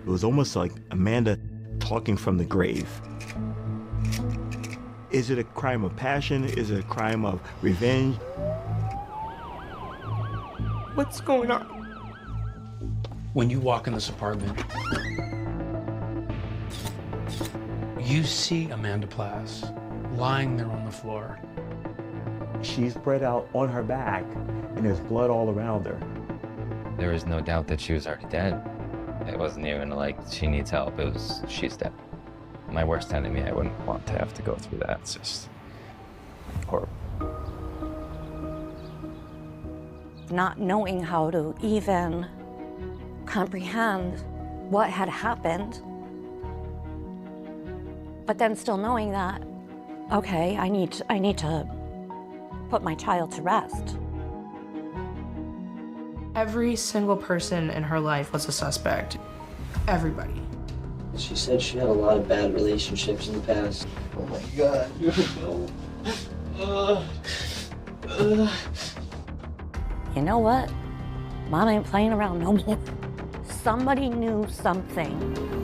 It was almost like Amanda talking from the grave. Is it a crime of passion? Is it a crime of revenge? What's going on? When you walk in this apartment, you see Amanda Plass lying there on the floor. She's spread out on her back, and there's blood all around her. There was no doubt that she was already dead. It wasn't even like she needs help. It was she's dead. My worst enemy, I wouldn't want to have to go through that. It's just horrible. Not knowing how to even comprehend what had happened, but then still knowing that, okay, I need to put my child to rest. Every single person in her life was a suspect. Everybody. She said she had a lot of bad relationships in the past. Oh my God. You know what? Mom ain't playing around no more. Somebody knew something.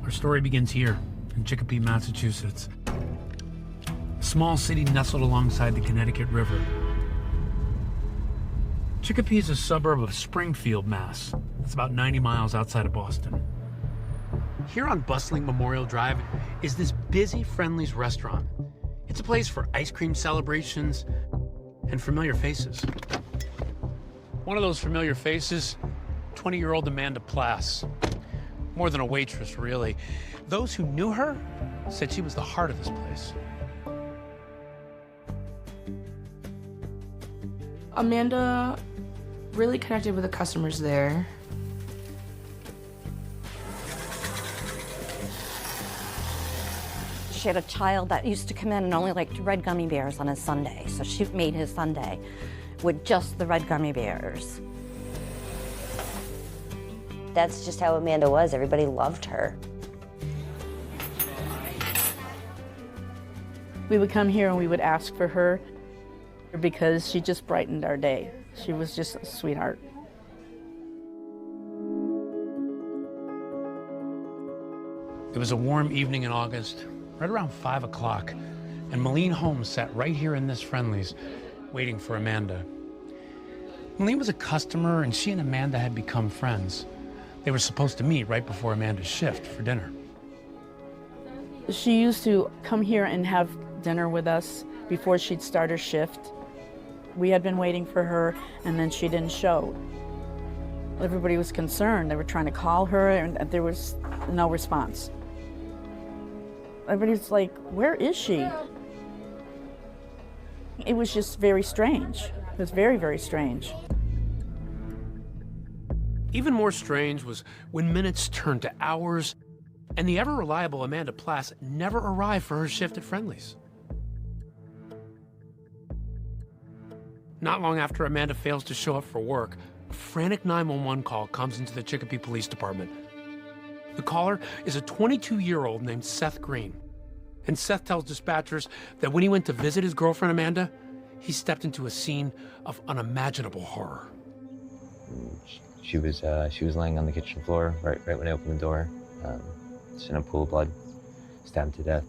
Our story begins here in Chicopee, Massachusetts. A small city nestled alongside the Connecticut River. Chicopee is a suburb of Springfield, Mass. It's about 90 miles outside of Boston. Here on bustling Memorial Drive is this busy Friendly's restaurant. It's a place for ice cream celebrations and familiar faces. One of those familiar faces, 20-year-old Amanda Plass. More than a waitress, really. Those who knew her said she was the heart of this place. Amanda really connected with the customers there. She had a child that used to come in and only liked red gummy bears on his sundae, so she made his sundae with just the red gummy bears. That's just how Amanda was. Everybody loved her. We would come here and we would ask for her because she just brightened our day. She was just a sweetheart. It was a warm evening in August, right around 5 o'clock, and Malene Holmes sat right here in this Friendly's, waiting for Amanda. Malene was a customer, and she and Amanda had become friends. They were supposed to meet right before Amanda's shift for dinner. She used to come here and have dinner with us before she'd start her shift. We had been waiting for her, and then she didn't show. Everybody was concerned. They were trying to call her, and there was no response. Everybody was like, where is she? It was just very strange. It was very, very strange. Even more strange was when minutes turned to hours, and the ever-reliable Amanda Plass never arrived for her shift at Friendly's. Not long after Amanda fails to show up for work, a frantic 911 call comes into the Chicopee Police Department. The caller is a 22-year-old named Seth Green. And Seth tells dispatchers that when he went to visit his girlfriend Amanda, he stepped into a scene of unimaginable horror. She was laying on the kitchen floor right when I opened the door. Just in a pool of blood, stabbed to death.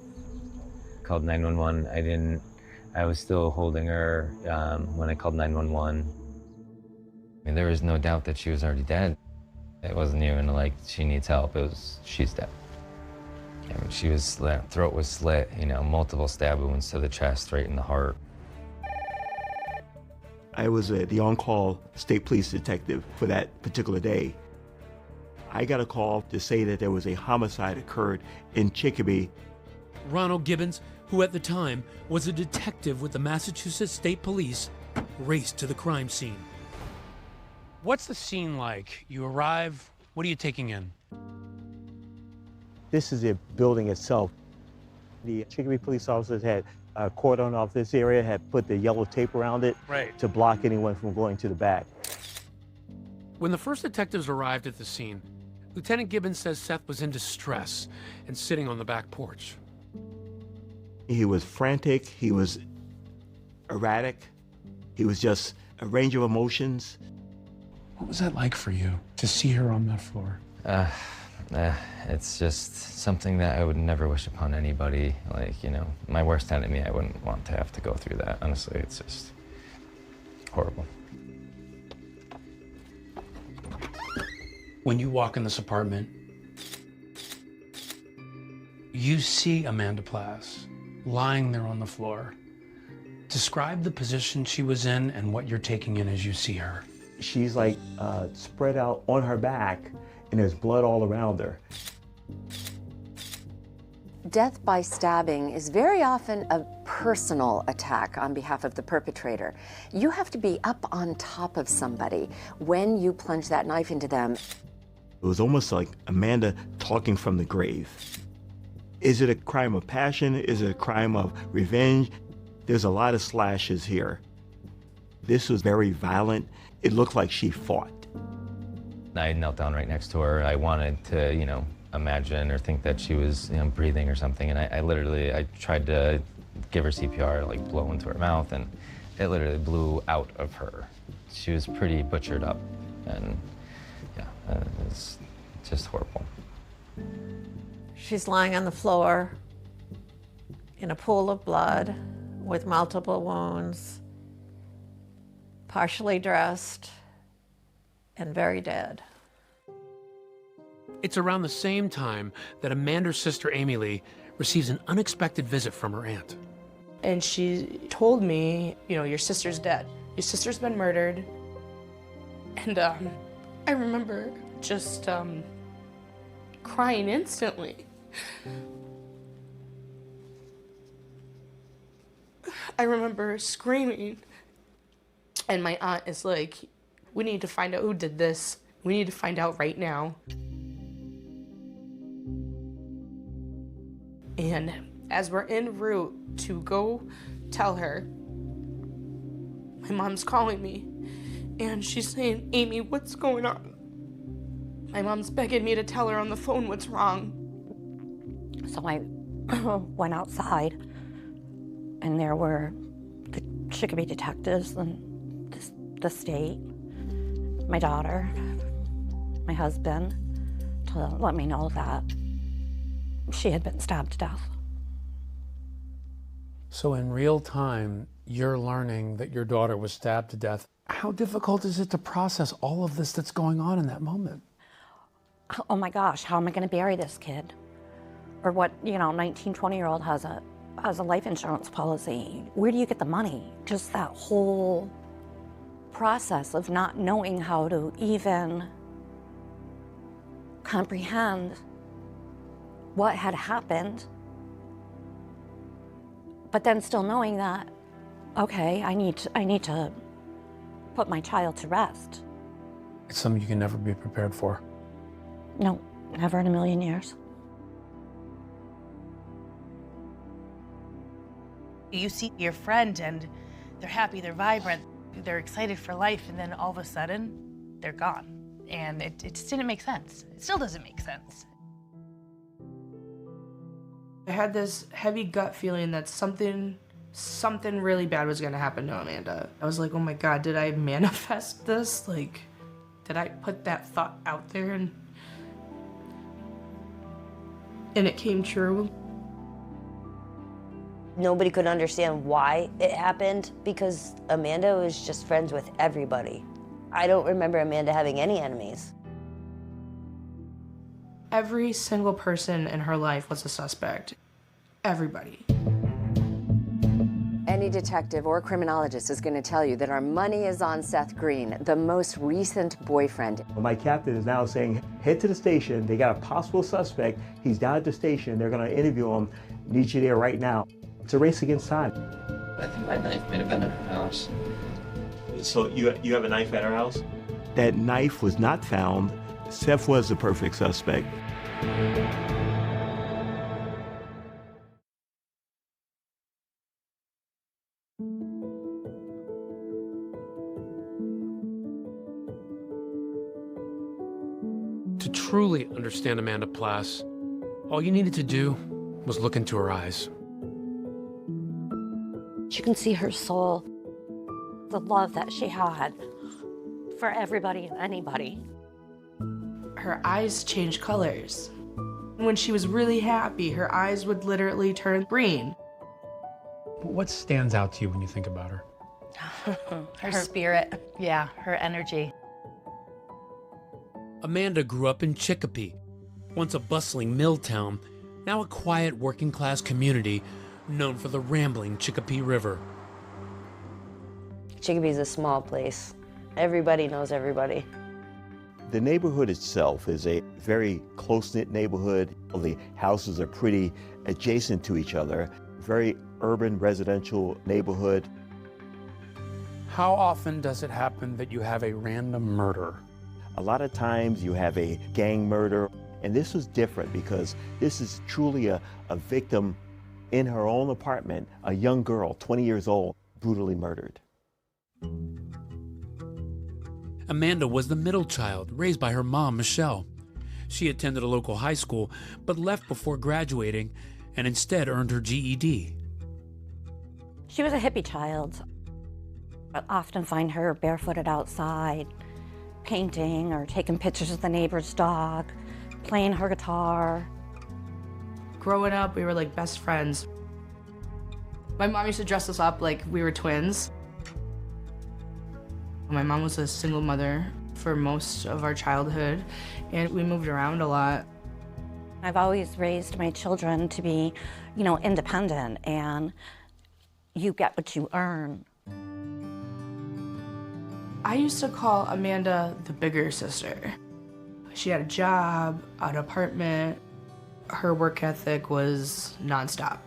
Called 911. I was still holding her when I called 911. I mean, there was no doubt that she was already dead. It wasn't even like she needs help. It was she's dead. I mean, she was throat was slit, multiple stab wounds to the chest, right in the heart. I was the on-call state police detective for that particular day. I got a call to say that there was a homicide occurred in Chicopee. Ronald Gibbons, who at the time was a detective with the Massachusetts State Police, raced to the crime scene. What's the scene like? You arrive, what are you taking in? This is the building itself. The Chicopee police officers had cordoned off this area, had put the yellow tape around it Right. to block anyone from going to the back. When the first detectives arrived at the scene, Lieutenant Gibbons says Seth was in distress and sitting on the back porch. He was frantic, he was erratic, he was just a range of emotions. What was that like for you, to see her on that floor? It's just something that I would never wish upon anybody. Like, you know, my worst enemy, I wouldn't want to have to go through that. Honestly, it's just horrible. When you walk in this apartment, you see Amanda Plass lying there on the floor. Describe the position she was in and what you're taking in as you see her. She's like spread out on her back and there's blood all around her. Death by stabbing is very often a personal attack on behalf of the perpetrator. You have to be up on top of somebody when you plunge that knife into them. It was almost like Amanda talking from the grave. Is it a crime of passion? Is it a crime of revenge? There's a lot of slashes here. This was very violent. It looked like she fought. I knelt down right next to her. I wanted to, you know, imagine or think that she was, you know, breathing or something. And I tried to give her CPR, like blow into her mouth, and it literally blew out of her. She was pretty butchered up, and yeah, it's just horrible. She's lying on the floor in a pool of blood with multiple wounds, partially dressed, and very dead. It's around the same time that Amanda's sister, Amy Lee, receives an unexpected visit from her aunt. And she told me, you know, your sister's dead. Your sister's been murdered. And I remember just crying instantly. I remember screaming. And my aunt is like, we need to find out who did this. We need to find out right now. And as we're en route to go tell her, my mom's calling me. And she's saying, Amy, what's going on? My mom's begging me to tell her on the phone what's wrong. So I went outside, and there were the Chicopee detectives and the state, my daughter, my husband, to let me know that she had been stabbed to death. So in real time, you're learning that your daughter was stabbed to death. How difficult is it to process all of this that's going on in that moment? Oh my gosh, how am I going to bury this kid? Or what, you know, 19, 20-year-old has a life insurance policy. Where do you get the money? Just that whole process of not knowing how to even comprehend what had happened, but then still knowing that, okay, I need to put my child to rest. It's something you can never be prepared for. No, never in a million years. You see your friend and they're happy, they're vibrant, they're excited for life, and then all of a sudden, they're gone. And it just didn't make sense. It still doesn't make sense. I had this heavy gut feeling that something really bad was gonna happen to Amanda. I was like, oh my God, did I manifest this? Like, did I put that thought out there and it came true? Nobody could understand why it happened because Amanda was just friends with everybody. I don't remember Amanda having any enemies. Every single person in her life was a suspect. Everybody. Any detective or criminologist is going to tell you that our money is on Seth Green, the most recent boyfriend. My captain is now saying, head to the station. They got a possible suspect. He's down at the station. They're going to interview him. Need you there right now. It's a race against time. I think my knife may have been in her house. So you have a knife at her house? That knife was not found. Seth was the perfect suspect. truly understand Amanda Plass, all you needed to do was look into her eyes. You can see her soul, the love that she had for everybody and anybody. Her eyes changed colors. When she was really happy, her eyes would literally turn green. What stands out to you when you think about her? Her spirit, yeah, her energy. Amanda grew up in Chicopee, once a bustling mill town, now a quiet working-class community known for the rambling Chicopee River. Chicopee's a small place. Everybody knows everybody. The neighborhood itself is a very close-knit neighborhood. The houses are pretty adjacent to each other. Very urban residential neighborhood. How often does it happen that you have a random murder? A lot of times you have a gang murder, and this was different because this is truly a victim in her own apartment, a young girl, 20 years old, brutally murdered. Amanda was the middle child, raised by her mom, Michelle. She attended a local high school, but left before graduating and instead earned her GED. She was a hippie child. I often find her barefooted outside, painting or taking pictures of the neighbor's dog, playing her guitar. Growing up, we were like best friends. My mom used to dress us up like we were twins. My mom was a single mother for most of our childhood, and we moved around a lot. I've always raised my children to be, independent, and you get what you earn. I used to call Amanda the bigger sister. She had a job, an apartment. Her work ethic was nonstop.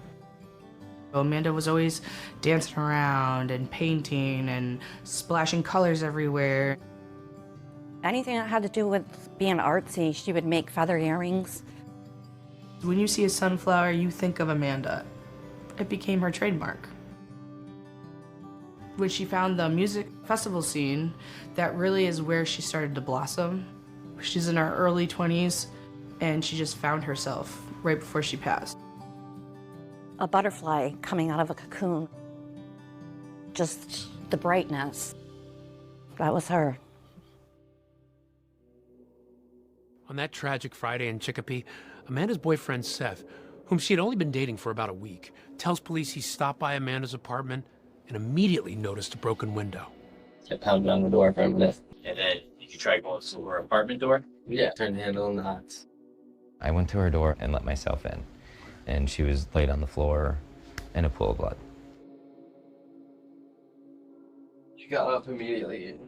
Amanda was always dancing around and painting and splashing colors everywhere. Anything that had to do with being artsy, she would make feather earrings. When you see a sunflower, you think of Amanda. It became her trademark. When she found the music festival scene, that really is where she started to blossom. She's in her early 20s, and she just found herself right before she passed. A butterfly coming out of a cocoon. Just the brightness. That was her. On that tragic Friday in Chicopee, Amanda's boyfriend, Seth, whom she had only been dating for about a week, tells police he stopped by Amanda's apartment and immediately noticed a broken window. I pounded on the door for a minute. And then did you try going to her apartment door? Yeah, turned the handle on the hot. I went to her door and let myself in, and she was laid on the floor in a pool of blood. She got up immediately and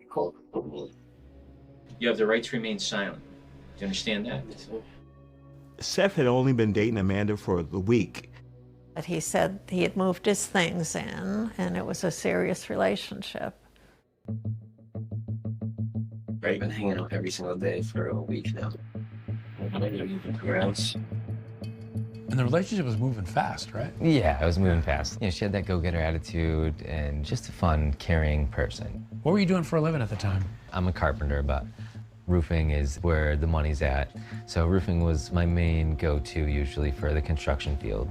called. You have the right to remain silent. Do you understand that? Yes, sir. Seth had only been dating Amanda for the week. But he said he had moved his things in, and it was a serious relationship. I've been hanging out every single day for a week now. I don't even grounds. And the relationship was moving fast, right? Yeah, I was moving fast. She had that go-getter attitude and just a fun, caring person. What were you doing for a living at the time? I'm a carpenter, but roofing is where the money's at. So roofing was my main go-to usually for the construction field.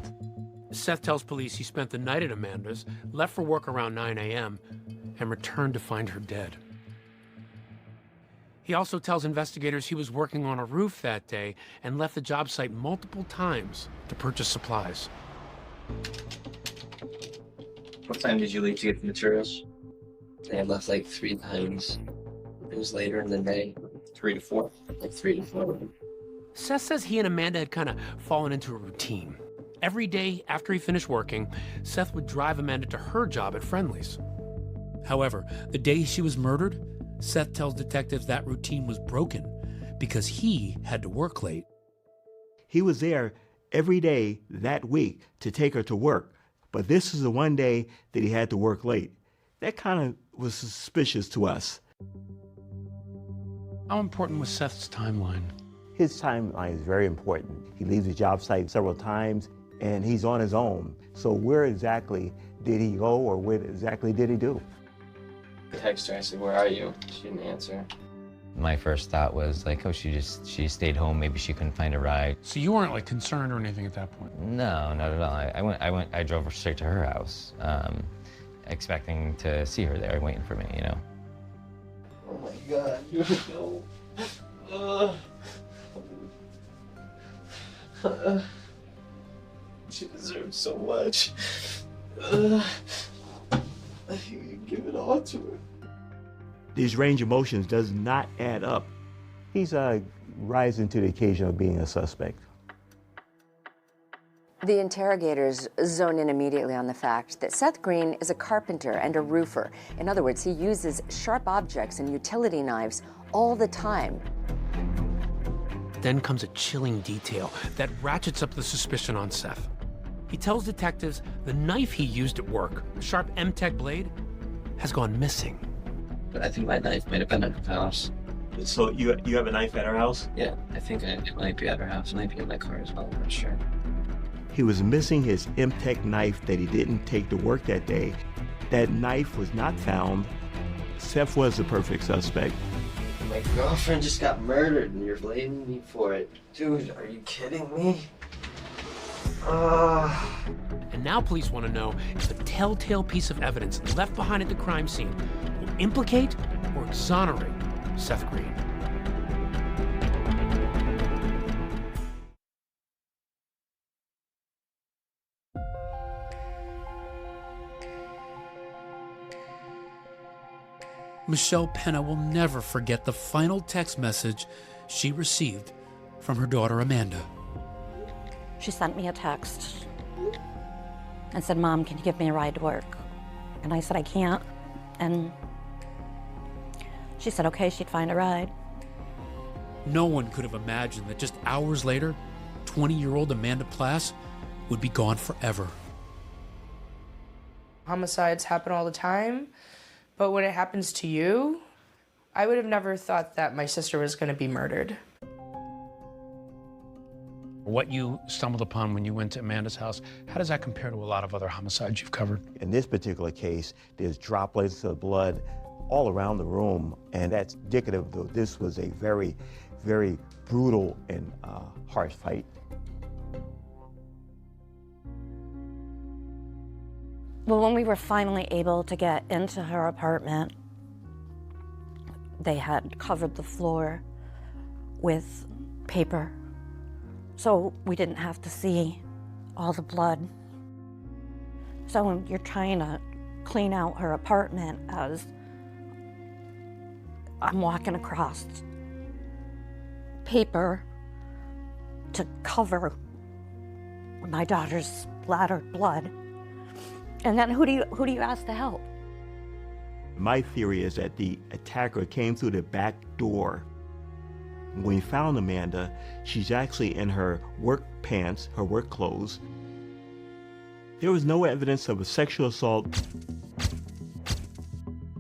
Seth tells police he spent the night at Amanda's, left for work around 9 a.m., and returned to find her dead. He also tells investigators he was working on a roof that day and left the job site multiple times to purchase supplies. What time did you leave to get the materials? I had left like 3 times. It was later in the day. 3 to 4? Like 3 to 4. Seth says he and Amanda had kind of fallen into a routine. Every day after he finished working, Seth would drive Amanda to her job at Friendly's. However, the day she was murdered, Seth tells detectives that routine was broken because he had to work late. He was there every day that week to take her to work, but this is the one day that he had to work late. That kind of was suspicious to us. How important was Seth's timeline? His timeline is very important. He leaves the job site several times, and he's on his own. So where exactly did he go, or what exactly did he do? I texted her, I said, "Where are you?" She didn't answer. My first thought was like, oh, she stayed home. Maybe she couldn't find a ride. So you weren't like concerned or anything at that point? No, not at all. I drove her straight to her house, expecting to see her there, waiting for me, you know. Oh my God, no. She deserves so much. You give it all to her. These range of emotions does not add up. He's rising to the occasion of being a suspect. The interrogators zone in immediately on the fact that Seth Green is a carpenter and a roofer. In other words, he uses sharp objects and utility knives all the time. Then comes a chilling detail that ratchets up the suspicion on Seth. He tells detectives the knife he used at work, a sharp M-Tech blade, has gone missing. But I think my knife might have been at her house. So you have a knife at her house? Yeah, I think it might be at her house. It might be in my car as well, I'm not sure. He was missing his M-Tech knife that he didn't take to work that day. That knife was not found. Seth was the perfect suspect. My girlfriend just got murdered and you're blaming me for it. Dude, are you kidding me? And now police want to know if a telltale piece of evidence left behind at the crime scene will implicate or exonerate Seth Green. Michelle Penna will never forget the final text message she received from her daughter Amanda. She sent me a text and said, "Mom, can you give me a ride to work?" And I said, "I can't." And she said, okay, she'd find a ride. No one could have imagined that just hours later, 20-year-old Amanda Plass would be gone forever. Homicides happen all the time, but when it happens to you, I would have never thought that my sister was going to be murdered. What you stumbled upon when you went to Amanda's house, how does that compare to a lot of other homicides you've covered? In this particular case, there's droplets of blood all around the room, and that's indicative that this was a very, very brutal and harsh fight. Well, when we were finally able to get into her apartment, they had covered the floor with paper, so we didn't have to see all the blood. So when you're trying to clean out her apartment, as I'm walking across paper to cover my daughter's splattered blood, and then who do you ask to help? My theory is that the attacker came through the back door. When we found Amanda, she's actually in her work pants, her work clothes. There was no evidence of a sexual assault.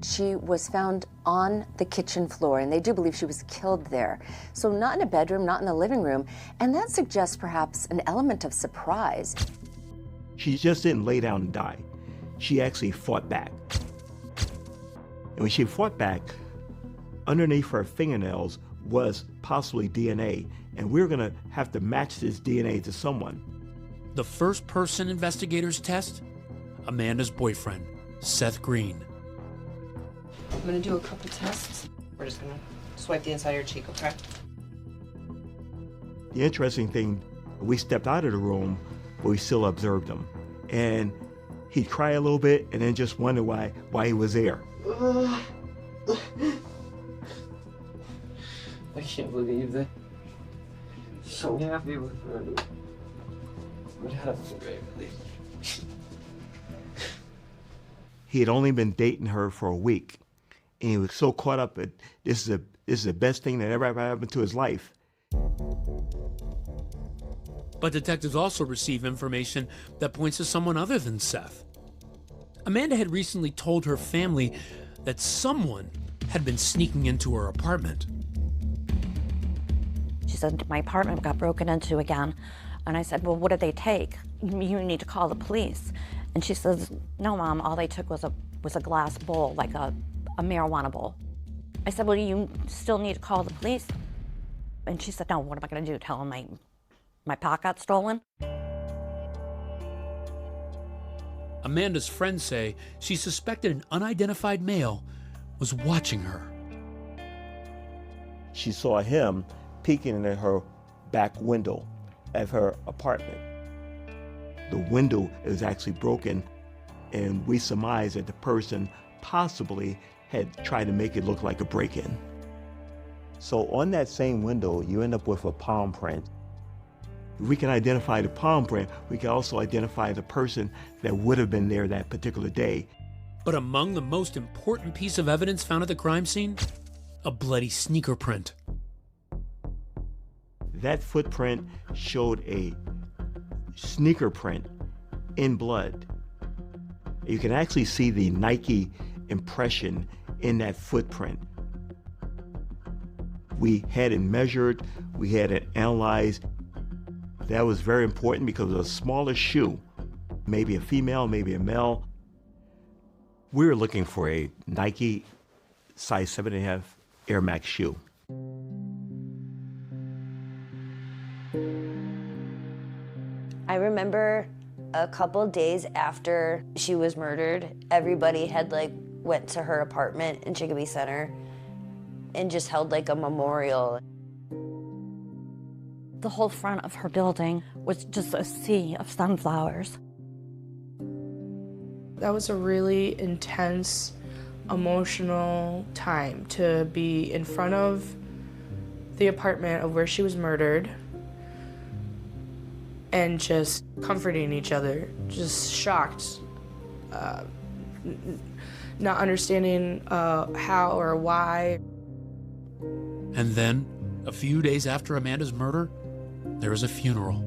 She was found on the kitchen floor, and they do believe she was killed there. So not in a bedroom, not in the living room, and that suggests perhaps an element of surprise. She just didn't lay down and die. She actually fought back. And when she fought back, underneath her fingernails was possibly DNA, and we're gonna have to match this DNA to someone. The first person investigators test, Amanda's boyfriend, Seth Green. I'm gonna do a couple tests. We're just gonna swipe the inside of your cheek, okay? The interesting thing, we stepped out of the room, but we still observed him. And he'd cry a little bit and then just wonder why he was there. I can't believe that. So happy with her. What happened, baby? He had only been dating her for a week, and he was so caught up that this is the best thing that ever happened to his life. But detectives also receive information that points to someone other than Seth. Amanda had recently told her family that someone had been sneaking into her apartment. She said, my apartment got broken into again. And I said, well, what did they take? You need to call the police. And she says, no, Mom, all they took was a glass bowl, like a marijuana bowl. I said, well, you still need to call the police. And she said, no, what am I going to do? Tell them my pot got stolen? Amanda's friends say she suspected an unidentified male was watching her. She saw him peeking in her back window of her apartment. The window is actually broken, and we surmise that the person possibly had tried to make it look like a break-in. So on that same window, you end up with a palm print. If we can identify the palm print, we can also identify the person that would have been there that particular day. But among the most important piece of evidence found at the crime scene, a bloody sneaker print. That footprint showed a sneaker print in blood. You can actually see the Nike impression in that footprint. We had it measured, we had it analyzed. That was very important because it was a smaller shoe, maybe a female, maybe a male. We were looking for a Nike size 7.5 Air Max shoe. I remember a couple days after she was murdered, everybody had went to her apartment in Chicopee Center and just held a memorial. The whole front of her building was just a sea of sunflowers. That was a really intense, emotional time to be in front of the apartment of where she was murdered and just comforting each other, just shocked, not understanding how or why. And then, a few days after Amanda's murder, there was a funeral.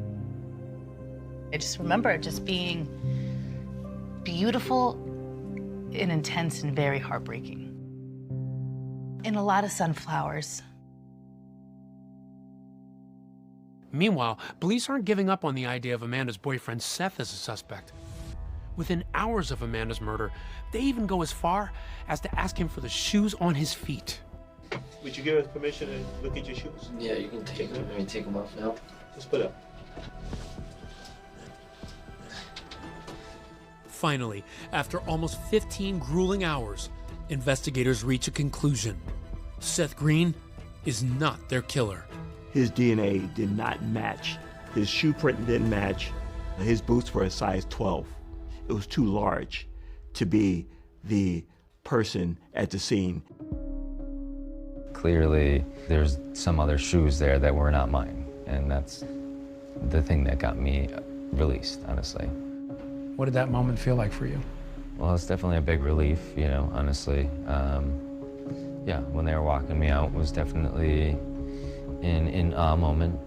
I just remember it just being beautiful and intense and very heartbreaking. And a lot of sunflowers. Meanwhile, police aren't giving up on the idea of Amanda's boyfriend Seth as a suspect. Within hours of Amanda's murder, they even go as far as to ask him for the shoes on his feet. Would you give us permission to look at your shoes? Yeah, you can take them. I mean, take them off now. Just put up. Finally, after almost 15 grueling hours, investigators reach a conclusion. Seth Green is not their killer. His DNA did not match. His shoe print didn't match. His boots were a size 12. It was too large to be the person at the scene. Clearly, there's some other shoes there that were not mine, and that's the thing that got me released, honestly. What did that moment feel like for you? Well, it's definitely a big relief, honestly. Yeah, when they were walking me out was definitely in a moment,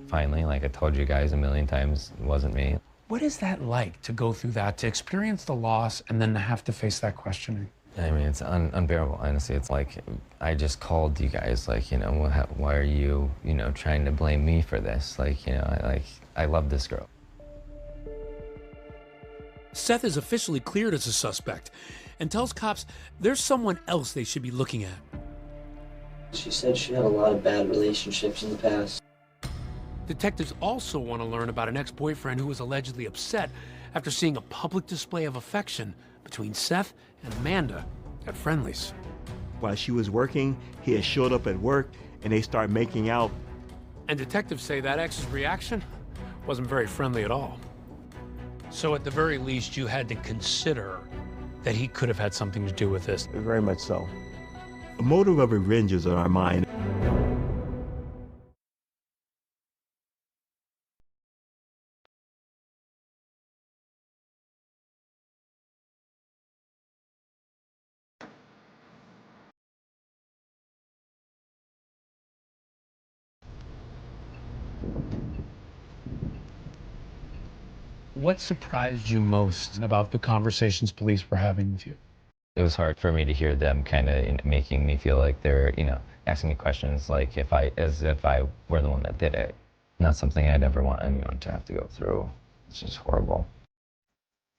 finally, like I told you guys a million times, it wasn't me. What is that like to go through that, to experience the loss and then to have to face that questioning? I mean, it's unbearable, honestly. It's like, I just called you guys, why are you, trying to blame me for this? I love this girl. Seth is officially cleared as a suspect and tells cops there's someone else they should be looking at. She said she had a lot of bad relationships in the past. Detectives also want to learn about an ex-boyfriend who was allegedly upset after seeing a public display of affection between Seth and Amanda at Friendly's. While she was working, he had showed up at work and they started making out. And detectives say that ex's reaction wasn't very friendly at all. So at the very least, you had to consider that he could have had something to do with this. Very much so. A motive of revenge is on our mind. What surprised you most about the conversations police were having with you? It was hard for me to hear them kind of making me feel like they're, asking me questions as if I were the one that did it. Not something I'd ever want anyone to have to go through. It's just horrible.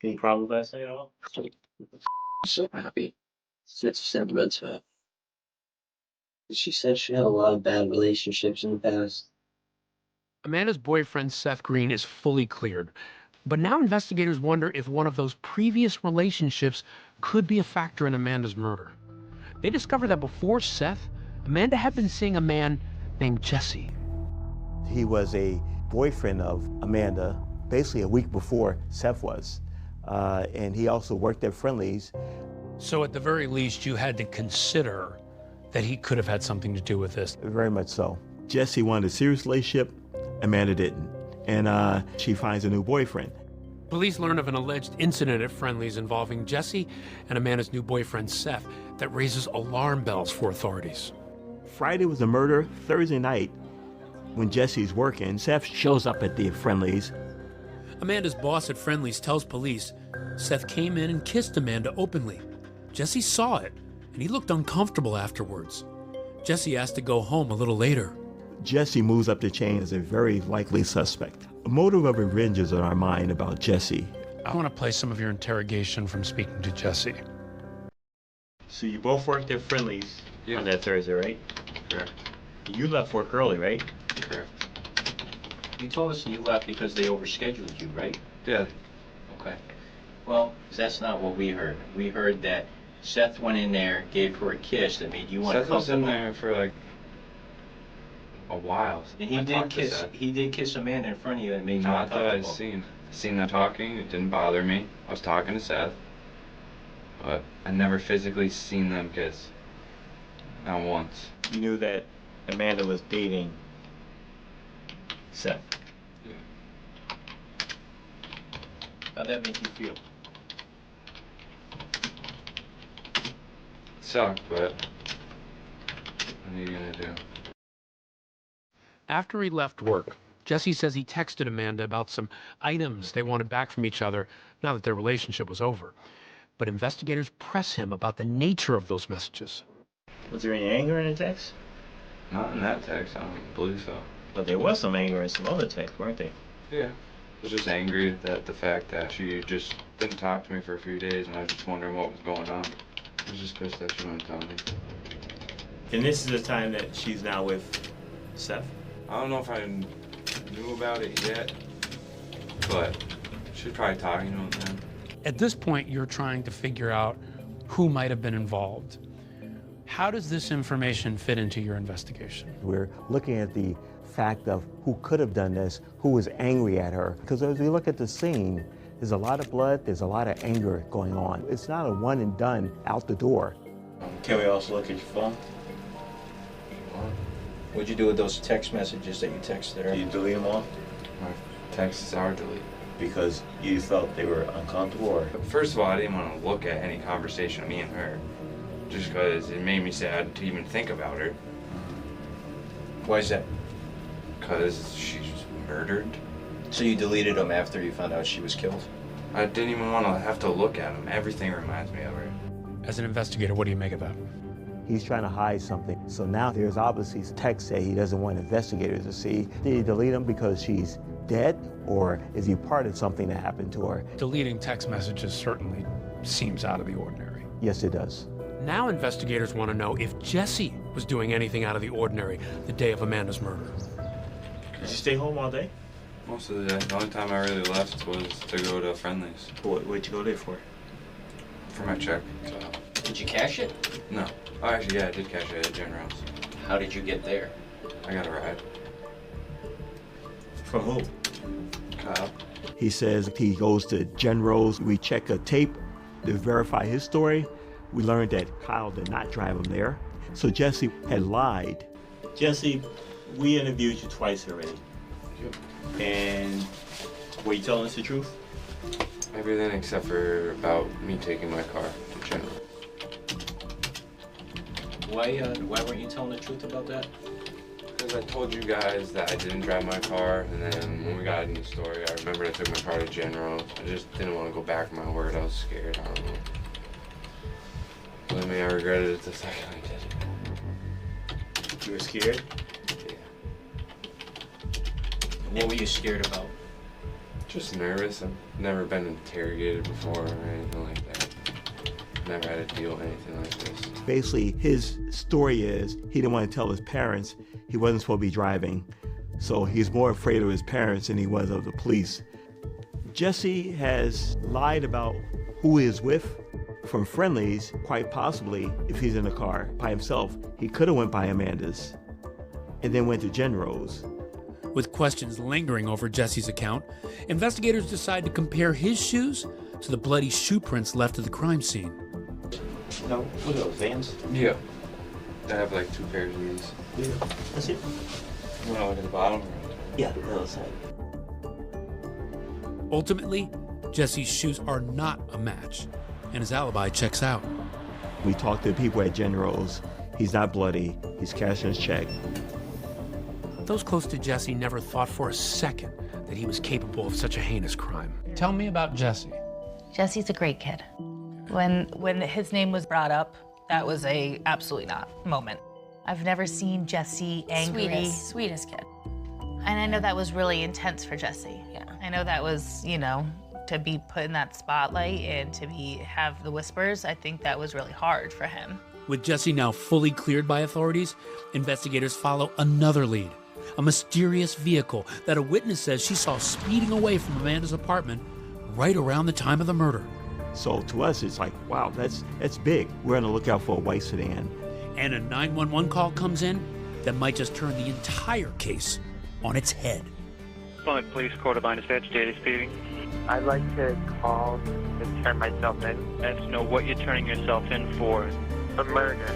Any problems last night at all? So happy. It's sentimental. She said she had a lot of bad relationships in the past. Amanda's boyfriend, Seth Green, is fully cleared. But now investigators wonder if one of those previous relationships could be a factor in Amanda's murder. They discover that before Seth, Amanda had been seeing a man named Jesse. He was a boyfriend of Amanda basically a week before Seth was. And he also worked at Friendly's. So at the very least, you had to consider that he could have had something to do with this. Very much so. Jesse wanted a serious relationship, Amanda didn't. And she finds a new boyfriend. Police learn of an alleged incident at Friendly's involving Jesse and Amanda's new boyfriend, Seth, that raises alarm bells for authorities. Friday was the murder. Thursday night, when Jesse's working, Seth shows up at the Friendly's. Amanda's boss at Friendly's tells police Seth came in and kissed Amanda openly. Jesse saw it, and he looked uncomfortable afterwards. Jesse asked to go home a little later. Jesse moves up the chain as a very likely suspect. A motive of revenge is in our mind about Jesse. I want to play some of your interrogation from speaking to Jesse. So you both worked at Friendly's on that Thursday, right? Correct. You left work early, right? Correct. You told us you left because they overscheduled you, right? Yeah. Okay. Well, that's not what we heard. We heard that Seth went in there, gave her a kiss that made you uncomfortable. Seth was in there for like a while. And he did kiss Amanda in front of you and made you Not that I uncomfortable. seen them talking. It didn't bother me. I was talking to Seth, but I never physically seen them kiss. Not once. You knew that Amanda was dating Seth. Yeah. How'd that make you feel? Sucked, but what are you gonna do? After he left work, Jesse says he texted Amanda about some items they wanted back from each other now that their relationship was over. But investigators press him about the nature of those messages. Was there any anger in the text? Not in that text. I don't believe so. But there was some anger in some other texts, weren't there? Yeah. I was just angry at the fact that she just didn't talk to me for a few days, and I was just wondering what was going on. I was just pissed that she wouldn't tell me. And this is the time that she's now with Seth. I don't know if I knew about it yet, but she's probably talking to him then. At this point, you're trying to figure out who might have been involved. How does this information fit into your investigation? We're looking at the fact of who could have done this, who was angry at her. Because as we look at the scene, there's a lot of blood, there's a lot of anger going on. It's not a one and done out the door. Can we also look at your phone? What'd you do with those text messages that you texted her? Did you delete them all? My texts are deleted. Because you felt they were uncomfortable, or? First of all, I didn't want to look at any conversation of me and her, just because it made me sad to even think about her. Why is that? Because she's murdered. So you deleted them after you found out she was killed? I didn't even want to have to look at them. Everything reminds me of her. As an investigator, what do you make of that? He's trying to hide something. So now there's obviously texts that he doesn't want investigators to see. Did he delete them because she's dead, or is he part of something that happened to her? Deleting text messages certainly seems out of the ordinary. Yes, it does. Now investigators want to know if Jesse was doing anything out of the ordinary the day of Amanda's murder. Did you stay home all day? Most of the day. The only time I really left was to go to Friendly's. What'd you go there for? For my check. So. Did you cash it? No. Oh, actually, yeah, I did cash it at General's. How did you get there? I got a ride. From who? Kyle. He says he goes to General's. We check a tape to verify his story. We learned that Kyle did not drive him there. So Jesse had lied. Jesse, we interviewed you twice already. Yep. And were you telling us the truth? Everything except for about me taking my car to General. Why weren't you telling the truth about that? Because I told you guys that I didn't drive my car, and then when we got in the story, I remembered I took my car to General. I just didn't want to go back on my word. I was scared. I don't know. Believe me, I regretted it the second I did. You were scared? Yeah. What were you scared about? Just nervous. I've never been interrogated before or anything like that. never had to deal with anything like this. Basically, his story is he didn't want to tell his parents he wasn't supposed to be driving. So he's more afraid of his parents than he was of the police. Jesse has lied about who he is with from Friendly's, quite possibly if he's in the car by himself. He could have went by Amanda's and then went to General's. With questions lingering over Jesse's account, investigators decide to compare his shoes to the bloody shoe prints left at the crime scene. No, what are those, Vans? Yeah. I have like 2 pairs of these. Yeah, that's it. You want to look at the bottom? Yeah, the other side. Ultimately, Jesse's shoes are not a match, and his alibi checks out. We talked to the people at General's. He's not bloody. He's cashing his check. Those close to Jesse never thought for a second that he was capable of such a heinous crime. Tell me about Jesse. Jesse's a great kid. When his name was brought up, that was a absolutely not moment. I've never seen Jesse angry. Sweetest kid. And I know that was really intense for Jesse. Yeah. I know that was, you know, to be put in that spotlight and to have the whispers, I think that was really hard for him. With Jesse now fully cleared by authorities, investigators follow another lead. A mysterious vehicle that a witness says she saw speeding away from Amanda's apartment right around the time of the murder. So to us, it's like, wow, that's big. We're on the lookout for a white sedan. And a 911 call comes in that might just turn the entire case on its head. Flint Police Quarterline Dispatch, JD speaking. I'd like to call to turn myself in. And to know what you're turning yourself in for. A murder.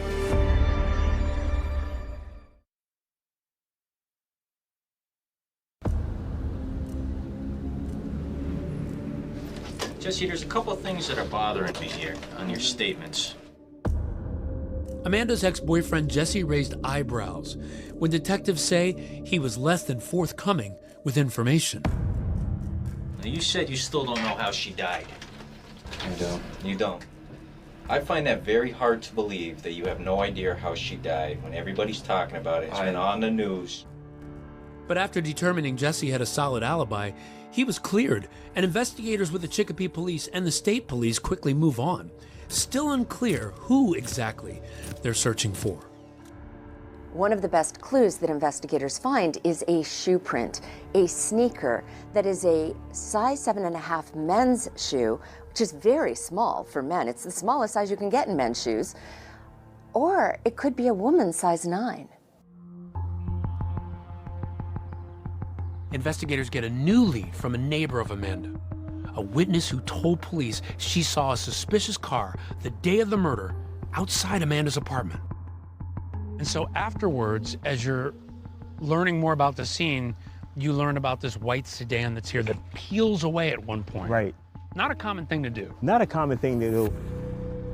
Jesse, there's a couple of things that are bothering me here on your statements. Amanda's ex-boyfriend Jesse raised eyebrows when detectives say he was less than forthcoming with information. Now, you said you still don't know how she died. I don't. You don't? I find that very hard to believe that you have no idea how she died when everybody's talking about it. It's been on the news. But after determining Jesse had a solid alibi, he was cleared, and investigators with the Chicopee Police and the state police quickly move on. Still unclear who exactly they're searching for. One of the best clues that investigators find is a shoe print, a sneaker that is a size 7.5 men's shoe, which is very small for men. It's the smallest size you can get in men's shoes. Or it could be a woman's size 9. Investigators get a new lead from a neighbor of Amanda, a witness who told police she saw a suspicious car the day of the murder outside Amanda's apartment. And so afterwards, as you're learning more about the scene, you learn about this white sedan that's here that peels away at one point. Right. Not a common thing to do. Not a common thing to do.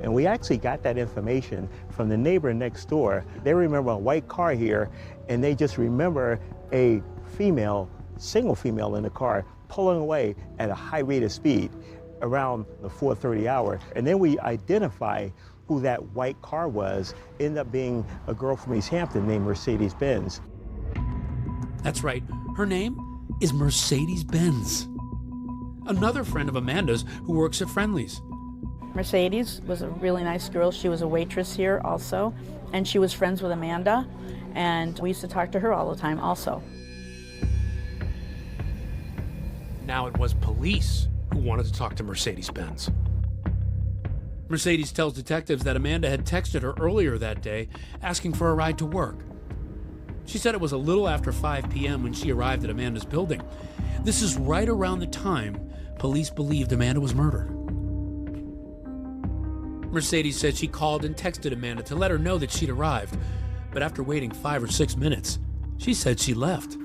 And we actually got that information from the neighbor next door. They remember a white car here, and they just remember a single female in the car pulling away at a high rate of speed around the 4:30 hour. And then we identify who that white car was, ended up being a girl from East Hampton named Mercedes Benz. That's right, her name is Mercedes Benz. Another friend of Amanda's who works at Friendly's. Mercedes was a really nice girl. She was a waitress here also, and she was friends with Amanda, and we used to talk to her all the time also. Now it was police who wanted to talk to Mercedes Benz. Mercedes tells detectives that Amanda had texted her earlier that day asking for a ride to work. She said it was a little after 5 p.m. when she arrived at Amanda's building. This is right around the time police believed Amanda was murdered. Mercedes said she called and texted Amanda to let her know that she'd arrived, but after waiting 5 or 6 minutes, she said she left.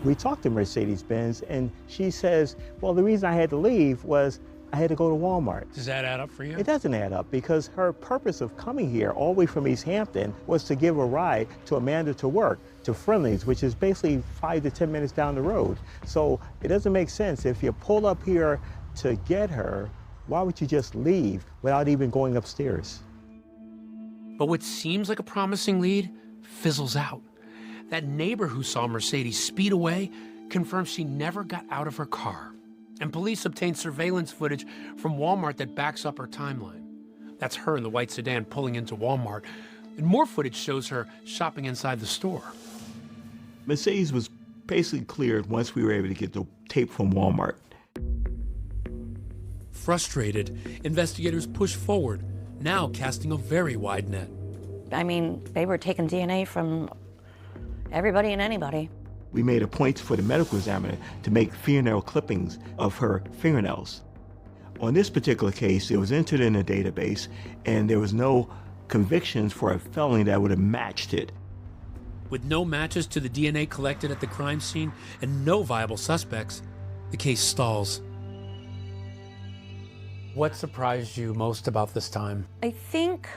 We talked to Mercedes Benz, and she says, well, the reason I had to leave was I had to go to Walmart. Does that add up for you? It doesn't add up, because her purpose of coming here all the way from East Hampton was to give a ride to Amanda to work, to Friendly's, which is basically 5 to 10 minutes down the road. So it doesn't make sense. If you pull up here to get her, why would you just leave without even going upstairs? But what seems like a promising lead fizzles out. That neighbor who saw Mercedes speed away confirms she never got out of her car. And police obtained surveillance footage from Walmart that backs up her timeline. That's her in the white sedan pulling into Walmart. And more footage shows her shopping inside the store. Mercedes was basically cleared once we were able to get the tape from Walmart. Frustrated, investigators pushed forward, now casting a very wide net. I mean, they were taking DNA from everybody and anybody. We made a point for the medical examiner to make fingernail clippings of her fingernails. On this particular case, it was entered in a database, and there was no convictions for a felony that would have matched it. With no matches to the DNA collected at the crime scene and no viable suspects, the case stalls. What surprised you most about this time? I think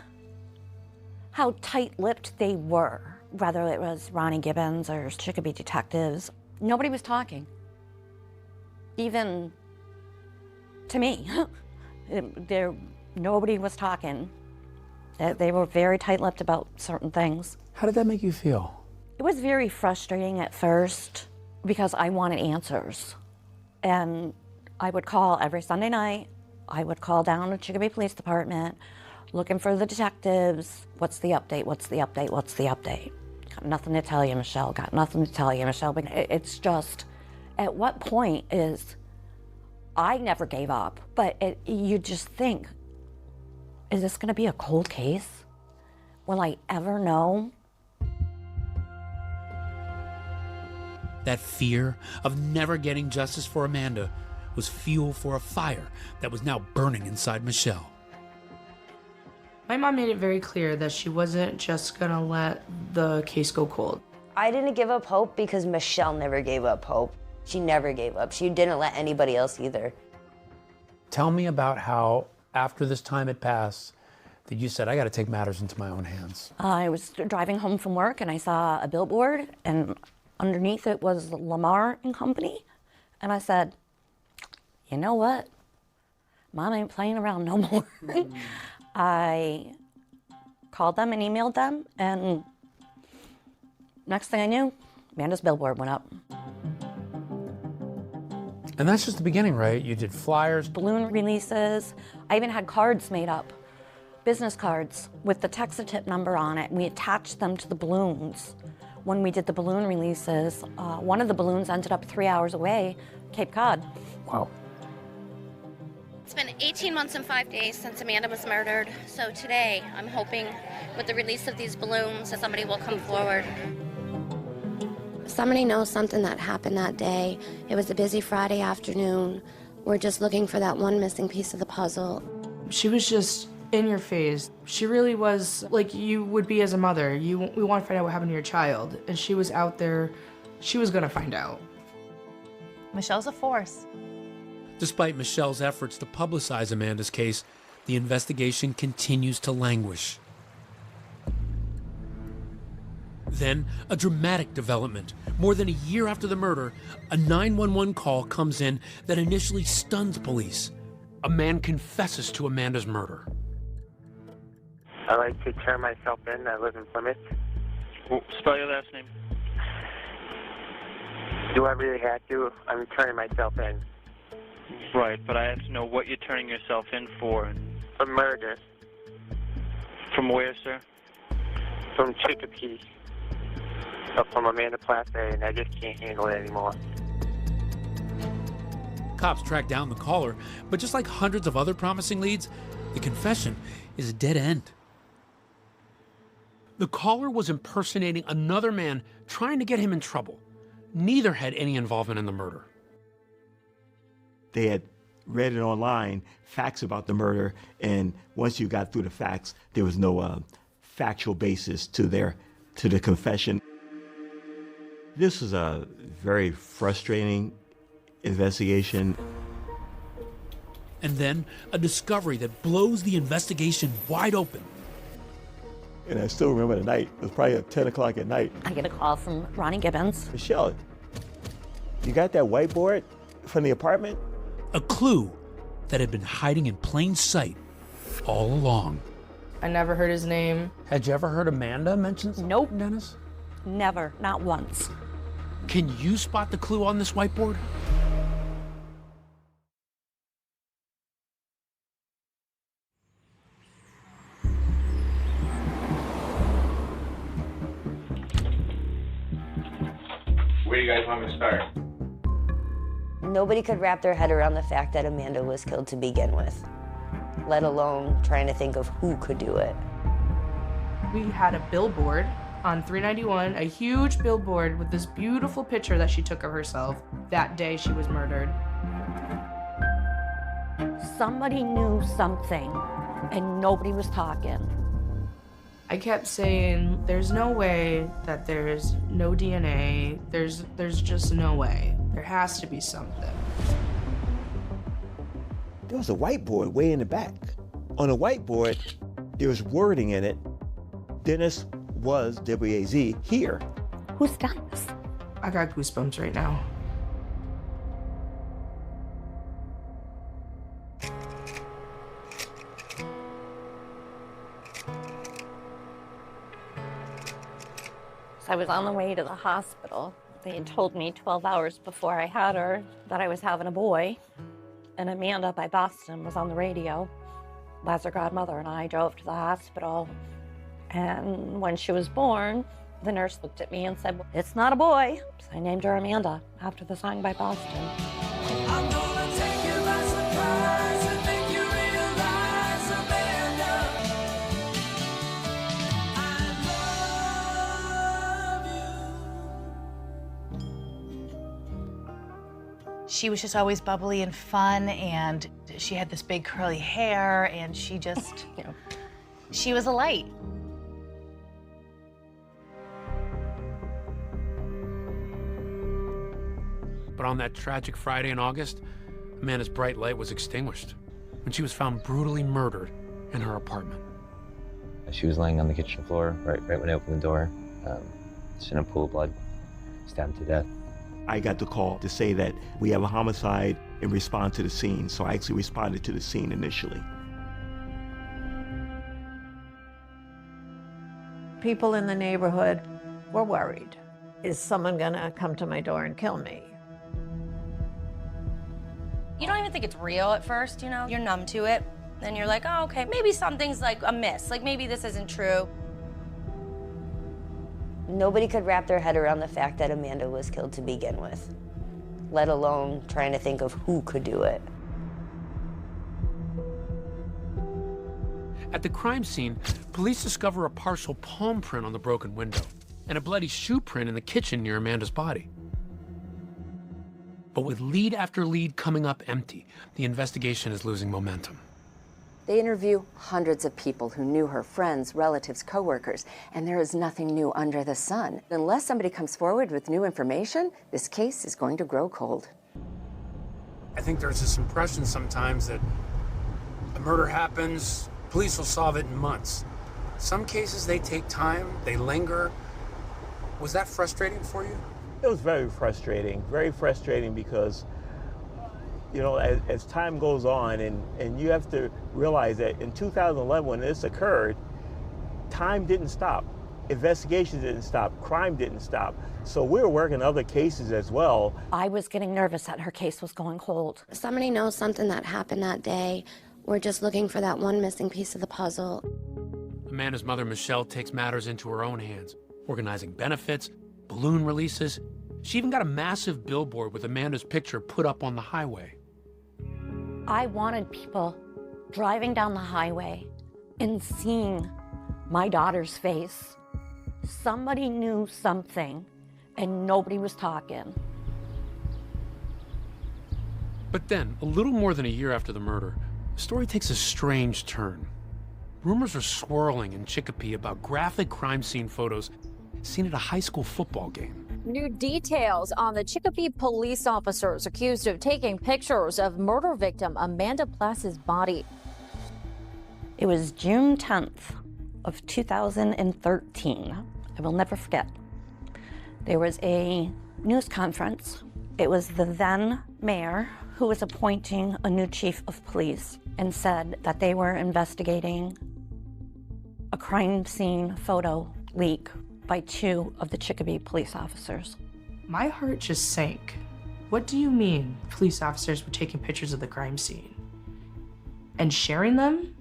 how tight-lipped they were, whether it was Ronnie Gibbons or Chicopee detectives. Nobody was talking, even to me. Nobody was talking. They were very tight-lipped about certain things. How did that make you feel? It was very frustrating at first because I wanted answers. And I would call every Sunday night. I would call down to Chicopee Police Department looking for the detectives. What's the update? What's the update? What's the update? Got nothing to tell you, Michelle. Got nothing to tell you, Michelle. But it's just, at what point is, I never gave up, but you just think, is this gonna be a cold case? Will I ever know? That fear of never getting justice for Amanda was fuel for a fire that was now burning inside Michelle. My mom made it very clear that she wasn't just gonna let the case go cold. I didn't give up hope because Michelle never gave up hope. She never gave up. She didn't let anybody else either. Tell me about how, after this time had passed, that you said, I gotta take matters into my own hands. I was driving home from work and I saw a billboard, and underneath it was Lamar and Company. And I said, you know what? Mom ain't playing around no more. I called them and emailed them, and next thing I knew, Amanda's billboard went up. And that's just the beginning, right? You did flyers. Balloon releases. I even had cards made up, business cards with the text-a-tip number on it. We attached them to the balloons. When we did the balloon releases, one of the balloons ended up 3 hours away, Cape Cod. Wow. It's been 18 months and 5 days since Amanda was murdered, so today I'm hoping with the release of these balloons that somebody will come forward. Somebody knows something that happened that day. It was a busy Friday afternoon. We're just looking for that one missing piece of the puzzle. She was just in your face. She really was like you would be as a mother. We want to find out what happened to your child, and she was out there. She was gonna find out. Michelle's a force. Despite Michelle's efforts to publicize Amanda's case, the investigation continues to languish. Then, a dramatic development. More than a year after the murder, a 911 call comes in that initially stuns police. A man confesses to Amanda's murder. I like to turn myself in. I live in Plymouth. Spell your last name. Do I really have to? I'm turning myself in. Right, but I have to know what you're turning yourself in for. For murder. From where, sir? From Chicopee. From Amanda Plaza, and I just can't handle it anymore. Cops track down the caller, but just like hundreds of other promising leads, the confession is a dead end. The caller was impersonating another man trying to get him in trouble. Neither had any involvement in the murder. They had read it online, facts about the murder, and once you got through the facts, there was no factual basis to the confession. This was a very frustrating investigation. And then a discovery that blows the investigation wide open. And I still remember the night. It was probably at 10 o'clock at night. I get a call from Ronnie Gibbons. Michelle, you got that whiteboard from the apartment? A clue that had been hiding in plain sight all along. I never heard his name. Had you ever heard Amanda mention something, Nope. Dennis? Never, not once. Can you spot the clue on this whiteboard? Where do you guys want me to start? Nobody could wrap their head around the fact that Amanda was killed to begin with, let alone trying to think of who could do it. We had a billboard on 391, a huge billboard with this beautiful picture that she took of herself that day she was murdered. Somebody knew something, and nobody was talking. I kept saying, there's no way that there's no DNA. There's just no way. There has to be something. There was a whiteboard way in the back. On the whiteboard, there was wording in it. Dennis was, W-A-Z, here. Who's done this? I got goosebumps right now. So I was on the way to the hospital. They had told me 12 hours before I had her that I was having a boy. And Amanda by Boston was on the radio. As her godmother and I drove to the hospital. And when she was born, the nurse looked at me and said, "It's not a boy." So I named her Amanda after the song by Boston. I'm gonna take you by surprise and make you realize, Amanda, She was just always bubbly and fun, and she had this big curly hair, and she just, she was a light. But on that tragic Friday in August, Amanda's bright light was extinguished when she was found brutally murdered in her apartment. She was laying on the kitchen floor right when I opened the door. Just in a pool of blood, stabbed to death. I got the call to say that we have a homicide and respond to the scene. So I actually responded to the scene initially. People in the neighborhood were worried. Is someone gonna come to my door and kill me? You don't even think it's real at first, you know? You're numb to it. Then you're like, oh, okay, maybe something's like amiss. Like maybe this isn't true. Nobody could wrap their head around the fact that Amanda was killed to begin with, let alone trying to think of who could do it. At the crime scene, police discover a partial palm print on the broken window and a bloody shoe print in the kitchen near Amanda's body. But with lead after lead coming up empty, the investigation is losing momentum. They interview hundreds of people who knew her, friends, relatives, coworkers, and there is nothing new under the sun. Unless somebody comes forward with new information, this case is going to grow cold. I think there's this impression sometimes that a murder happens, police will solve it in months. Some cases, they take time, they linger. Was that frustrating for you? It was very frustrating because, you know, as time goes on, and you have to realize that in 2011, when this occurred, time didn't stop. Investigations didn't stop. Crime didn't stop. So we were working other cases as well. I was getting nervous that her case was going cold. Somebody knows something that happened that day. We're just looking for that one missing piece of the puzzle. Amanda's mother, Michelle, takes matters into her own hands, organizing benefits, balloon releases. She even got a massive billboard with Amanda's picture put up on the highway. I wanted people driving down the highway and seeing my daughter's face. Somebody knew something, and nobody was talking. But then, a little more than a year after the murder, the story takes a strange turn. Rumors are swirling in Chicopee about graphic crime scene photos seen at a high school football game. New details on the Chicopee police officers accused of taking pictures of murder victim Amanda Plass's body. It was June 10th of 2013. I will never forget. There was a news conference. It was the then mayor who was appointing a new chief of police and said that they were investigating a crime scene photo leak by 2 of the Chicopee police officers. My heart just sank. What do you mean police officers were taking pictures of the crime scene and sharing them?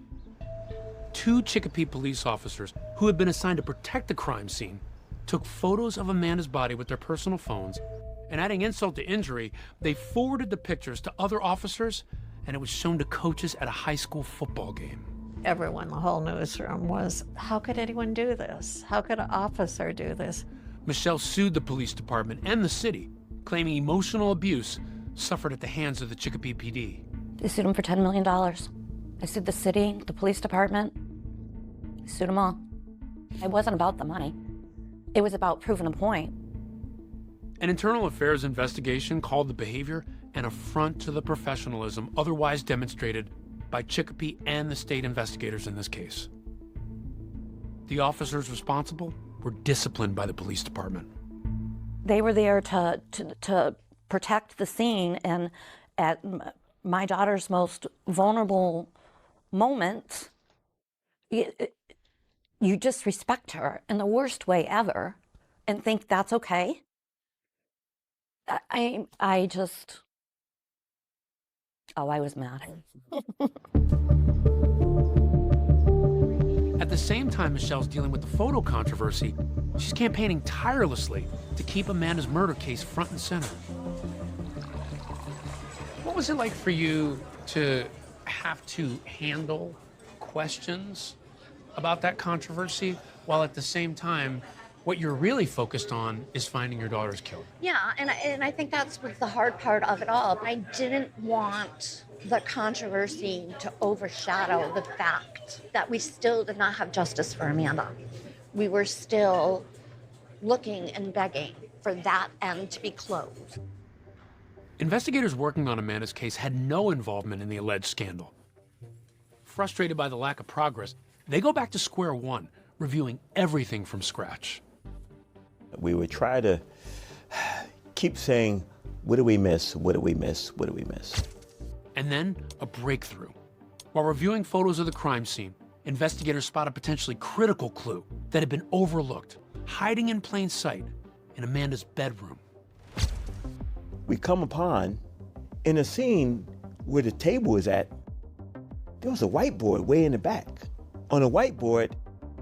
2 Chicopee police officers who had been assigned to protect the crime scene took photos of Amanda's body with their personal phones And adding insult to injury, they forwarded the pictures to other officers, and it was shown to coaches at a high school football game. Everyone, the whole newsroom was, how could anyone do this? How could an officer do this? Michelle sued the police department and the city, claiming emotional abuse suffered at the hands of the Chicopee PD. They sued him for $10 million. I sued the city, the police department. I sued them all. It wasn't about the money. It was about proving a point. An internal affairs investigation called the behavior an affront to the professionalism otherwise demonstrated by Chicopee and the state investigators in this case. The officers responsible were disciplined by the police department. They were there to protect the scene, and at my daughter's most vulnerable moment, you just respect her in the worst way ever and think that's okay. I was mad. At the same time Michelle's dealing with the photo controversy, she's campaigning tirelessly to keep Amanda's murder case front and center. What was it like for you to have to handle questions about that controversy, while at the same time, what you're really focused on is finding your daughter's killer? Yeah, and I think that's what's the hard part of it all. I didn't want the controversy to overshadow the fact that we still did not have justice for Amanda. We were still looking and begging for that end to be closed. Investigators working on Amanda's case had no involvement in the alleged scandal. Frustrated by the lack of progress, they go back to square one, reviewing everything from scratch. We would try to keep saying, what did we miss? What did we miss? What did we miss? And then a breakthrough. While reviewing photos of the crime scene, investigators spot a potentially critical clue that had been overlooked, hiding in plain sight in Amanda's bedroom. We come upon, in a scene where the table is at, there was a whiteboard way in the back. On the whiteboard,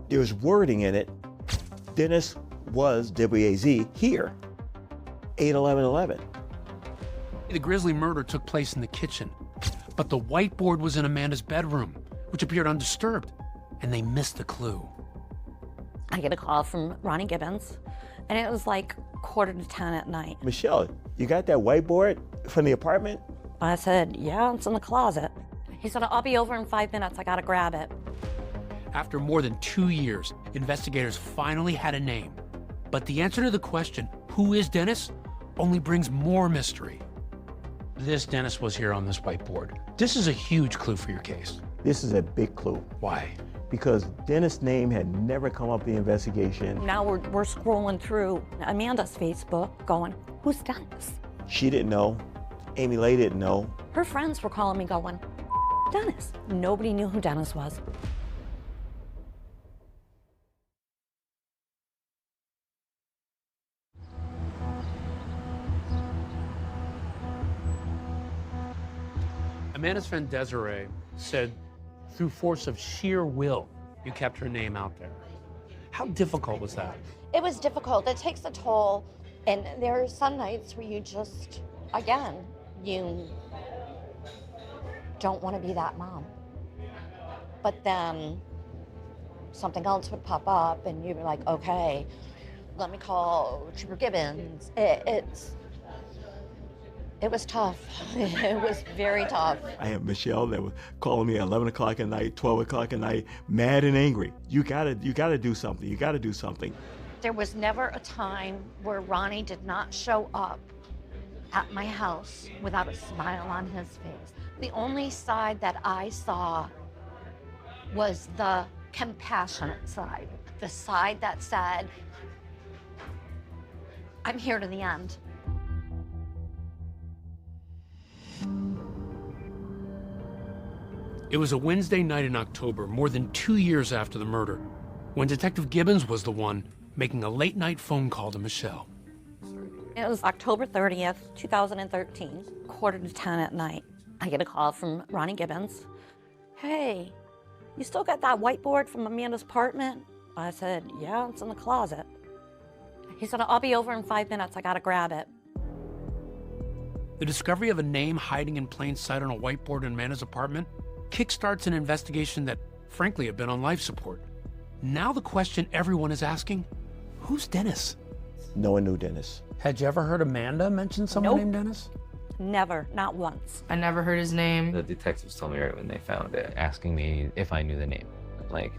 there was wording in it, Dennis was, W-A-Z, here, 8/11/11. The grisly murder took place in the kitchen, but the whiteboard was in Amanda's bedroom, which appeared undisturbed, and they missed the clue. I get a call from Ronnie Gibbons, and it was like 9:45 at night. Michelle, you got that whiteboard from the apartment? I said, yeah, it's in the closet. He said, I'll be over in 5 minutes, I gotta grab it. After more than 2 years, investigators finally had a name. But the answer to the question, who is Dennis, only brings more mystery. This Dennis was here on this whiteboard. This is a huge clue for your case. This is a big clue. Why? Because Dennis' name had never come up in the investigation. Now we're scrolling through Amanda's Facebook going, who's Dennis? She didn't know. Amy Lay didn't know. Her friends were calling me going, Dennis. Nobody knew who Dennis was. Amanda's friend Desiree said, through force of sheer will, you kept her name out there. How difficult was that? It was difficult. It takes a toll. And there are some nights where you just, again, you don't want to be that mom. But then something else would pop up and you'd be like, okay, let me call Trooper Gibbons. It was tough. It was very tough. I had Michelle that was calling me at 11 o'clock at night, 12 o'clock at night, mad and angry. You gotta do something. You gotta do something. There was never a time where Ronnie did not show up at my house without a smile on his face. The only side that I saw was the compassionate side, the side that said, I'm here to the end. It was a Wednesday night in October, more than 2 years after the murder, when Detective Gibbons was the one making a late-night phone call to Michelle. It was October 30th, 2013, 9:45 at night. I get a call from Ronnie Gibbons. Hey, you still got that whiteboard from Amanda's apartment? I said, yeah, it's in the closet. He said, I'll be over in 5 minutes, I gotta grab it. The discovery of a name hiding in plain sight on a whiteboard in Amanda's apartment kickstarts an investigation that, frankly, had been on life support. Now the question everyone is asking, who's Dennis? No one knew Dennis. Had you ever heard Amanda mention someone named Dennis? Never, not once. I never heard his name. The detectives told me right when they found it, asking me if I knew the name. I'm like,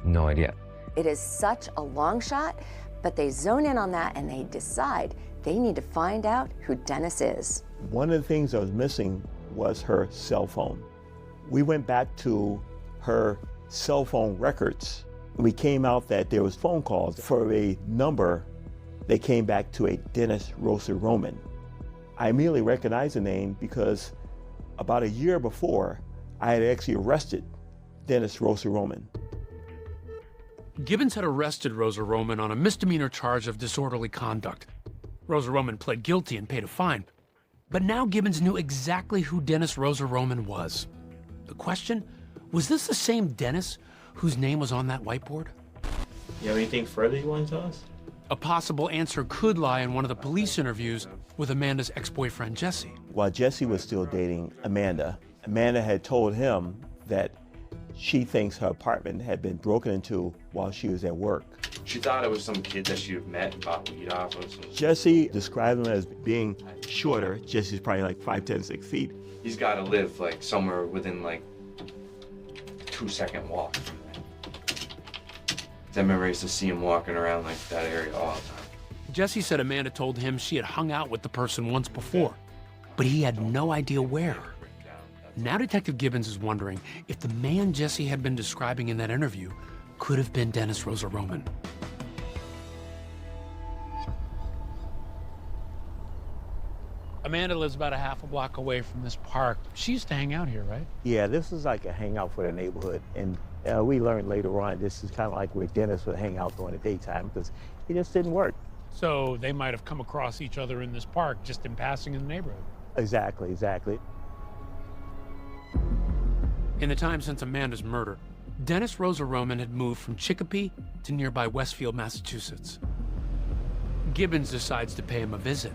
no idea. It is such a long shot, but they zone in on that and they decide they need to find out who Dennis is. One of the things that was missing was her cell phone. We went back to her cell phone records. We came out that there was phone calls for a number. They came back to a Dennis Rosa Roman. I immediately recognized the name because about a year before, I had actually arrested Dennis Rosa Roman. Gibbons had arrested Rosa Roman on a misdemeanor charge of disorderly conduct. Rosa Roman pled guilty and paid a fine. But now Gibbons knew exactly who Dennis Rosa Roman was. The question, was this the same Dennis whose name was on that whiteboard? You have anything further you want to tell us? A possible answer could lie in one of the police interviews with Amanda's ex-boyfriend, Jesse. While Jesse was still dating Amanda, Amanda had told him that she thinks her apartment had been broken into while she was at work. She thought it was some kid that she had met and bought weed off of. Jesse described him as being shorter. Jesse's probably like 5'10", 6 feet. He's got to live like somewhere within like 2-second walk. I remember I used to see him walking around like that area all the time. Jesse said Amanda told him she had hung out with the person once before, but he had no idea where. Now Detective Gibbons is wondering if the man Jesse had been describing in that interview could have been Dennis Rosa Roman. Amanda lives about a half a block away from this park. She used to hang out here, right? Yeah, this is like a hangout for the neighborhood. And we learned later on, this is kind of like where Dennis would hang out during the daytime because he just didn't work. So they might have come across each other in this park just in passing in the neighborhood. Exactly, exactly. In the time since Amanda's murder, Dennis Rosa Roman had moved from Chicopee to nearby Westfield, Massachusetts. Gibbons decides to pay him a visit.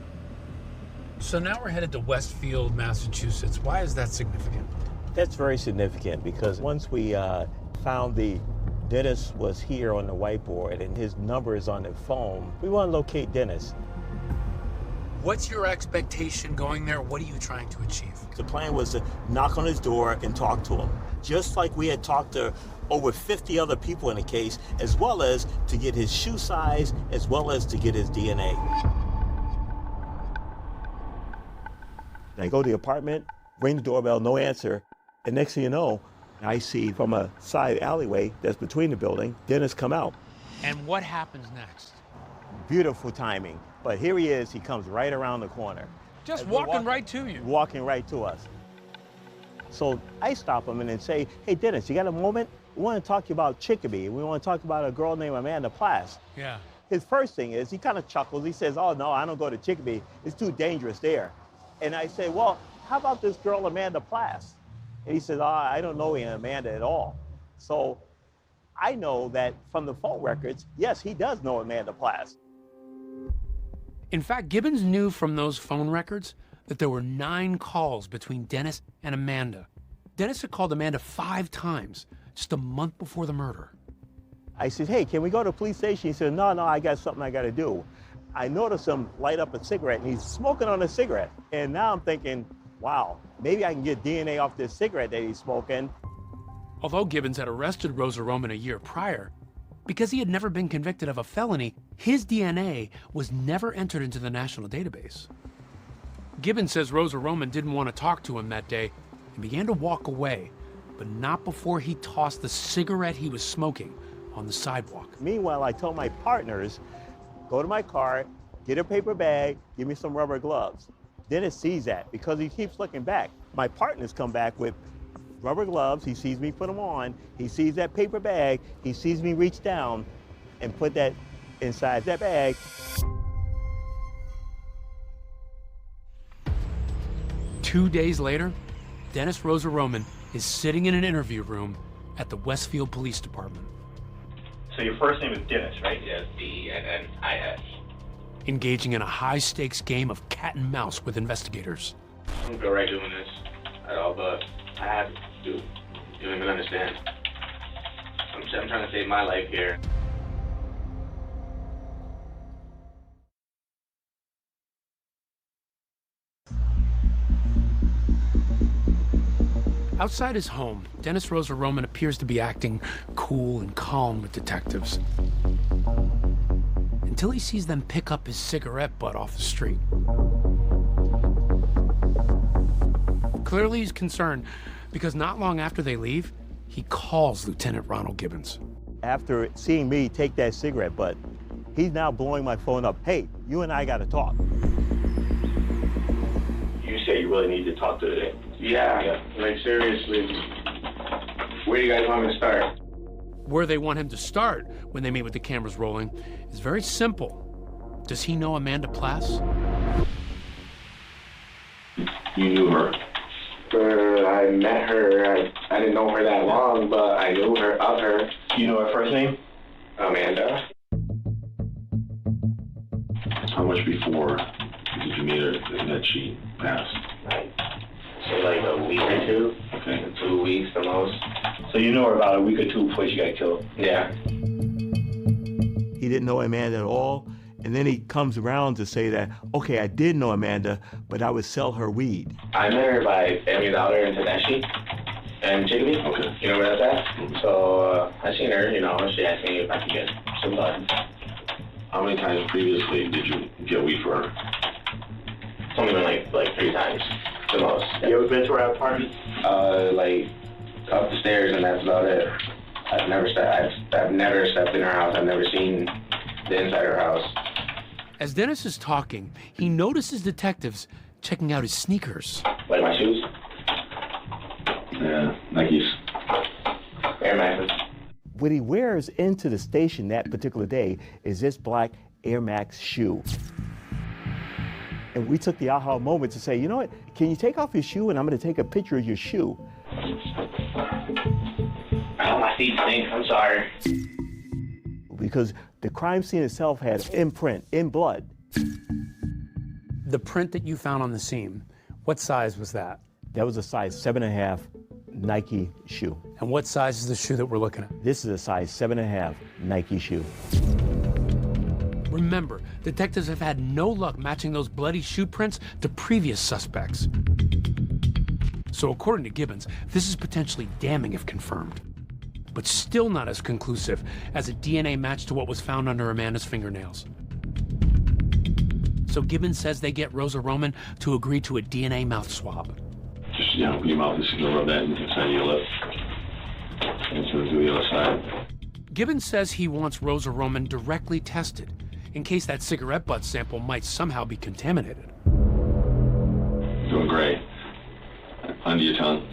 So now we're headed to Westfield, Massachusetts. Why is that significant? That's very significant because once we found Dennis was here on the whiteboard and his number is on the phone, we want to locate Dennis. What's your expectation going there? What are you trying to achieve? The plan was to knock on his door and talk to him, just like we had talked to over 50 other people in the case, as well as to get his shoe size, as well as to get his DNA. I go to the apartment, ring the doorbell, no answer, and next thing you know, I see from a side alleyway that's between the building, Dennis come out. And what happens next? Beautiful timing, but here he is, he comes right around the corner. Just walking right to you. Walking right to us. So I stop him and then say, hey Dennis, you got a moment? We want to talk to you about Chicopee. We want to talk about a girl named Amanda Plass. Yeah. His first thing is, he kind of chuckles, he says, oh no, I don't go to Chicopee, it's too dangerous there. And I say, well, how about this girl Amanda Plass? And he says, oh, I don't know Amanda at all. So I know that from the phone records, yes, he does know Amanda Plass. In fact, Gibbons knew from those phone records that there were 9 calls between Dennis and Amanda. Dennis had called Amanda 5 times, just a month before the murder. I said, hey, can we go to the police station? He said, no, I got something I got to do. I noticed him light up a cigarette, and he's smoking on a cigarette. And now I'm thinking, wow, maybe I can get DNA off this cigarette that he's smoking. Although Gibbons had arrested Rosa Roman a year prior, because he had never been convicted of a felony, his DNA was never entered into the national database. Gibbons says Rosa Roman didn't want to talk to him that day and began to walk away, but not before he tossed the cigarette he was smoking on the sidewalk. Meanwhile, I told my partners, go to my car, get a paper bag, give me some rubber gloves. Dennis sees that because he keeps looking back. My partners come back with rubber gloves, he sees me put them on, he sees that paper bag, he sees me reach down and put that inside that bag. Two days later, Dennis Rosa Roman is sitting in an interview room at the Westfield Police Department. So your first name is Dennis, right? Yes, D-E-N-N-I-S. engaging in a high-stakes game of cat and mouse with investigators. I don't feel right doing this at all, but I have to. You don't even understand. I'm trying to save my life here. Outside his home, Dennis Rosa Roman appears to be acting cool and calm with detectives, until he sees them pick up his cigarette butt off the street. Clearly he's concerned, because not long after they leave, he calls Lieutenant Ronald Gibbons. After seeing me take that cigarette butt, he's now blowing my phone up. Hey, you and I gotta talk. You say you really need to talk to today. Yeah, like seriously. Where do you guys want me to start? Where they want him to start when they meet with the cameras rolling is very simple. Does he know Amanda Plass? You knew her. I met her. I didn't know her that long, but I knew her of her. You know her first name? Amanda. How much before did you meet her that she passed? Say like a week or two. Okay. 2 weeks the most. So you know her about a week or two before she got killed? Yeah. He didn't know Amanda at all. And then he comes around to say that, okay, I did know Amanda, but I would sell her weed. I met her by family dollar in Tedeschi and Chicopee. Okay. You know where that's at? So I seen her, you know, she asked me if I could get some blood. How many times previously did you get weed for her? It's only been like 3 times, the most. You ever been to her apartment? Like up the stairs, and that's about it. I've never stepped in her house. I've never seen the inside of her house. As Dennis is talking, he notices detectives checking out his sneakers. Like my shoes? Yeah, Nikes. Air Maxes. What he wears into the station that particular day is this black Air Max shoe. And we took the aha moment to say, you know what, can you take off your shoe and I'm gonna take a picture of your shoe. Oh, my feet stink, I'm sorry. Because the crime scene itself had imprint in blood. The print that you found on the scene, what size was that? That was a size 7.5 Nike shoe. And what size is the shoe that we're looking at? This is a size 7.5 Nike shoe. Remember, detectives have had no luck matching those bloody shoe prints to previous suspects. So according to Gibbons, this is potentially damning if confirmed, but still not as conclusive as a DNA match to what was found under Amanda's fingernails. So Gibbons says they get Rosa Roman to agree to a DNA mouth swab. Just, you know, open your mouth, just gonna rub that inside your lip. And so do the other side. Gibbons says he wants Rosa Roman directly tested in case that cigarette butt sample might somehow be contaminated. Doing great. Under your tongue.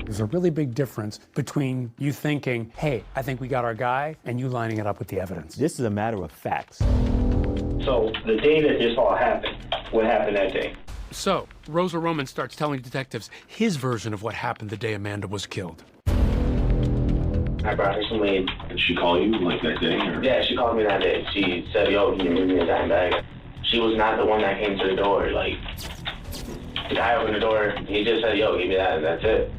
There's a really big difference between you thinking, hey, I think we got our guy, and you lining it up with the evidence. This is a matter of facts. So the day that this all happened, what happened that day? So, Rosa Roman starts telling detectives his version of what happened the day Amanda was killed. I brought her some weed. Did she call you like that day? Or? Yeah, she called me that day. She said, yo, can you give me a dime bag? She was not the one that came to the door. Like, the guy opened the door, he just said, yo, give me that, and that's it.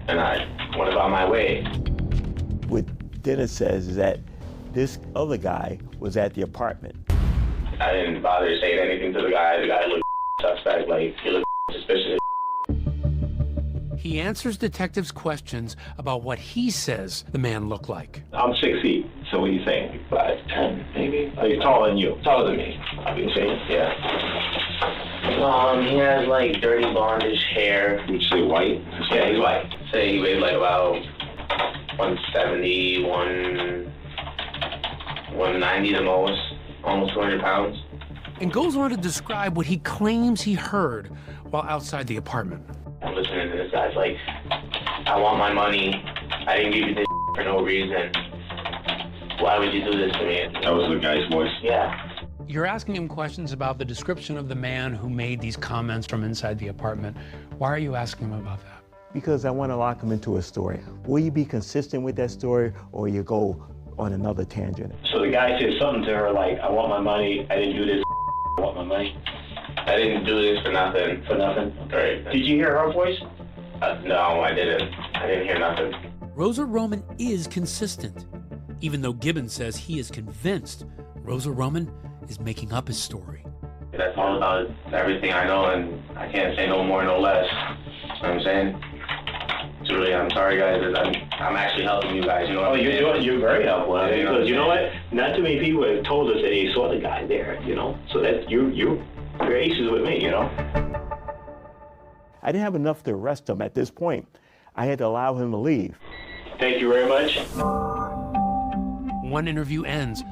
And I went about my way. What Dennis says is that this other guy was at the apartment. I didn't bother saying anything to the guy. The guy looked suspect, like, he looked suspicious. He answers detectives' questions about what he says the man looked like. I'm 6 feet, so what do you think? 5'10", maybe? Oh, he's taller than you. Taller than me, obviously, yeah. He has, like, dirty blondish hair. Would you say white? Yeah, he's white. Say he weighs, like, about 170, 190 the most, almost 200 pounds. And goes on to describe what he claims he heard while outside the apartment. I'm listening to this guy's like, I want my money. I didn't give you this for no reason. Why would you do this to me? That was the guy's voice? Yeah. You're asking him questions about the description of the man who made these comments from inside the apartment. Why are you asking him about that? Because I want to lock him into a story. Will you be consistent with that story, or you go on another tangent. So the guy said something to her like, I want my money, I didn't do this, I want my money. I didn't do this for nothing. For nothing? Right. Did you hear her voice? No, I didn't. I didn't hear nothing. Rosa Roman is consistent. Even though Gibbons says he is convinced Rosa Roman is making up his story. That's all about everything I know, and I can't say no more, no less. You know what I'm saying? Truly, I'm sorry, guys. I'm actually helping you guys. You know what I'm saying? You're very helpful. Yeah, Because you know what? Not too many people have told us that they saw the guy there, you know? So that you're aces with me, you know? I didn't have enough to arrest him at this point. I had to allow him to leave. Thank you very much. One interview ends,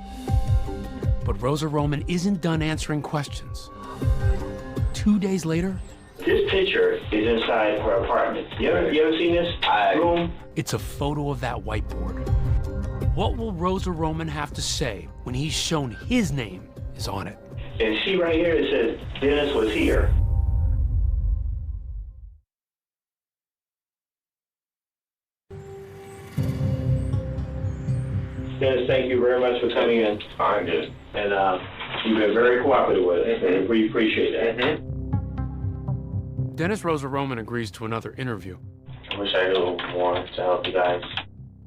but Rosa Roman isn't done answering questions. 2 days later, This picture is inside her apartment. You ever seen this room? it's a photo of that whiteboard. What will Rosa Roman have to say when he's shown his name is on it? And see right here, it says Dennis was here. Dennis, thank you very much for coming in. Fine, dude. And you've been very cooperative with us, and we appreciate that. Dennis Rosa Roman agrees to another interview. I wish I knew more to help you guys.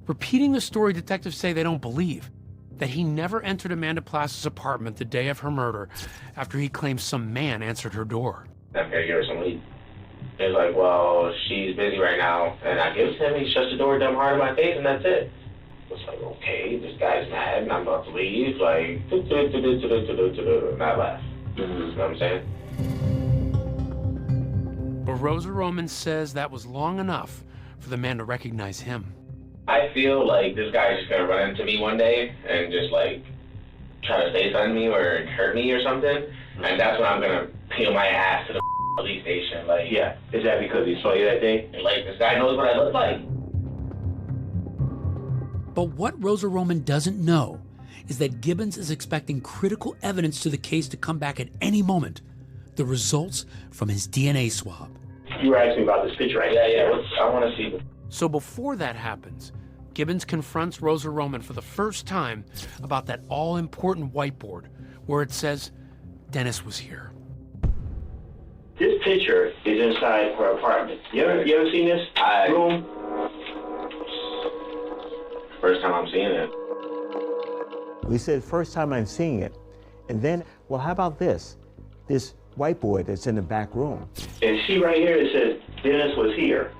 Repeating the story detectives say they don't believe, that he never entered Amanda Plass's apartment the day of her murder after he claims some man answered her door. I'm gonna give her some leave. It's like, well, she's busy right now, and I give it to him, he shuts the door dumb hard in my face, and that's it. It's like, okay, this guy's mad, and I'm about to leave, like, and I left. You know what I'm saying? But Rosa Roman says that was long enough for the man to recognize him. I feel like this guy's just gonna run into me one day and just, like, try to say something to me or hurt me or something, and that's when I'm gonna peel my ass to the police station. Like, Yeah. Is that because he saw you that day? like, this guy knows what I look like. But what Rosa Roman doesn't know is that Gibbons is expecting critical evidence to the case to come back at any moment. The results from his DNA swab. You were asking about this picture, right? Yeah, I want to see. So before that happens, Gibbons confronts Rosa Roman for the first time about that all-important whiteboard where it says Dennis was here. This picture is inside her apartment. You ever seen this room? First time I'm seeing it. We said, first time I'm seeing it. And then, well, how about this? This whiteboard that's in the back room. And see right here, it says Dennis was here.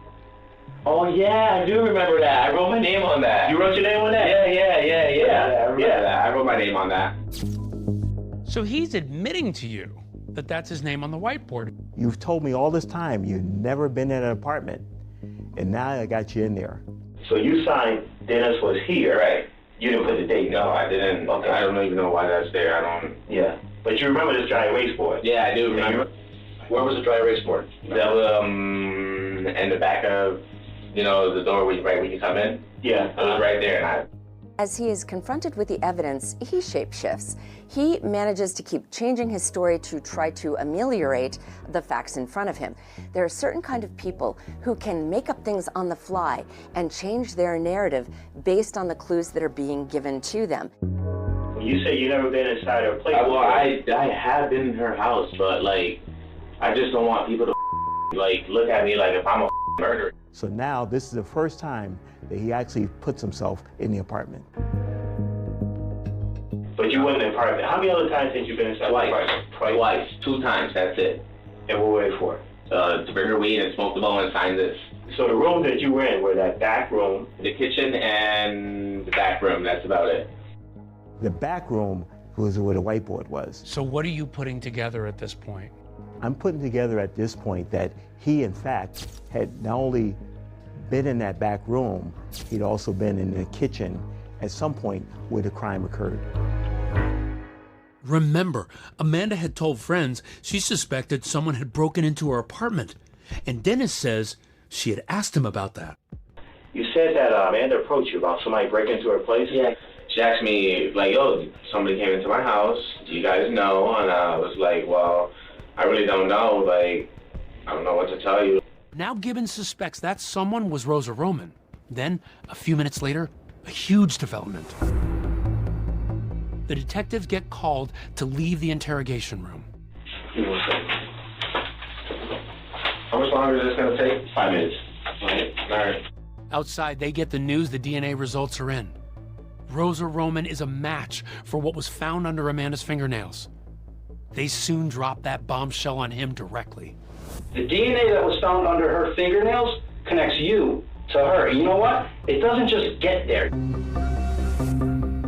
Oh, yeah, I do remember that. I wrote my name on that. You wrote your name on that? Yeah. Yeah, I remember that. I wrote my name on that. So he's admitting to you that that's his name on the whiteboard. You've told me all this time you've never been in an apartment, and now I got you in there. So you signed Dennis was here. Right. You didn't put the date. No, I didn't. Okay. I don't even know why that's there. I don't. Yeah. But you remember this dry erase board? Yeah, I do remember. Where was the dry erase board? That was in the back of, the door right when you come in. Yeah. It was right there, and As he is confronted with the evidence, he shapeshifts. He manages to keep changing his story to try to ameliorate the facts in front of him. There are certain kind of people who can make up things on the fly and change their narrative based on the clues that are being given to them. When you say you never been inside her place. well, I have been in her house, but like, I just don't want people to like look at me like if I'm a murderer. So now this is the first time that he actually puts himself in the apartment. But you went in the apartment. How many other times have you been inside the apartment? Twice. 2 times, that's it. And what were they for? To bring her weed and smoke the bone and sign this. So the room that you were in were that back room? The kitchen and the back room, that's about it. The back room was where the whiteboard was. So what are you putting together at this point? I'm putting together at this point that he, in fact, had not only been in that back room, he'd also been in the kitchen at some point where the crime occurred. Remember, Amanda had told friends she suspected someone had broken into her apartment, and Dennis says she had asked him about that. You said that Amanda approached you about somebody breaking into her place? Yeah. She asked me, like, yo, somebody came into my house, do you guys know? And I was like, well, I really don't know, like, I don't know what to tell you. Now Gibbons suspects that someone was Rosa Roman. Then, a few minutes later, a huge development. The detectives get called to leave the interrogation room. How much longer is this gonna take? 5 minutes. All right. Outside, they get the news the DNA results are in. Rosa Roman is a match for what was found under Amanda's fingernails. They soon drop that bombshell on him directly. The DNA that was found under her fingernails connects you to her. You know what? It doesn't just get there.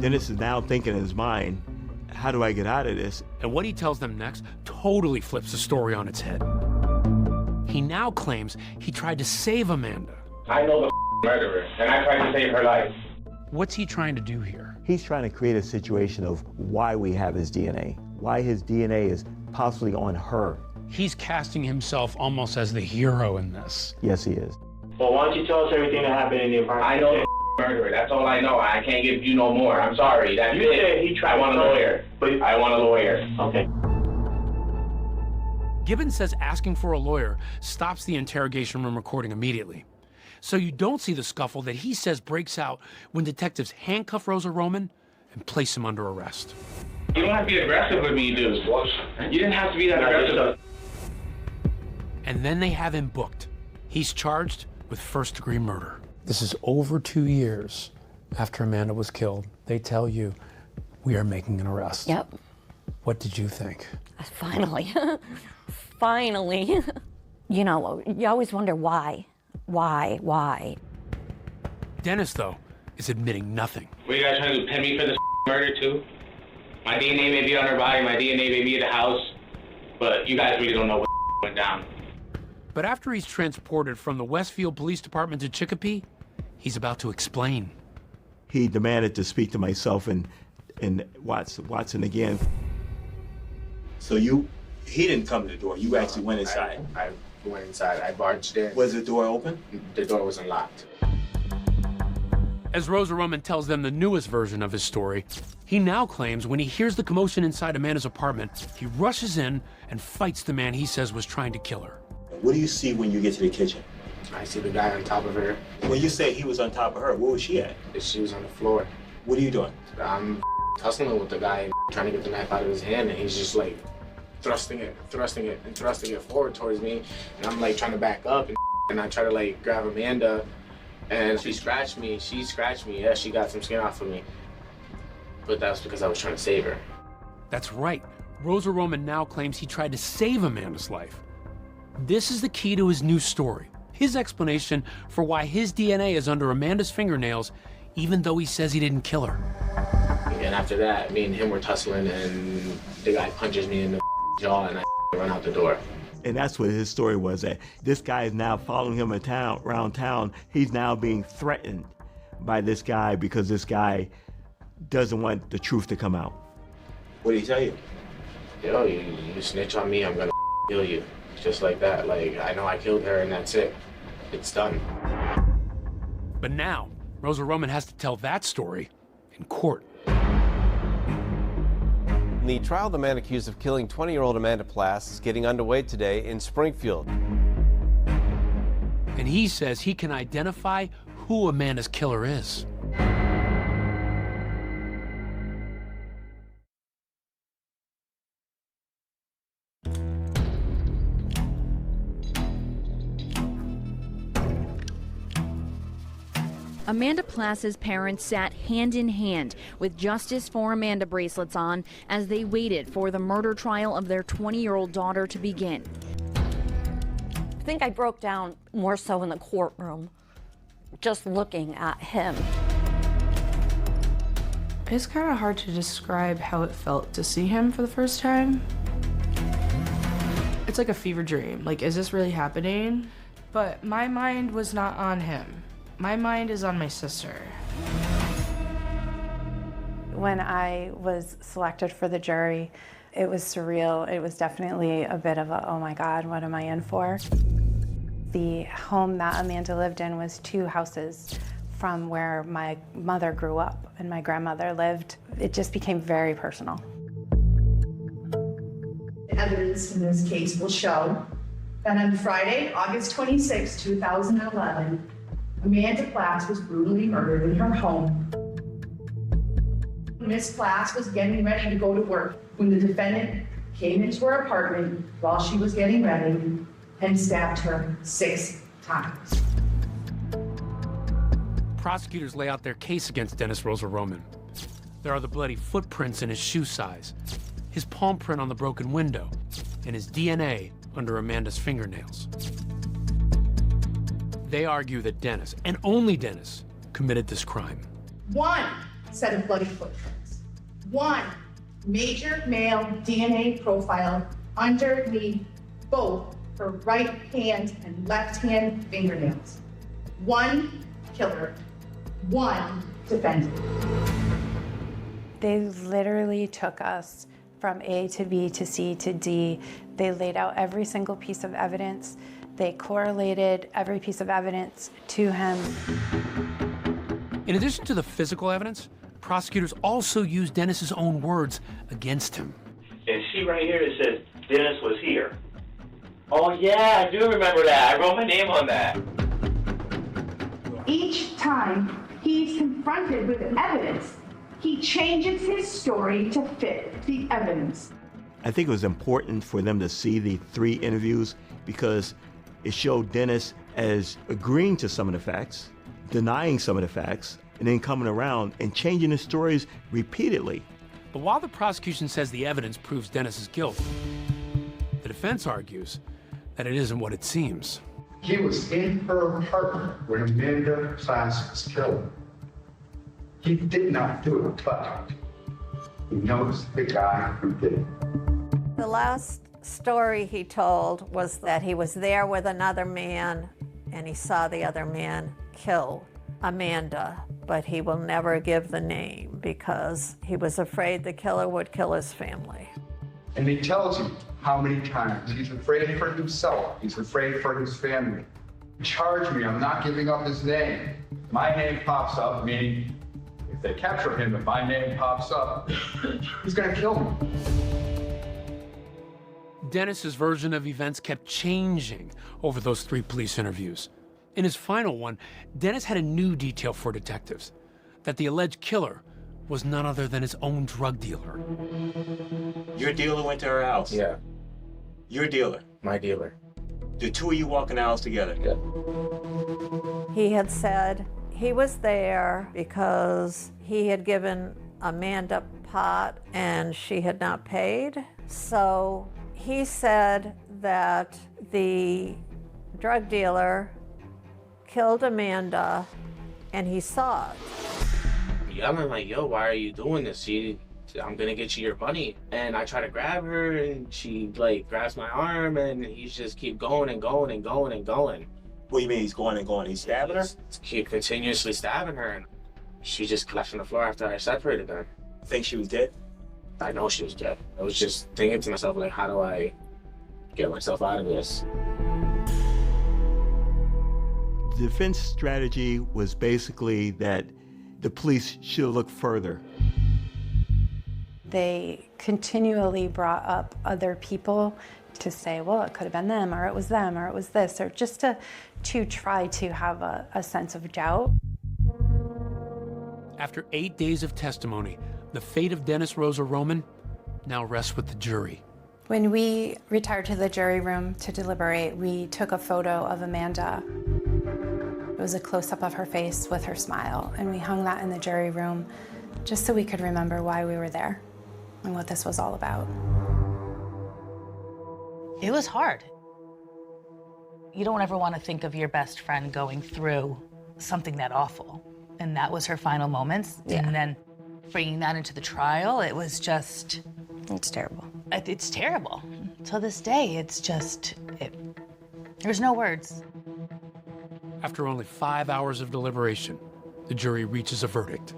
Dennis is now thinking in his mind, how do I get out of this? And what he tells them next totally flips the story on its head. He now claims he tried to save Amanda. I know the murderer, and I tried to save her life. What's he trying to do here? He's trying to create a situation of why we have his DNA, why his DNA is possibly on her. He's casting himself almost as the hero in this. Yes, he is. Well, why don't you tell us everything that happened in the apartment? I know the murderer. That's all I know. I can't give you no more. I'm sorry. That's You it. said he tried I want a to- lawyer. But- I want a lawyer. Okay. Gibbons says asking for a lawyer stops the interrogation room recording immediately. So you don't see the scuffle that he says breaks out when detectives handcuff Rosa Roman and place him under arrest. You don't have to be aggressive with me, dude. You didn't have to be that aggressive. And then they have him booked. He's charged with first-degree murder. This is over 2 years after Amanda was killed. They tell you, we are making an arrest. Yep. What did you think? Finally. Finally. You know, you always wonder why. Why? Dennis, though, is admitting nothing. What are you guys trying to do? Pin me for this murder, too? My DNA may be on her body, my DNA may be at the house, but you guys really don't know what went down. But after he's transported from the Westfield Police Department to Chicopee, he's about to explain. He demanded to speak to myself and Watson again. So he didn't come to the door. You actually went inside. I went inside. I barged in. Was the door open? The door wasn't locked. As Rosa Roman tells them the newest version of his story, he now claims when he hears the commotion inside Amanda's apartment, he rushes in and fights the man he says was trying to kill her. What do you see when you get to the kitchen? I see the guy on top of her. When you say he was on top of her, where was she at? She was on the floor. What are you doing? I'm tussling with the guy, trying to get the knife out of his hand, and he's just like thrusting it forward towards me, and I'm like trying to back up, and I try to like grab Amanda, and she scratched me. Yeah, she got some skin off of me, but that's because I was trying to save her. That's right. Rosa Roman now claims he tried to save Amanda's life. This is the key to his new story. His explanation for why his DNA is under Amanda's fingernails, even though he says he didn't kill her. And after that, me and him were tussling, and the guy punches me in the jaw, and I run out the door. And that's what his story was, that this guy is now following him around town. He's now being threatened by this guy because this guy doesn't want the truth to come out. What did he tell you? Yo, you snitch on me, I'm gonna kill you. Just like that. Like, I know I killed her, and that's it. It's done. But now, Rosa Roman has to tell that story in court. The trial of the man accused of killing 20-year-old Amanda Plass is getting underway today in Springfield. And he says he can identify who Amanda's killer is. Amanda Plass's parents sat hand in hand with Justice for Amanda bracelets on as they waited for the murder trial of their 20-year-old daughter to begin. I think I broke down more so in the courtroom, just looking at him. It's kind of hard to describe how it felt to see him for the first time. It's like a fever dream. Like, is this really happening? But my mind was not on him. My mind is on my sister. When I was selected for the jury, it was surreal. It was definitely a bit of a, oh my God, what am I in for? The home that Amanda lived in was 2 houses from where my mother grew up and my grandmother lived. It just became very personal. Evidence in this case will show that on Friday, August 26, 2011, Amanda Plass was brutally murdered in her home. Miss Plass was getting ready to go to work when the defendant came into her apartment while she was getting ready and stabbed her 6 times. Prosecutors lay out their case against Dennis Rosa Roman. There are the bloody footprints in his shoe size, his palm print on the broken window, and his DNA under Amanda's fingernails. They argue that Dennis, and only Dennis, committed this crime. 1 set of bloody footprints. 1 major male DNA profile underneath both her right hand and left hand fingernails. 1 killer, 1 defendant. They literally took us from A to B to C to D. They laid out every single piece of evidence. They correlated every piece of evidence to him. In addition to the physical evidence, prosecutors also used Dennis's own words against him. And see right here, it says Dennis was here. Oh yeah, I do remember that. I wrote my name on that. Each time he's confronted with evidence, he changes his story to fit the evidence. I think it was important for them to see the 3 interviews because it showed Dennis as agreeing to some of the facts, denying some of the facts, and then coming around and changing his stories repeatedly. But while the prosecution says the evidence proves Dennis's guilt, the defense argues that it isn't what it seems. He was in her apartment when Amanda Plass was killed. He did not do it, but he knows the guy who did it. The last story he told was that he was there with another man and he saw the other man kill Amanda, but he will never give the name because he was afraid the killer would kill his family. And he tells you how many times he's afraid for himself, he's afraid for his family. Charge me, I'm not giving up his name. My name pops up, meaning if they capture him, if my name pops up, he's gonna kill me. Dennis's version of events kept changing over those 3 police interviews. In his final one, Dennis had a new detail for detectives, that the alleged killer was none other than his own drug dealer. Your dealer went to her house? Yeah. Your dealer? My dealer. The 2 of you walk in the house together? Yeah. He had said he was there because he had given Amanda pot and she had not paid. So he said that the drug dealer killed Amanda and he saw it. I'm like, yo, why are you doing this? I'm gonna get you your money. And I try to grab her and she like grabs my arm and he's just keep going and going and going and going. What do you mean he's going and going? He's stabbing her? Keep continuously stabbing her and she just collapsed on the floor after I separated her. Think she was dead? I know she was dead. I was just thinking to myself, like, how do I get myself out of this? The defense strategy was basically that the police should look further. They continually brought up other people to say, well, it could have been them, or it was them, or it was this, or just to try to have a sense of doubt. After 8 days of testimony, the fate of Dennis Rosa Roman now rests with the jury. When we retired to the jury room to deliberate, we took a photo of Amanda. It was a close-up of her face with her smile, and we hung that in the jury room just so we could remember why we were there and what this was all about. It was hard. You don't ever want to think of your best friend going through something that awful. And that was her final moments. Yeah. And then bringing that into the trial, it was just... It's terrible. It's terrible. To this day, it's just... There's no words. After only 5 hours of deliberation, the jury reaches a verdict.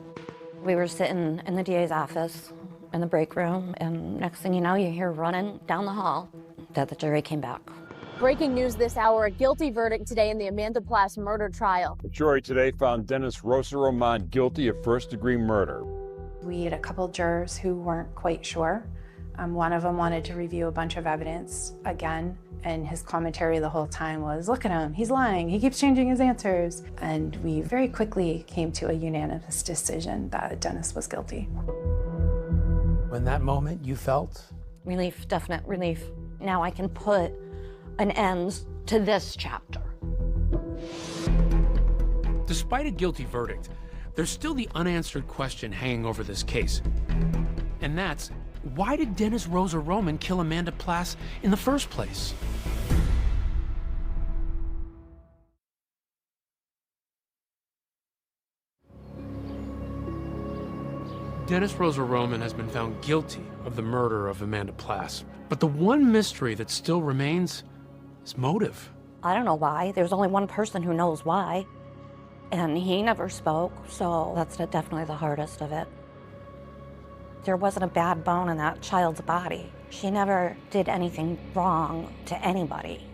We were sitting in the DA's office in the break room, and next thing you know, you hear running down the hall that the jury came back. Breaking news this hour, a guilty verdict today in the Amanda Plass murder trial. The jury today found Dennis Rosa Roman guilty of first-degree murder. We had a couple jurors who weren't quite sure. One of them wanted to review a bunch of evidence again And his commentary the whole time was, look at him, he's lying, he keeps changing his answers. And we very quickly came to a unanimous decision that Dennis was guilty. When that moment you felt? Relief, definite relief. Now I can put an end to this chapter. Despite a guilty verdict, there's still the unanswered question hanging over this case. And that's, why did Dennis Rosa Roman kill Amanda Plass in the first place? Dennis Rosa Roman has been found guilty of the murder of Amanda Plass. But the one mystery that still remains is motive. I don't know why. There's only one person who knows why. And he never spoke, so that's definitely the hardest of it. There wasn't a bad bone in that child's body. She never did anything wrong to anybody.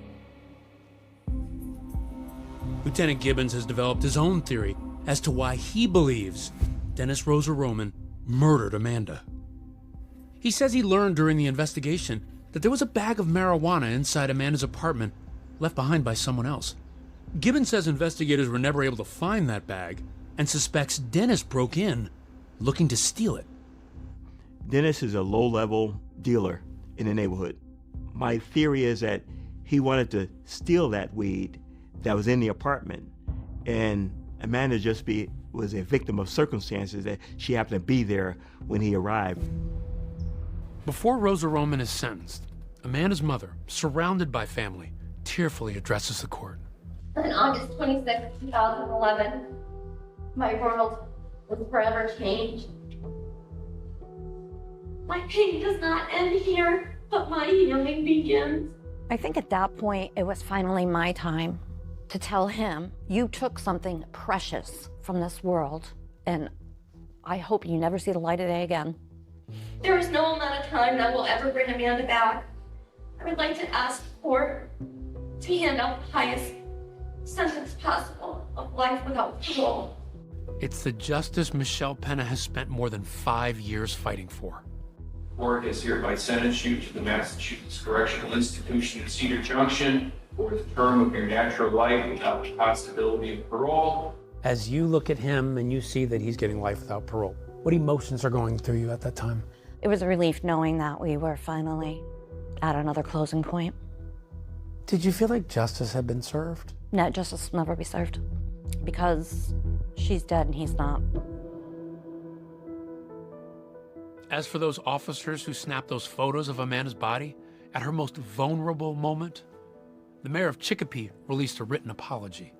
Lieutenant Gibbons has developed his own theory as to why he believes Dennis Rosa Roman murdered Amanda. He says he learned during the investigation that there was a bag of marijuana inside Amanda's apartment left behind by someone else. Gibbons says investigators were never able to find that bag and suspects Dennis broke in looking to steal it. Dennis is a low-level dealer in the neighborhood. My theory is that he wanted to steal that weed that was in the apartment, and Amanda was a victim of circumstances that she happened to be there when he arrived. Before Rosa Roman is sentenced, Amanda's mother, surrounded by family, tearfully addresses the court. On August 26, 2011, my world was forever changed. My pain does not end here, but my healing begins. I think at that point, it was finally my time to tell him, you took something precious from this world, and I hope you never see the light of day again. There is no amount of time that will ever bring Amanda back. I would like to ask the court to hand out the highest sentence possible of life without parole. It's the justice Michelle Pena has spent more than 5 years fighting for. Court is hereby sentenced you to the Massachusetts Correctional Institution in Cedar Junction for the term of your natural life without the possibility of parole. As you look at him and you see that he's getting life without parole, what emotions are going through you at that time? It was a relief knowing that we were finally at another closing point. Did you feel like justice had been served? No, justice will never be served because she's dead and he's not. As for those officers who snapped those photos of Amanda's body at her most vulnerable moment, the mayor of Chicopee released a written apology.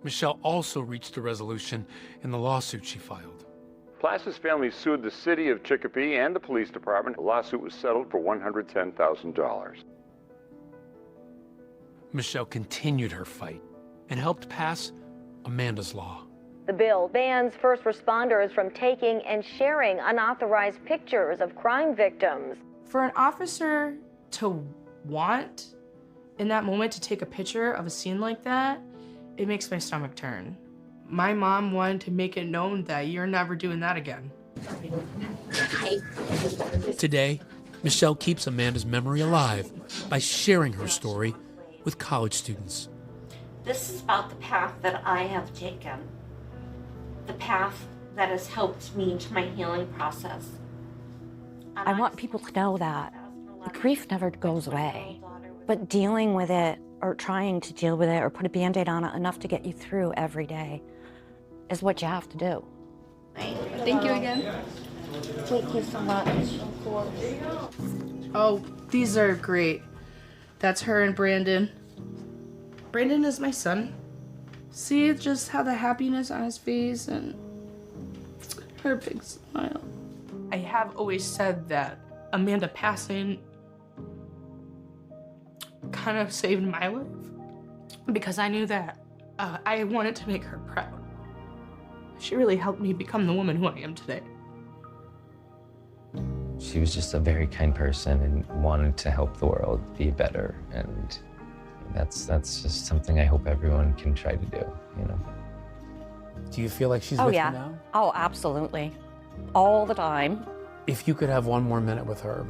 Michelle also reached a resolution in the lawsuit she filed. Plass's family sued the city of Chicopee and the police department. The lawsuit was settled for $110,000. Michelle continued her fight and helped pass Amanda's Law. The bill bans first responders from taking and sharing unauthorized pictures of crime victims. For an officer to want, in that moment, to take a picture of a scene like that, it makes my stomach turn. My mom wanted to make it known that you're never doing that again. Today, Michelle keeps Amanda's memory alive by sharing her story with college students. This is about the path that I have taken, the path that has helped me to my healing process. I want people to know that the grief never goes away, but dealing with it or trying to deal with it or put a Band-Aid on it enough to get you through every day is what you have to do. Thank you again. Thank you so much. Oh, these are great. That's her and Brandon. Brandon is my son. See just how the happiness on his face and her big smile. I have always said that Amanda passing kind of saved my life because I knew that I wanted to make her proud. She really helped me become the woman who I am today. She was just a very kind person and wanted to help the world be better, and that's just something I hope everyone can try to do, you know. Do you feel like she's with you now? Oh, absolutely. All the time. If you could have one more minute with her,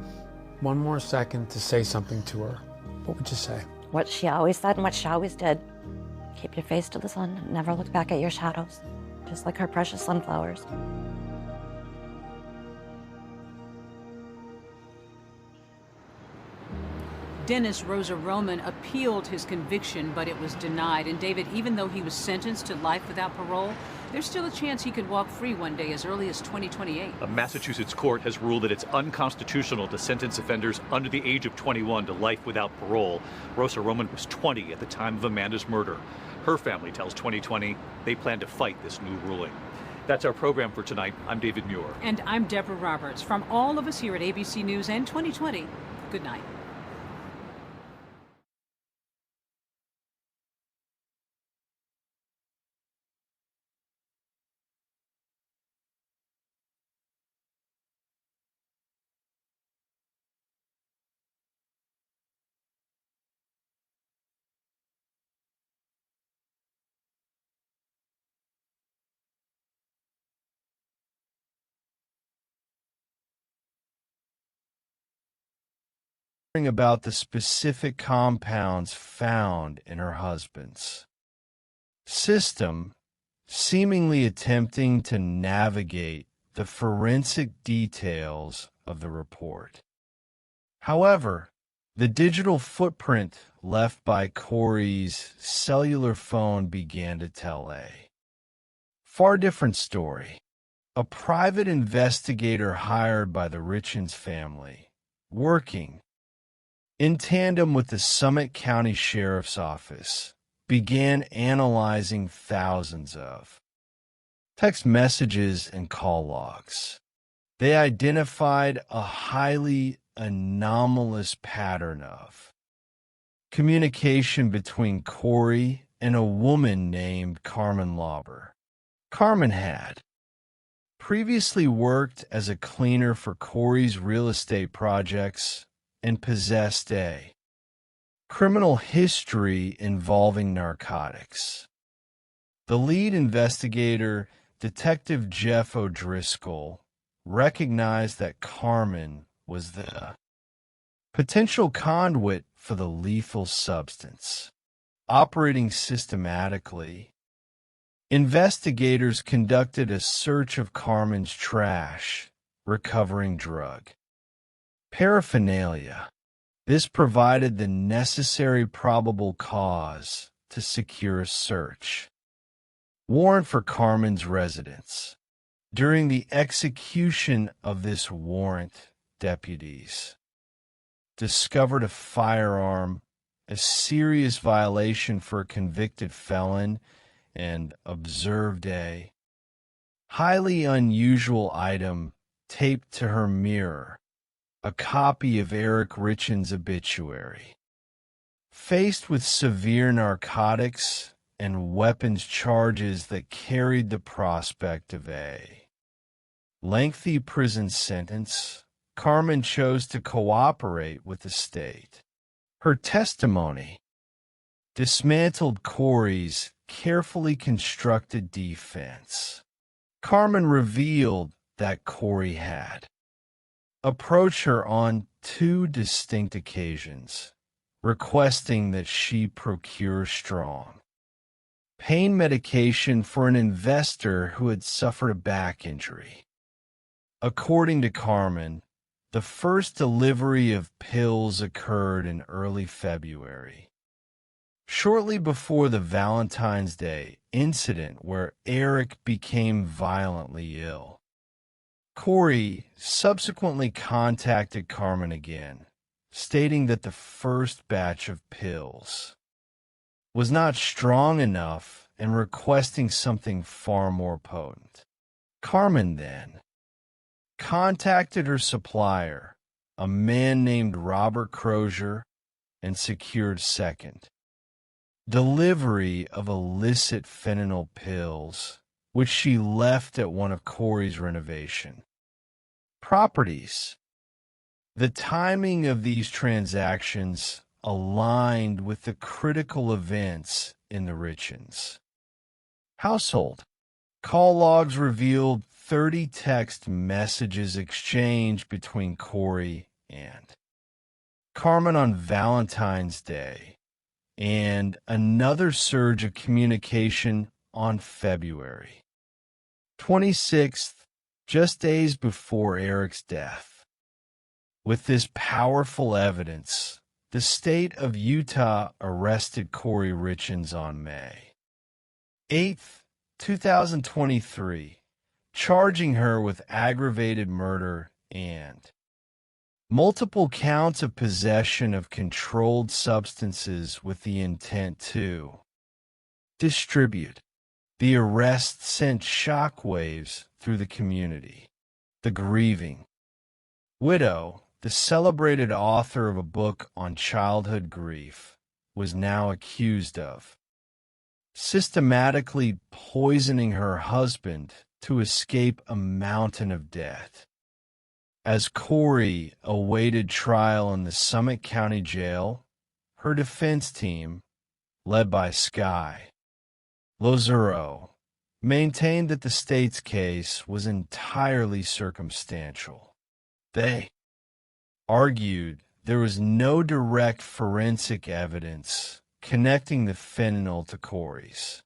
one more second to say something to her, What would you say? What she always said and what she always did. Keep your face to the sun and never look back at your shadows, just like her precious sunflowers. Dennis Rosa Roman appealed his conviction, but it was denied. And David, even though he was sentenced to life without parole, there's still a chance he could walk free one day as early as 2028. A Massachusetts court has ruled that it's unconstitutional to sentence offenders under the age of 21 to life without parole. Rosa Roman was 20 at the time of Amanda's murder. Her family tells 2020 they plan to fight this new ruling. That's our program for tonight. I'm David Muir. And I'm Deborah Roberts. From all of us here at ABC News and 2020, good night. About the specific compounds found in her husband's system, seemingly attempting to navigate the forensic details of the report. However, the digital footprint left by Corey's cellular phone began to tell a far different story. A private investigator hired by the Richens family, working in tandem with the Summit County Sheriff's Office, began analyzing thousands of text messages and call logs. They identified a highly anomalous pattern of communication between Corey and a woman named Carmen Lauber. Carmen had previously worked as a cleaner for Corey's real estate projects and possessed a criminal history involving narcotics. The lead investigator, Detective Jeff O'Driscoll, recognized that Carmen was the potential conduit for the lethal substance. Operating systematically, investigators conducted a search of Carmen's trash, recovering drug paraphernalia. This provided the necessary probable cause to secure a search warrant for Carmen's residence. During the execution of this warrant, deputies discovered a firearm, a serious violation for a convicted felon, and observed a highly unusual item taped to her mirror, a copy of Eric Richens' obituary. Faced with severe narcotics and weapons charges that carried the prospect of a lengthy prison sentence, Carmen chose to cooperate with the state. Her testimony dismantled Corey's carefully constructed defense. Carmen revealed that Corey had approached her on 2 distinct occasions, requesting that she procure strong pain medication for an investor who had suffered a back injury. According to Carmen, the first delivery of pills occurred in early February, shortly before the Valentine's Day incident where Eric became violently ill. Corey subsequently contacted Carmen again, stating that the first batch of pills was not strong enough and requesting something far more potent. Carmen then contacted her supplier, a man named Robert Crozier, and secured second delivery of illicit fentanyl pills, which she left at one of Corey's renovation properties. The timing of these transactions aligned with the critical events in the Richens household. Call logs revealed 30 text messages exchanged between Corey and Carmen on Valentine's Day, and another surge of communication on February 26th, just days before Eric's death. With this powerful evidence, the state of Utah arrested Corey Richins on May 8th, 2023, charging her with aggravated murder and multiple counts of possession of controlled substances with the intent to distribute. The arrest sent shockwaves through the community. The grieving widow, the celebrated author of a book on childhood grief, was now accused of systematically poisoning her husband to escape a mountain of debt. As Corey awaited trial in the Summit County Jail, her defense team, led by Sky Lozero, maintained that the state's case was entirely circumstantial. They argued there was no direct forensic evidence connecting the fentanyl to Corey's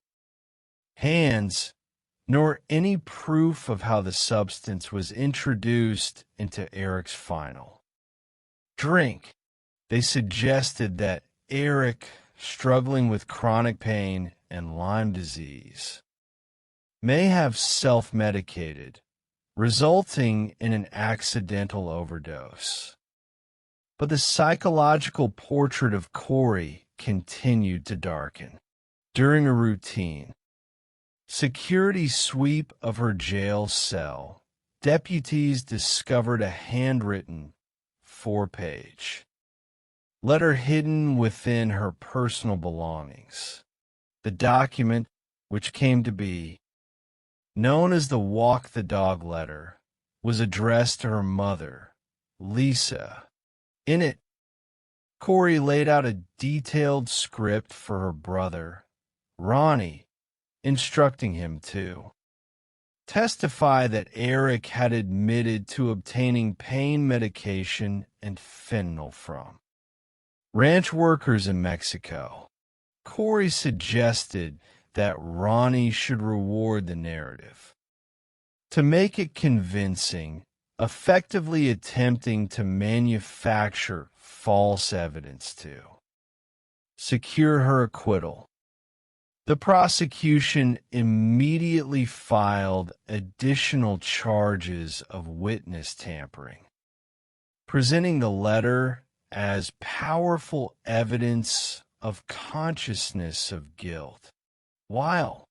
hands, nor any proof of how the substance was introduced into Eric's final drink. They suggested that Eric, struggling with chronic pain and Lyme disease, may have self-medicated, resulting in an accidental overdose. But the psychological portrait of Corey continued to darken. During a routine security sweep of her jail cell, deputies discovered a handwritten 4-page letter hidden within her personal belongings. The document, which came to be known as the Walk the Dog letter, was addressed to her mother, Lisa. In it, Corey laid out a detailed script for her brother, Ronnie, instructing him to testify that Eric had admitted to obtaining pain medication and fentanyl from ranch workers in Mexico. Corey suggested that Ronnie should reward the narrative to make it convincing, effectively attempting to manufacture false evidence to secure her acquittal. The prosecution immediately filed additional charges of witness tampering, presenting the letter as powerful evidence of consciousness of guilt, while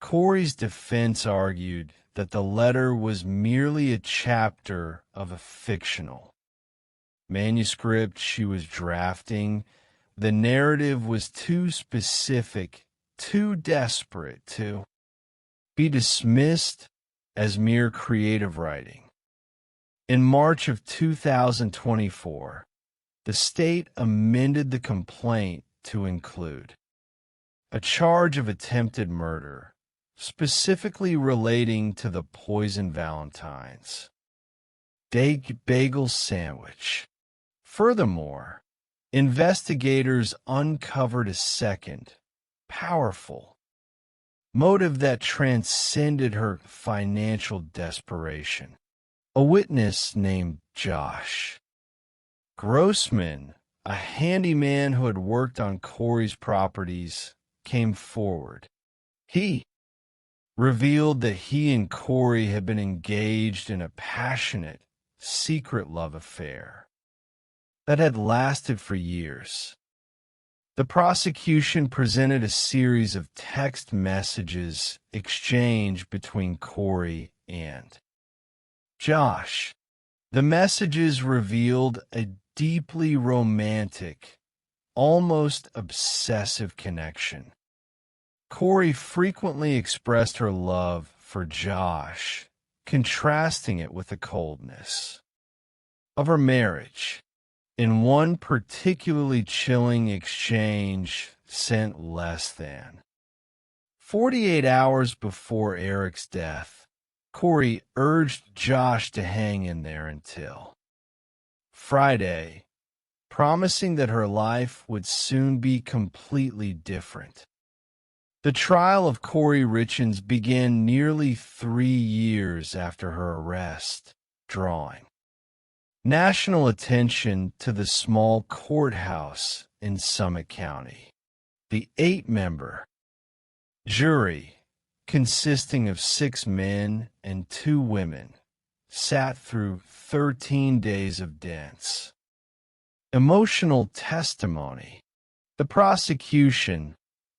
Corey's defense argued that the letter was merely a chapter of a fictional manuscript she was drafting. The narrative was too specific, too desperate to be dismissed as mere creative writing. In March of 2024, the state amended the complaint to include a charge of attempted murder, specifically relating to the poisoned Valentine's Day bagel sandwich. Furthermore, investigators uncovered a second, powerful motive that transcended her financial desperation. A witness named Josh Grossman, a handyman who had worked on Corey's properties, came forward. He revealed that he and Corey had been engaged in a passionate, secret love affair that had lasted for years. The prosecution presented a series of text messages exchanged between Corey and Josh. The messages revealed a deeply romantic, almost obsessive connection. Corey frequently expressed her love for Josh, contrasting it with the coldness of her marriage. In one particularly chilling exchange sent less than 48 hours before Eric's death, Corey urged Josh to hang in there until Friday, promising that her life would soon be completely different. The trial of Corey Richins began nearly 3 years after her arrest, drawing national attention to the small courthouse in Summit County. The 8-member jury, consisting of 6 men and 2 women, sat through 13 days of dense, emotional testimony. The prosecution,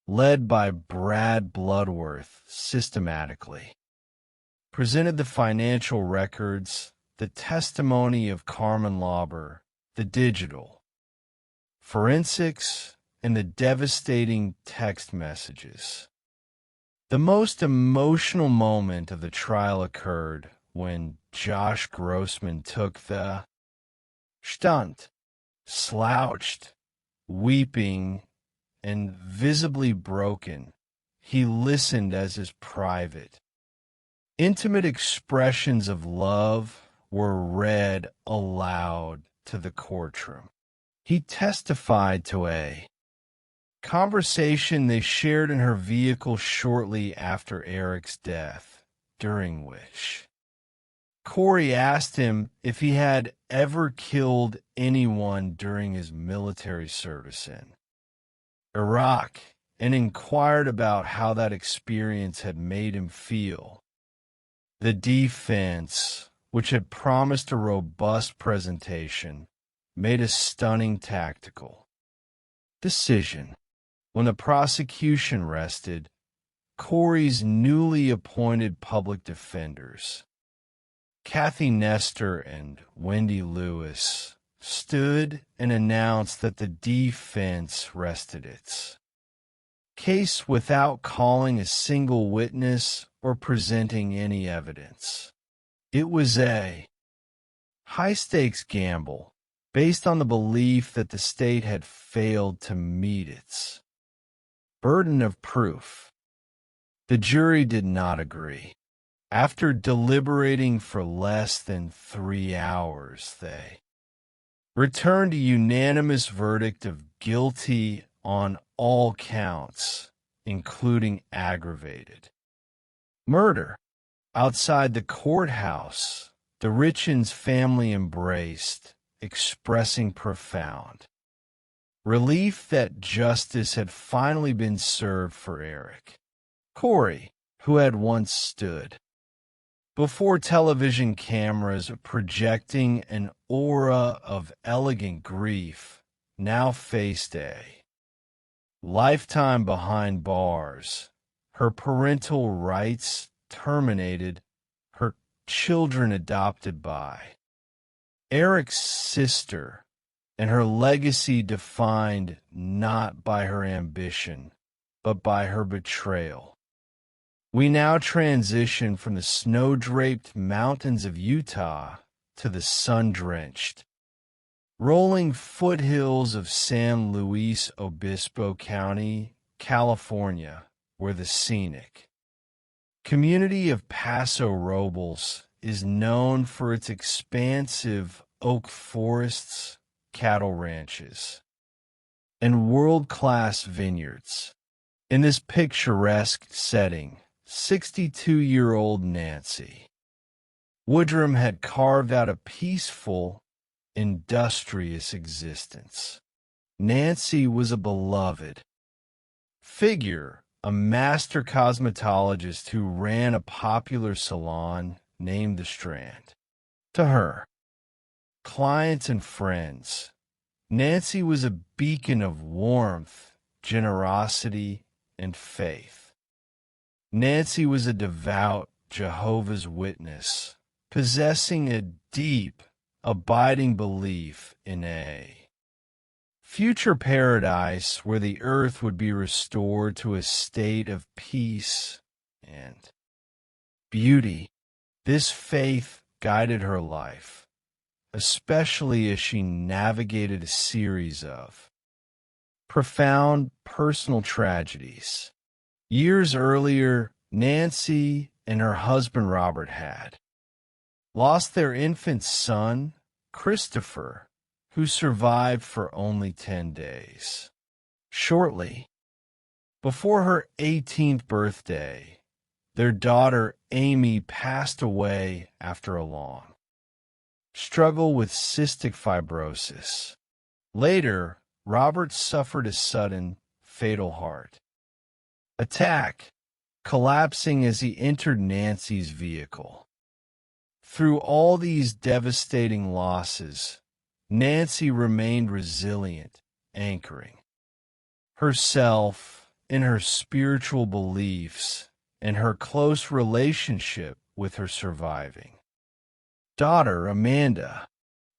led by Brad Bloodworth, systematically presented the financial records, the testimony of Carmen Lauber, the digital, forensics, and the devastating text messages. The most emotional moment of the trial occurred when Josh Grossman took the stand, slouched, weeping, and visibly broken. He listened as his private, intimate expressions of love were read aloud to the courtroom. He testified to a conversation they shared in her vehicle shortly after Eric's death, during which Corey asked him if he had ever killed anyone during his military service in Iraq and inquired about how that experience had made him feel. The defense, which had promised a robust presentation, made a stunning tactical decision. When the prosecution rested, Corey's newly appointed public defenders, Kathy Nestor and Wendy Lewis, stood and announced that the defense rested its case without calling a single witness or presenting any evidence. It was a high-stakes gamble based on the belief that the state had failed to meet its burden of proof. The jury did not agree. After deliberating for less than 3 hours, they returned a unanimous verdict of guilty on all counts, including aggravated murder. Outside the courthouse, the Richins family embraced, expressing profound relief that justice had finally been served for Eric. Corey, who had once stood before television cameras projecting an aura of elegant grief, now faced a lifetime behind bars, her parental rights terminated, her children adopted by Eric's sister, and her legacy defined not by her ambition, but by her betrayal. We now transition from the snow-draped mountains of Utah to the sun-drenched, rolling foothills of San Luis Obispo County, California, where the scenic community of Paso Robles is known for its expansive oak forests, cattle ranches, and world-class vineyards. In this picturesque setting, 62-year-old Nancy Woodrum had carved out a peaceful, industrious existence. Nancy was a beloved figure, a master cosmetologist who ran a popular salon named The Strand. To her clients and friends, Nancy was a beacon of warmth, generosity, and faith. Nancy was a devout Jehovah's Witness, possessing a deep, abiding belief in a future paradise where the earth would be restored to a state of peace and beauty. This faith guided her life, especially as she navigated a series of profound personal tragedies. Years earlier, Nancy and her husband Robert had lost their infant son, Christopher, who survived for only 10 days. Shortly before her 18th birthday, their daughter Amy passed away after a long struggle with cystic fibrosis. Later, Robert suffered a sudden, fatal heart attack, collapsing as he entered Nancy's vehicle. Through all these devastating losses, Nancy remained resilient, anchoring herself in her spiritual beliefs and her close relationship with her surviving daughter, Amanda.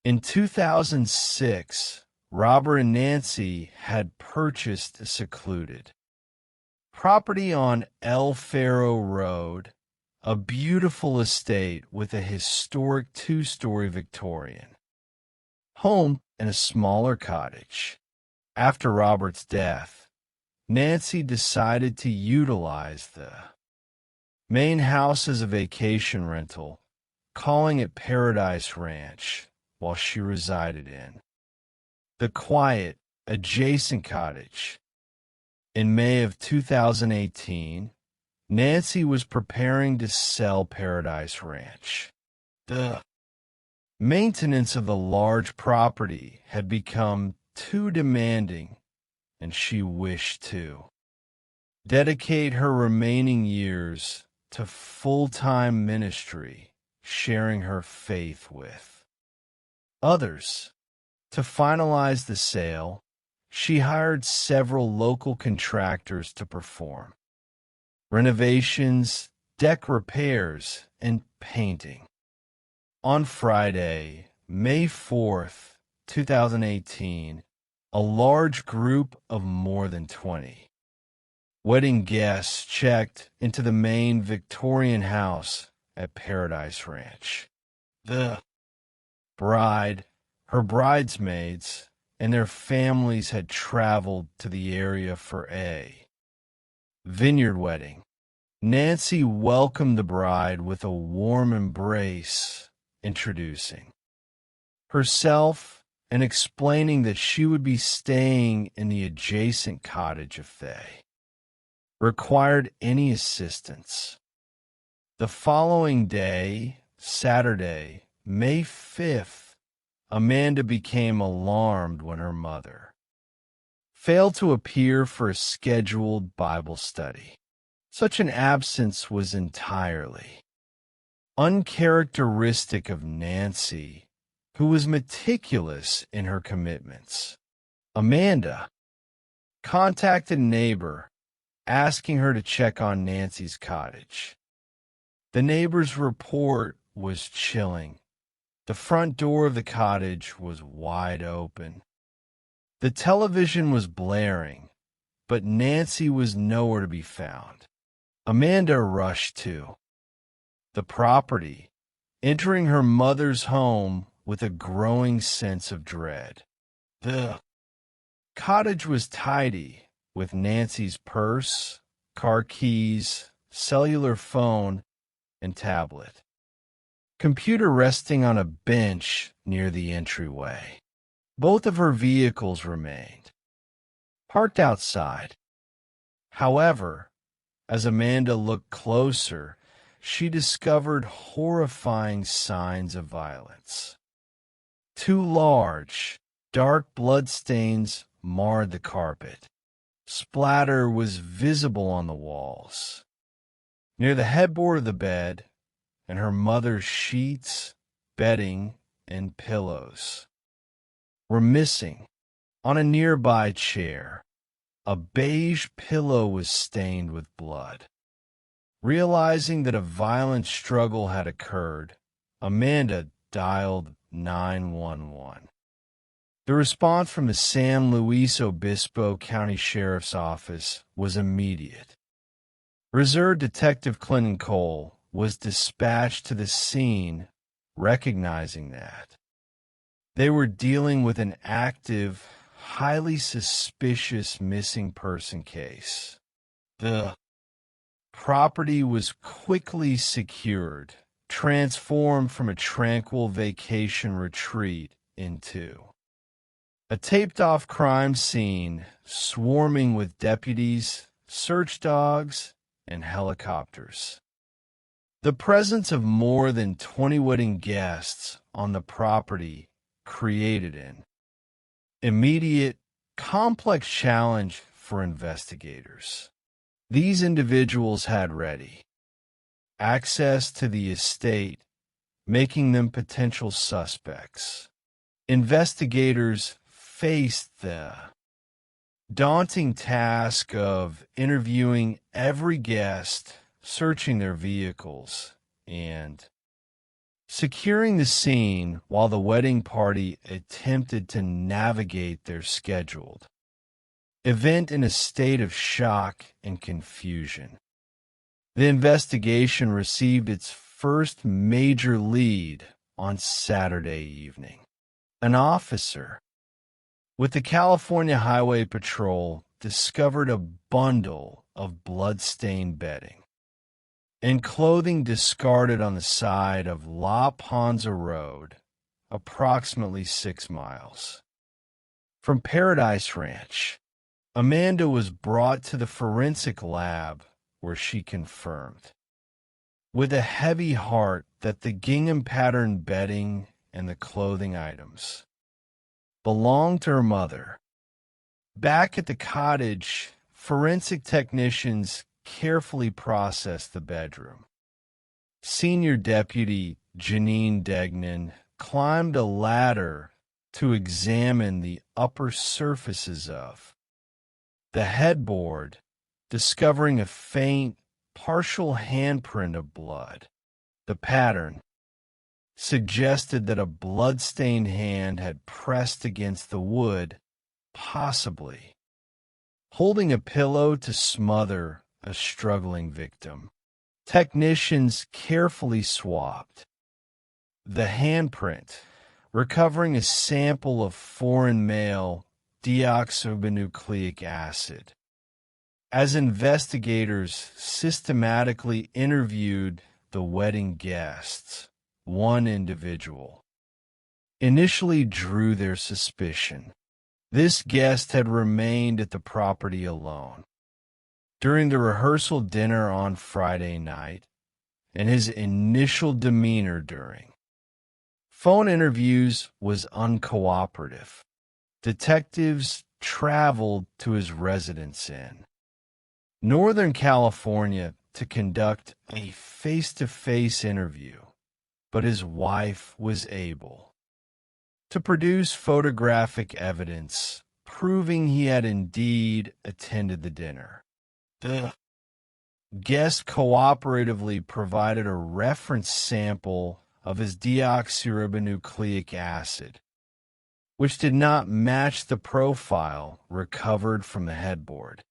In 2006, Robert and Nancy had purchased a secluded property on El Faro Road, a beautiful estate with a historic 2-story Victorian home and a smaller cottage. After Robert's death, Nancy decided to utilize the main house as a vacation rental, calling it Paradise Ranch, while she resided in the quiet, adjacent cottage. In May of 2018, Nancy was preparing to sell Paradise Ranch. The maintenance of the large property had become too demanding, and she wished to dedicate her remaining years to full-time ministry, sharing her faith with others. To finalize the sale, she hired several local contractors to perform renovations, deck repairs, and painting. On Friday, May 4th, 2018, a large group of more than 20 wedding guests checked into the main Victorian house at Paradise Ranch. The bride, her bridesmaids, and their families had traveled to the area for a vineyard wedding. Nancy welcomed the bride with a warm embrace, introducing herself and explaining that she would be staying in the adjacent cottage if they required any assistance. The following day, Saturday, May 5th, Amanda became alarmed when her mother failed to appear for a scheduled Bible study. Such an absence was entirely uncharacteristic of Nancy, who was meticulous in her commitments. Amanda contacted a neighbor asking her to check on Nancy's cottage. The neighbor's report was chilling. The front door of the cottage was wide open. The television was blaring, but Nancy was nowhere to be found. Amanda rushed to the property, entering her mother's home with a growing sense of dread. The cottage was tidy, with Nancy's purse, car keys, cellular phone, and tablet. Computer resting on a bench near the entryway. Both of her vehicles remained parked outside. However, as Amanda looked closer, she discovered horrifying signs of violence. 2 large, dark bloodstains marred the carpet. Splatter was visible on the walls. Near the headboard of the bed, and her mother's sheets, bedding, and pillows were missing. On a nearby chair, a beige pillow was stained with blood. Realizing that a violent struggle had occurred, Amanda dialed 911. The response from the San Luis Obispo County Sheriff's Office was immediate. Reserve Detective Clinton Cole was dispatched to the scene, recognizing that they were dealing with an active, highly suspicious missing person case. The property was quickly secured, transformed from a tranquil vacation retreat into A taped-off crime scene swarming with deputies, search dogs, and helicopters. The presence of more than 20 wedding guests on the property created an immediate, complex challenge for investigators. These individuals had ready access to the estate, making them potential suspects. Investigators faced the daunting task of interviewing every guest, searching their vehicles, and securing the scene while the wedding party attempted to navigate their scheduled event in a state of shock and confusion. The investigation received its first major lead on Saturday evening. An officer with the California Highway Patrol discovered a bundle of blood-stained bedding and clothing discarded on the side of La Ponza Road, approximately 6 miles. From Paradise Ranch, Amanda was brought to the forensic lab where she confirmed, with a heavy heart, that the gingham pattern bedding and the clothing items belonged to her mother. Back at the cottage, forensic technicians carefully processed the bedroom. Senior Deputy Janine Degnan climbed a ladder to examine the upper surfaces of the headboard, discovering a faint, partial handprint of blood. The pattern suggested that a blood-stained hand had pressed against the wood, possibly holding a pillow to smother a struggling victim. Technicians carefully swabbed the handprint, recovering a sample of foreign male deoxyribonucleic acid. As investigators systematically interviewed the wedding guests, one individual initially drew their suspicion. This guest had remained at the property alone during the rehearsal dinner on Friday night, and his initial demeanor during phone interviews was uncooperative. Detectives traveled to his residence in Northern California to conduct a face-to-face interview, but his wife was able to produce photographic evidence proving he had indeed attended the dinner. The guest cooperatively provided a reference sample of his deoxyribonucleic acid, which did not match the profile recovered from the headboard.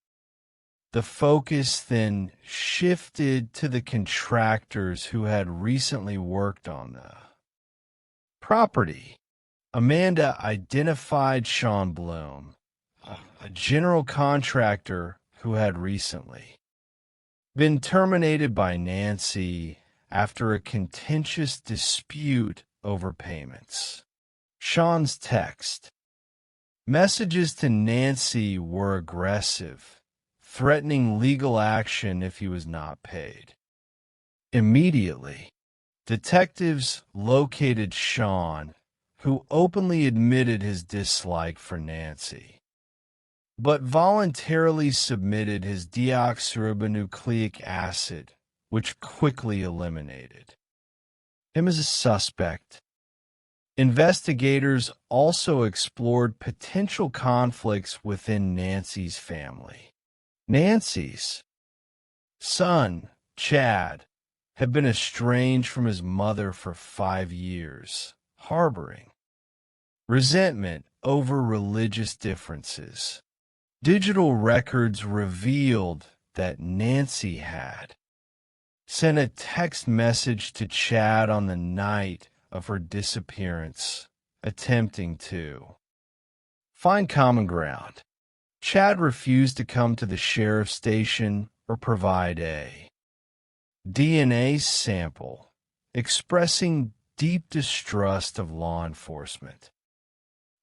The focus then shifted to the contractors who had recently worked on the property. Amanda identified Sean Bloom, a general contractor who had recently been terminated by Nancy after a contentious dispute over payments. Sean's text messages to Nancy were aggressive, threatening legal action if he was not paid. Immediately, detectives located Sean, who openly admitted his dislike for Nancy, but voluntarily submitted his deoxyribonucleic acid, which quickly eliminated him as a suspect. Investigators also explored potential conflicts within Nancy's family. Nancy's son, Chad, had been estranged from his mother for 5 years, harboring resentment over religious differences. Digital records revealed that Nancy had sent a text message to Chad on the night of her disappearance, attempting to find common ground. Chad refused to come to the sheriff's station or provide a DNA sample, expressing deep distrust of law enforcement.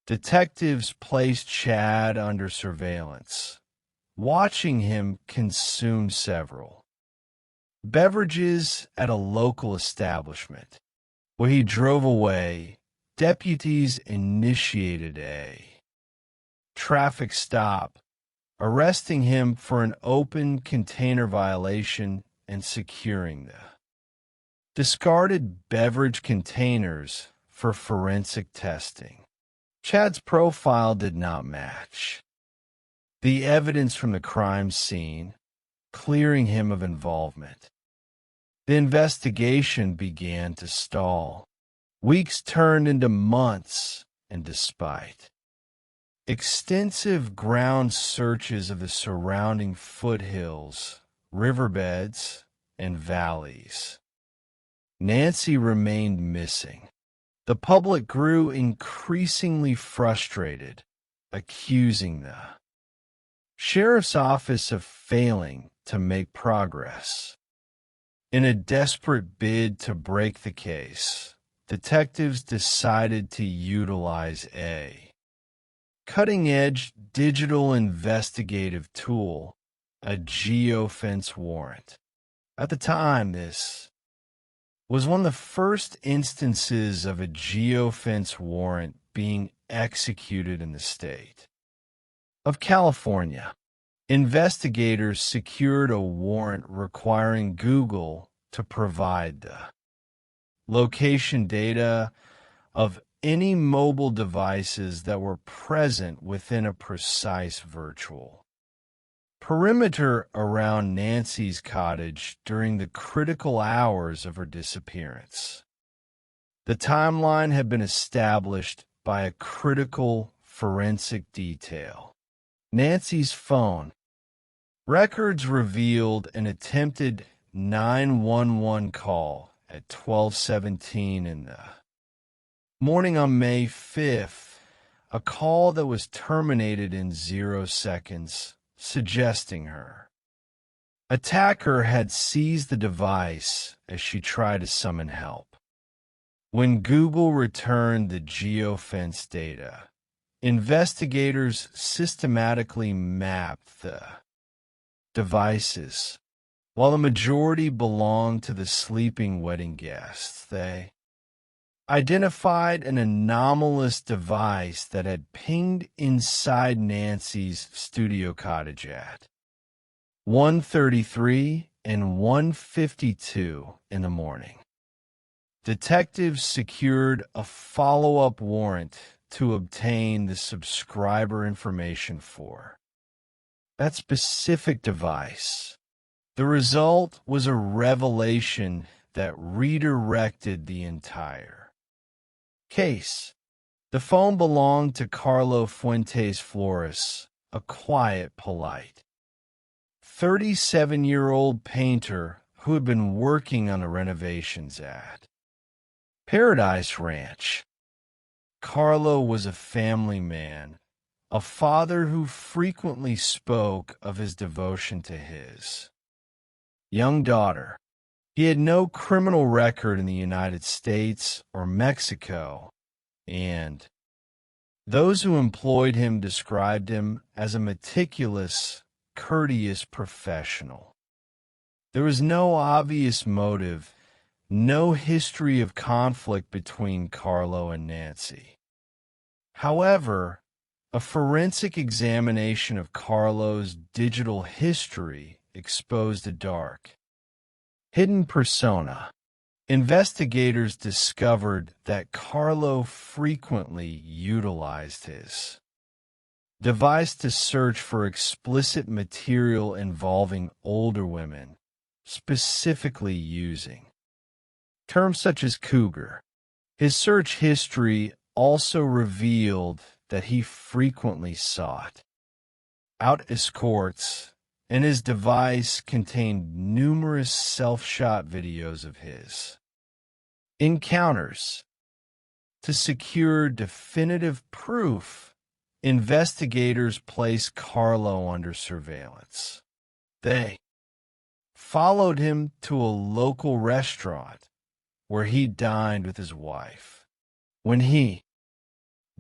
Detectives placed Chad under surveillance, watching him consume several beverages at a local establishment. Where he drove away, deputies initiated a traffic stop, arresting him for an open container violation and securing the discarded beverage containers for forensic testing. Chad's profile did not match the evidence from the crime scene, clearing him of involvement. The investigation began to stall. Weeks turned into months, and despite extensive ground searches of the surrounding foothills, riverbeds, and valleys, Nancy remained missing. The public grew increasingly frustrated, accusing the sheriff's office of failing to make progress. In a desperate bid to break the case, detectives decided to utilize a cutting-edge digital investigative tool, a geofence warrant. At the time, this was one of the first instances of a geofence warrant being executed in the state of California. Investigators secured a warrant requiring Google to provide the location data of any mobile devices that were present within a precise virtual perimeter around Nancy's cottage during the critical hours of her disappearance. The timeline had been established by a critical forensic detail. Nancy's phone records revealed an attempted 911 call at 12:17 in the morning on May 5th, a call that was terminated in 0 seconds, suggesting her attacker had seized the device as she tried to summon help. When Google returned the geofence data, investigators systematically mapped the devices. While the majority belonged to the sleeping wedding guests, they identified an anomalous device that had pinged inside Nancy's studio cottage at 1:33 and 1:52 in the morning. Detectives secured a follow-up warrant to obtain the subscriber information for that specific device. The result was a revelation that redirected the entire case. The phone belonged to Carlo Fuentes Flores, a quiet, polite 37-year-old painter who had been working on the renovations at Paradise Ranch. Carlo was a family man, a father who frequently spoke of his devotion to his young daughter. He had no criminal record in the United States or Mexico, and those who employed him described him as a meticulous, courteous professional. There was no obvious motive, no history of conflict between Carlo and Nancy. However, a forensic examination of Carlo's digital history exposed a dark, hidden persona. Investigators discovered that Carlo frequently utilized his device to search for explicit material involving older women, specifically using terms such as cougar. His search history also revealed that he frequently sought out escorts, and his device contained numerous self-shot videos of his encounters. To secure definitive proof, investigators placed Carlo under surveillance. They followed him to a local restaurant where he dined with his wife. When he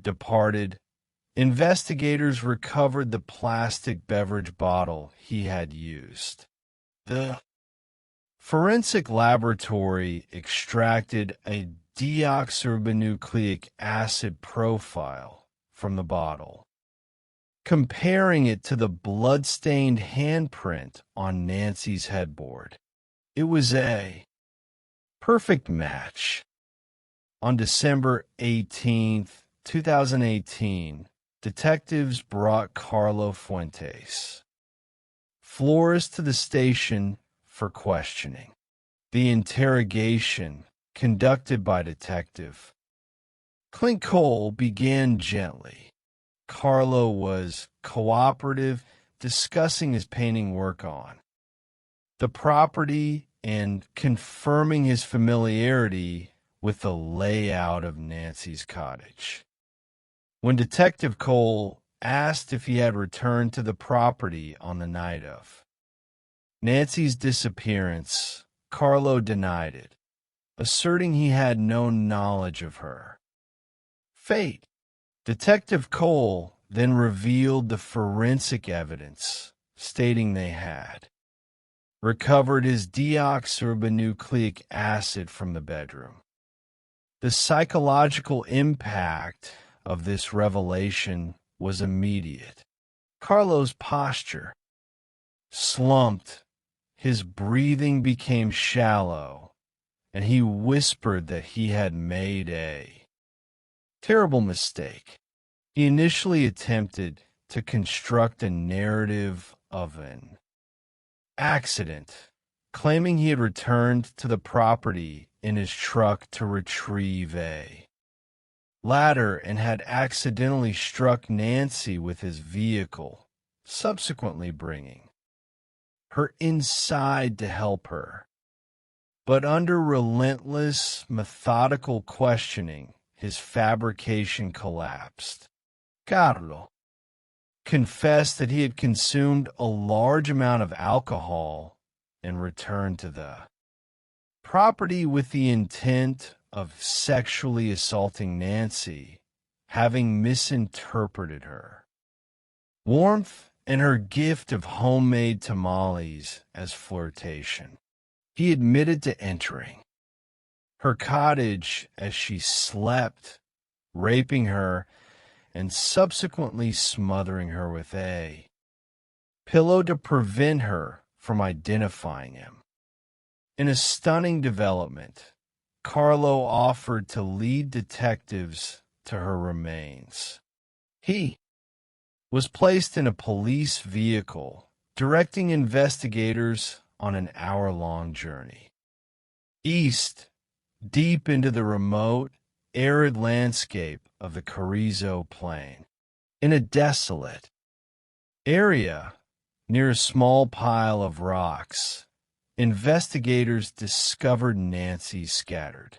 departed, investigators recovered the plastic beverage bottle he had used. The forensic laboratory extracted a deoxyribonucleic acid profile from the bottle, comparing it to the blood-stained handprint on Nancy's headboard. It was a perfect match. On December 18th, 2018, detectives brought Carlo Fuentes, florist, to the station for questioning. The interrogation, conducted by Detective Clint Cole, began gently. Carlo was cooperative, discussing his painting work on the property and confirming his familiarity with the layout of Nancy's cottage. When Detective Cole asked if he had returned to the property on the night of Nancy's disappearance, Carlo denied it, asserting he had no knowledge of her fate. Detective Cole then revealed the forensic evidence, stating they had recovered his deoxyribonucleic acid from the bedroom. The psychological impact of this revelation was immediate. Carlo's posture slumped, his breathing became shallow, and he whispered that he had made a terrible mistake. He initially attempted to construct a narrative of an accident, claiming he had returned to the property in his truck to retrieve a ladder and had accidentally struck Nancy with his vehicle, subsequently bringing her inside to help her. But under relentless, methodical questioning, his fabrication collapsed. Carlo confessed that he had consumed a large amount of alcohol and returned to the property with the intent of sexually assaulting Nancy, having misinterpreted her warmth and her gift of homemade tamales as flirtation. He admitted to entering her cottage as she slept, raping her, and subsequently smothering her with a pillow to prevent her from identifying him. In a stunning development, Carlo offered to lead detectives to her remains. He was placed in a police vehicle, directing investigators on an hour-long journey east, deep into the remote, arid landscape of the Carrizo Plain. In a desolate area near a small pile of rocks, investigators discovered Nancy's scattered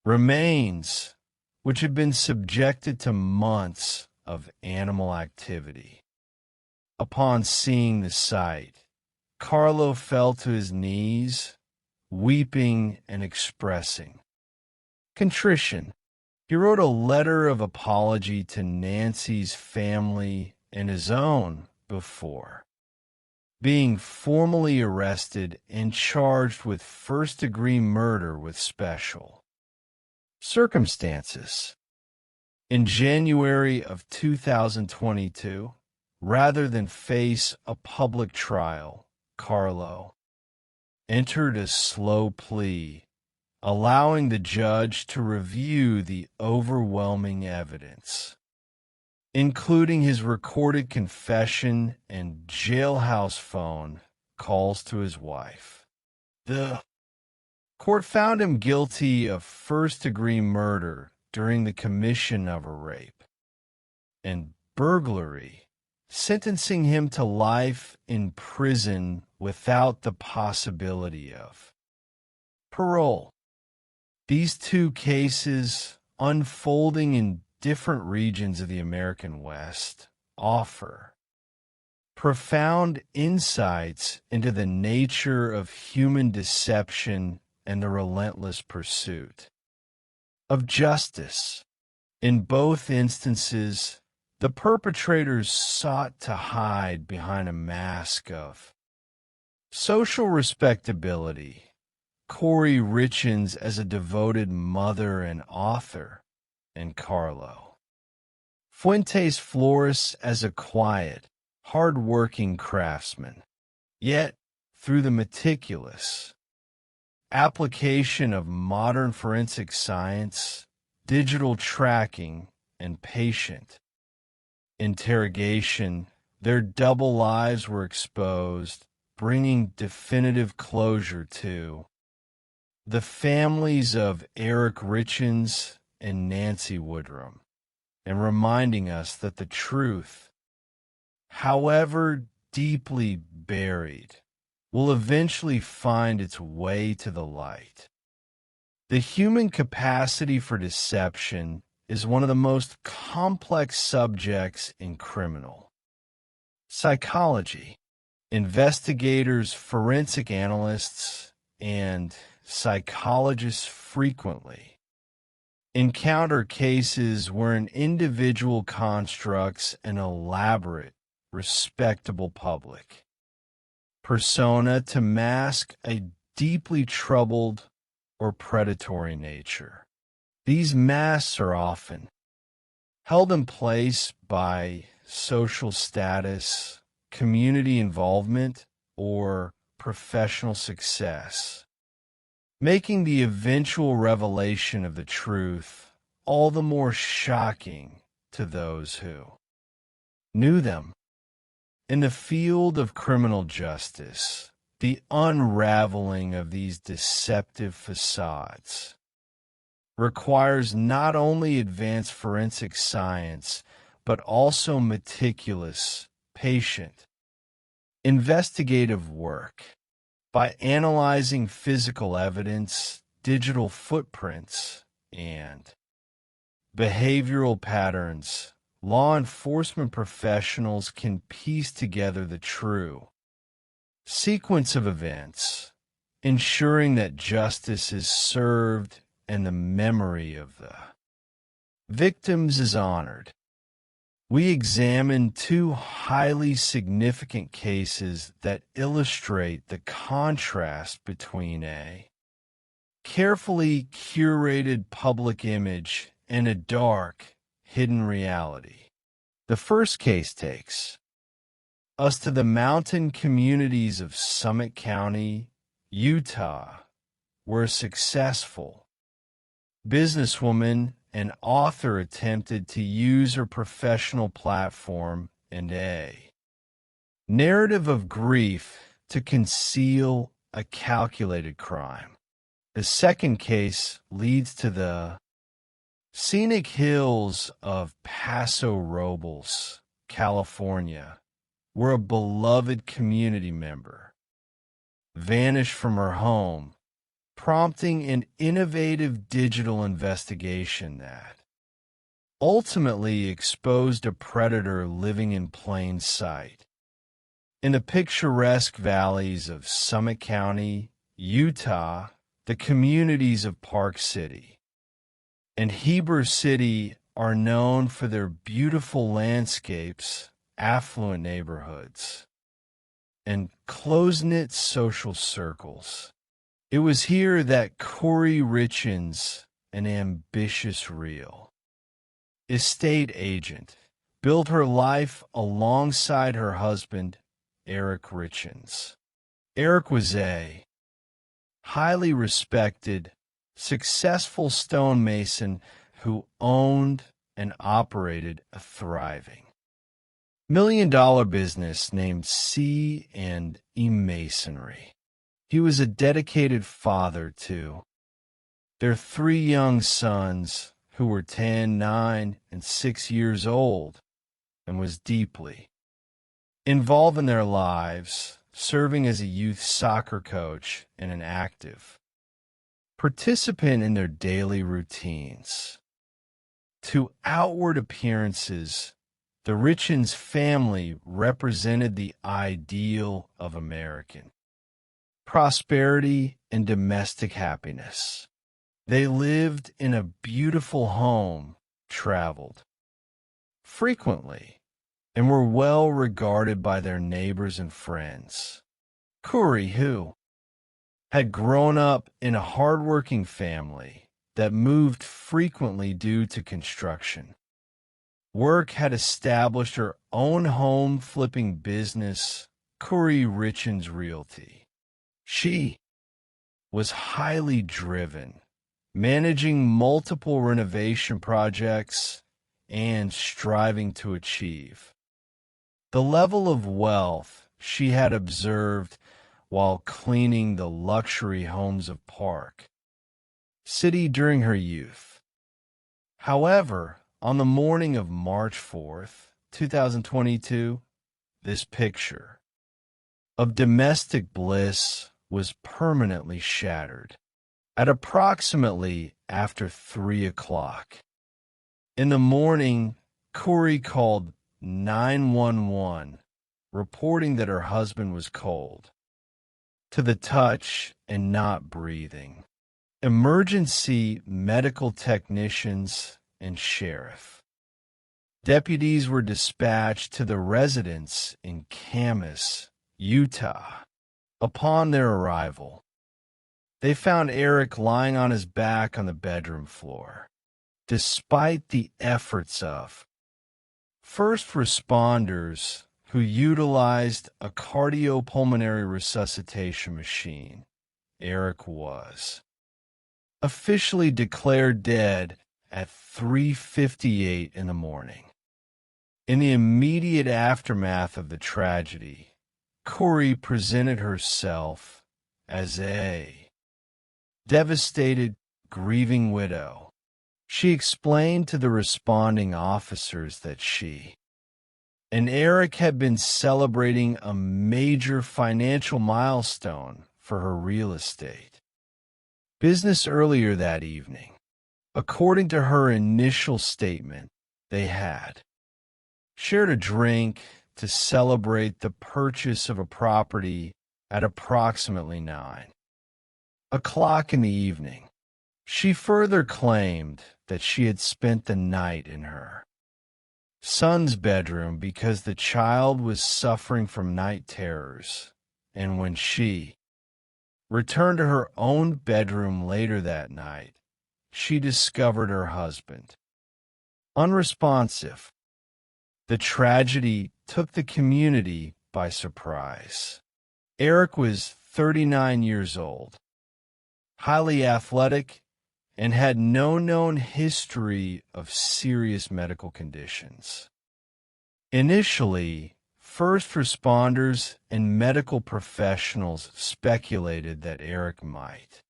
remains, which had been subjected to months of animal activity. Upon seeing the sight, Carlo fell to his knees, weeping and expressing contrition. He wrote a letter of apology to Nancy's family and his own before being formally arrested and charged with first-degree murder with special circumstances. In January of 2022, rather than face a public trial, Carlo entered a slow plea, allowing the judge to review the overwhelming evidence, including his recorded confession and jailhouse phone calls to his wife. The court found him guilty of first-degree murder during the commission of a rape and burglary, sentencing him to life in prison without the possibility of parole. These two cases, unfolding in different regions of the American West, offer profound insights into the nature of human deception and the relentless pursuit of justice. In both instances, the perpetrators sought to hide behind a mask of social respectability. Corey Richins as a devoted mother and author, and Carlo. Fuentes Flores as a quiet, hard-working craftsman. Yet, through the meticulous application of modern forensic science, digital tracking, and patient interrogation, their double lives were exposed, bringing definitive closure to the families of Eric Richins and Nancy Woodrum, and reminding us that the truth, however deeply buried, will eventually find its way to the light. The human capacity for deception is one of the most complex subjects in criminal psychology. Investigators, forensic analysts, and psychologists frequently encounter cases where an individual constructs an elaborate, respectable public persona to mask a deeply troubled or predatory nature. These masks are often held in place by social status, community involvement, or professional success, making the eventual revelation of the truth all the more shocking to those who knew them. In the field of criminal justice, the unraveling of these deceptive facades requires not only advanced forensic science, but also meticulous, patient, investigative work. By analyzing physical evidence, digital footprints, and behavioral patterns, law enforcement professionals can piece together the true sequence of events, ensuring that justice is served and the memory of the victims is honored. We examined two highly significant cases that illustrate the contrast between a carefully curated public image and a dark, hidden reality. The first case takes us to the mountain communities of Summit County, Utah, where a successful businesswoman and author attempted to use her professional platform and a narrative of grief to conceal a calculated crime. The second case leads to the scenic hills of Paso Robles, California, where a beloved community member vanished from her home, prompting an innovative digital investigation that ultimately exposed a predator living in plain sight. In the picturesque valleys of Summit County, Utah, the communities of Park City and Heber City are known for their beautiful landscapes, affluent neighborhoods, and close-knit social circles. It was here that Corey Richins, an ambitious real estate agent, built her life alongside her husband, Eric Richins. Eric was a highly respected, successful stonemason who owned and operated a thriving million-dollar business named C&E Masonry. He was a dedicated father to their three young sons who were 10, 9, and 6 years old, and was deeply involved in their lives, serving as a youth soccer coach and an active participant in their daily routines. To outward appearances, the Richins family represented the ideal of American prosperity and domestic happiness. They lived in a beautiful home, traveled frequently and were well regarded by their neighbors and friends. Khoury, who had grown up in a hardworking family that moved frequently due to construction. Work had established her own home flipping business, Khoury Richens Realty. She was highly driven, managing multiple renovation projects and striving to achieve the level of wealth she had observed while cleaning the luxury homes of Park City during her youth. However, on the morning of March 4th, 2022, this picture of domestic bliss was permanently shattered at approximately after 3 o'clock. In the morning, Khoury called 911, reporting that her husband was cold to the touch and not breathing. Emergency medical technicians and sheriff deputies were dispatched to the residence in Camas, Utah. Upon their arrival, they found Eric lying on his back on the bedroom floor. Despite the efforts of first responders who utilized a cardiopulmonary resuscitation machine, Eric was officially declared dead at 3:58 in the morning. In the immediate aftermath of the tragedy, Khoury presented herself as a devastated, grieving widow. She explained to the responding officers that she and Eric had been celebrating a major financial milestone for her real estate business earlier that evening. According to her initial statement, they had shared a drink to celebrate the purchase of a property at approximately 9 o'clock in the evening. She further claimed that she had spent the night in her son's bedroom because the child was suffering from night terrors, and when she returned to her own bedroom later that night, she discovered her husband unresponsive. The tragedy took the community by surprise. Eric was 39 years old, highly athletic, and had no known history of serious medical conditions. Initially, first responders and medical professionals speculated that Eric might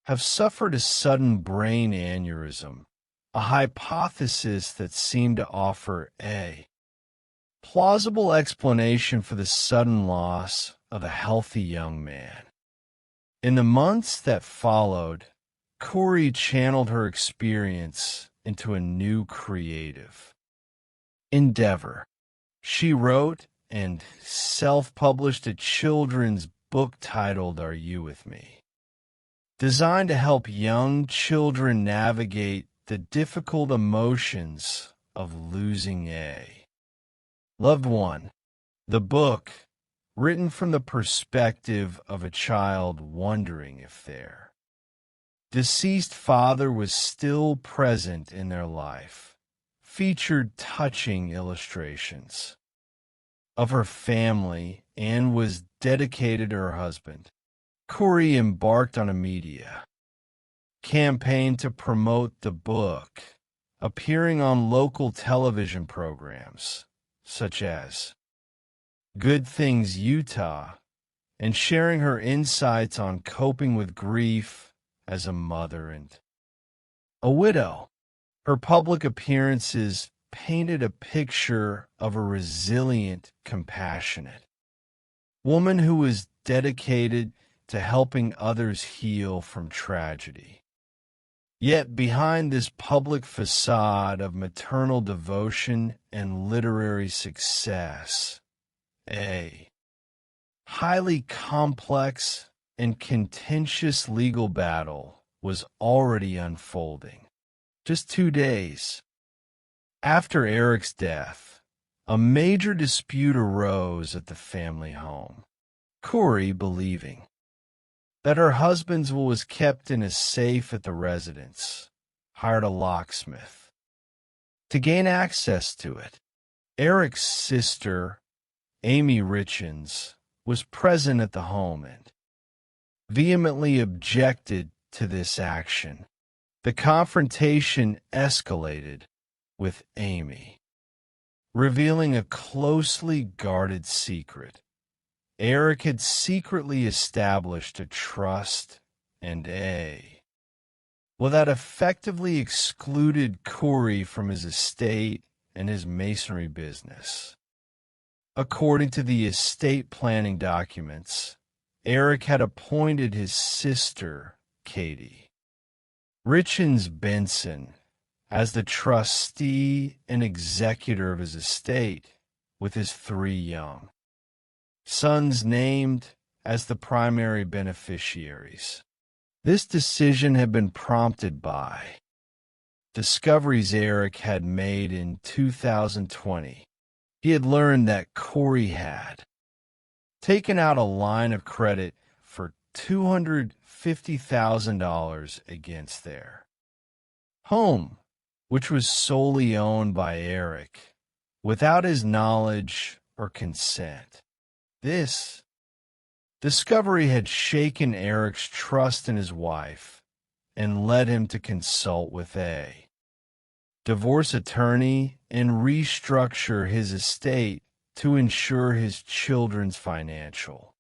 have suffered a sudden brain aneurysm, a hypothesis that seemed to offer a plausible explanation for the sudden loss of a healthy young man. In the months that followed, Khoury channeled her experience into a new creative endeavor. She wrote and self-published a children's book titled Are You With Me? Designed to help young children navigate the difficult emotions of losing a loved one. The book, written from the perspective of a child wondering if their deceased father was still present in their life, featured touching illustrations of her family and was dedicated to her husband. Khoury embarked on a media campaign to promote the book, appearing on local television programs such as Good Things Utah, and sharing her insights on coping with grief as a mother and a widow. Her public appearances painted a picture of a resilient, compassionate woman who was dedicated to helping others heal from tragedy. Yet behind this public facade of maternal devotion and literary success, a highly complex and contentious legal battle was already unfolding. Just 2 days After Eric's death, a major dispute arose at the family home. Corey, believing that her husband's will was kept in a safe at the residence, hired a locksmith. To gain access to it, Eric's sister, Amy Richins, was present at the home and vehemently objected to this action. The confrontation escalated, with Amy revealing a closely guarded secret. Eric had secretly established a trust and that effectively excluded Corey from his estate and his masonry business. According to the estate planning documents, Eric had appointed his sister, Katie Richins Benson, as the trustee and executor of his estate, with his 3 young sons named as the primary beneficiaries. This decision had been prompted by discoveries Eric had made in 2020. He had learned that Corey had taken out a line of credit for $250,000 against their home, which was solely owned by Eric, without his knowledge or consent. This discovery had shaken Eric's trust in his wife and led him to consult with a divorce attorney and restructure his estate to ensure his children's financial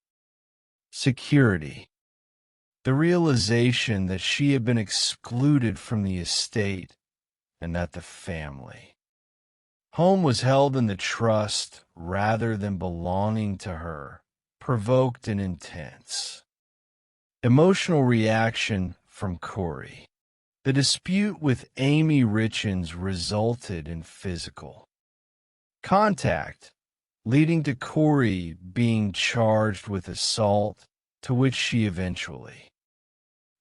security. The realization that she had been excluded from the estate and that the family home was held in the trust rather than belonging to her provoked an intense emotional reaction from Corey. The dispute with Amy Richins resulted in physical contact, leading to Corey being charged with assault, to which she eventually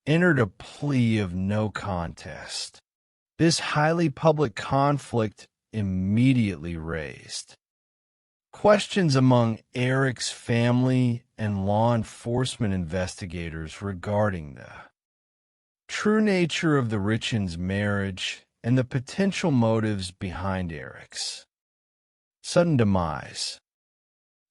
entered a plea of no contest. This highly public conflict immediately raised questions among Eric's family and law enforcement investigators regarding the true nature of the Richins' marriage and the potential motives behind Eric's sudden demise.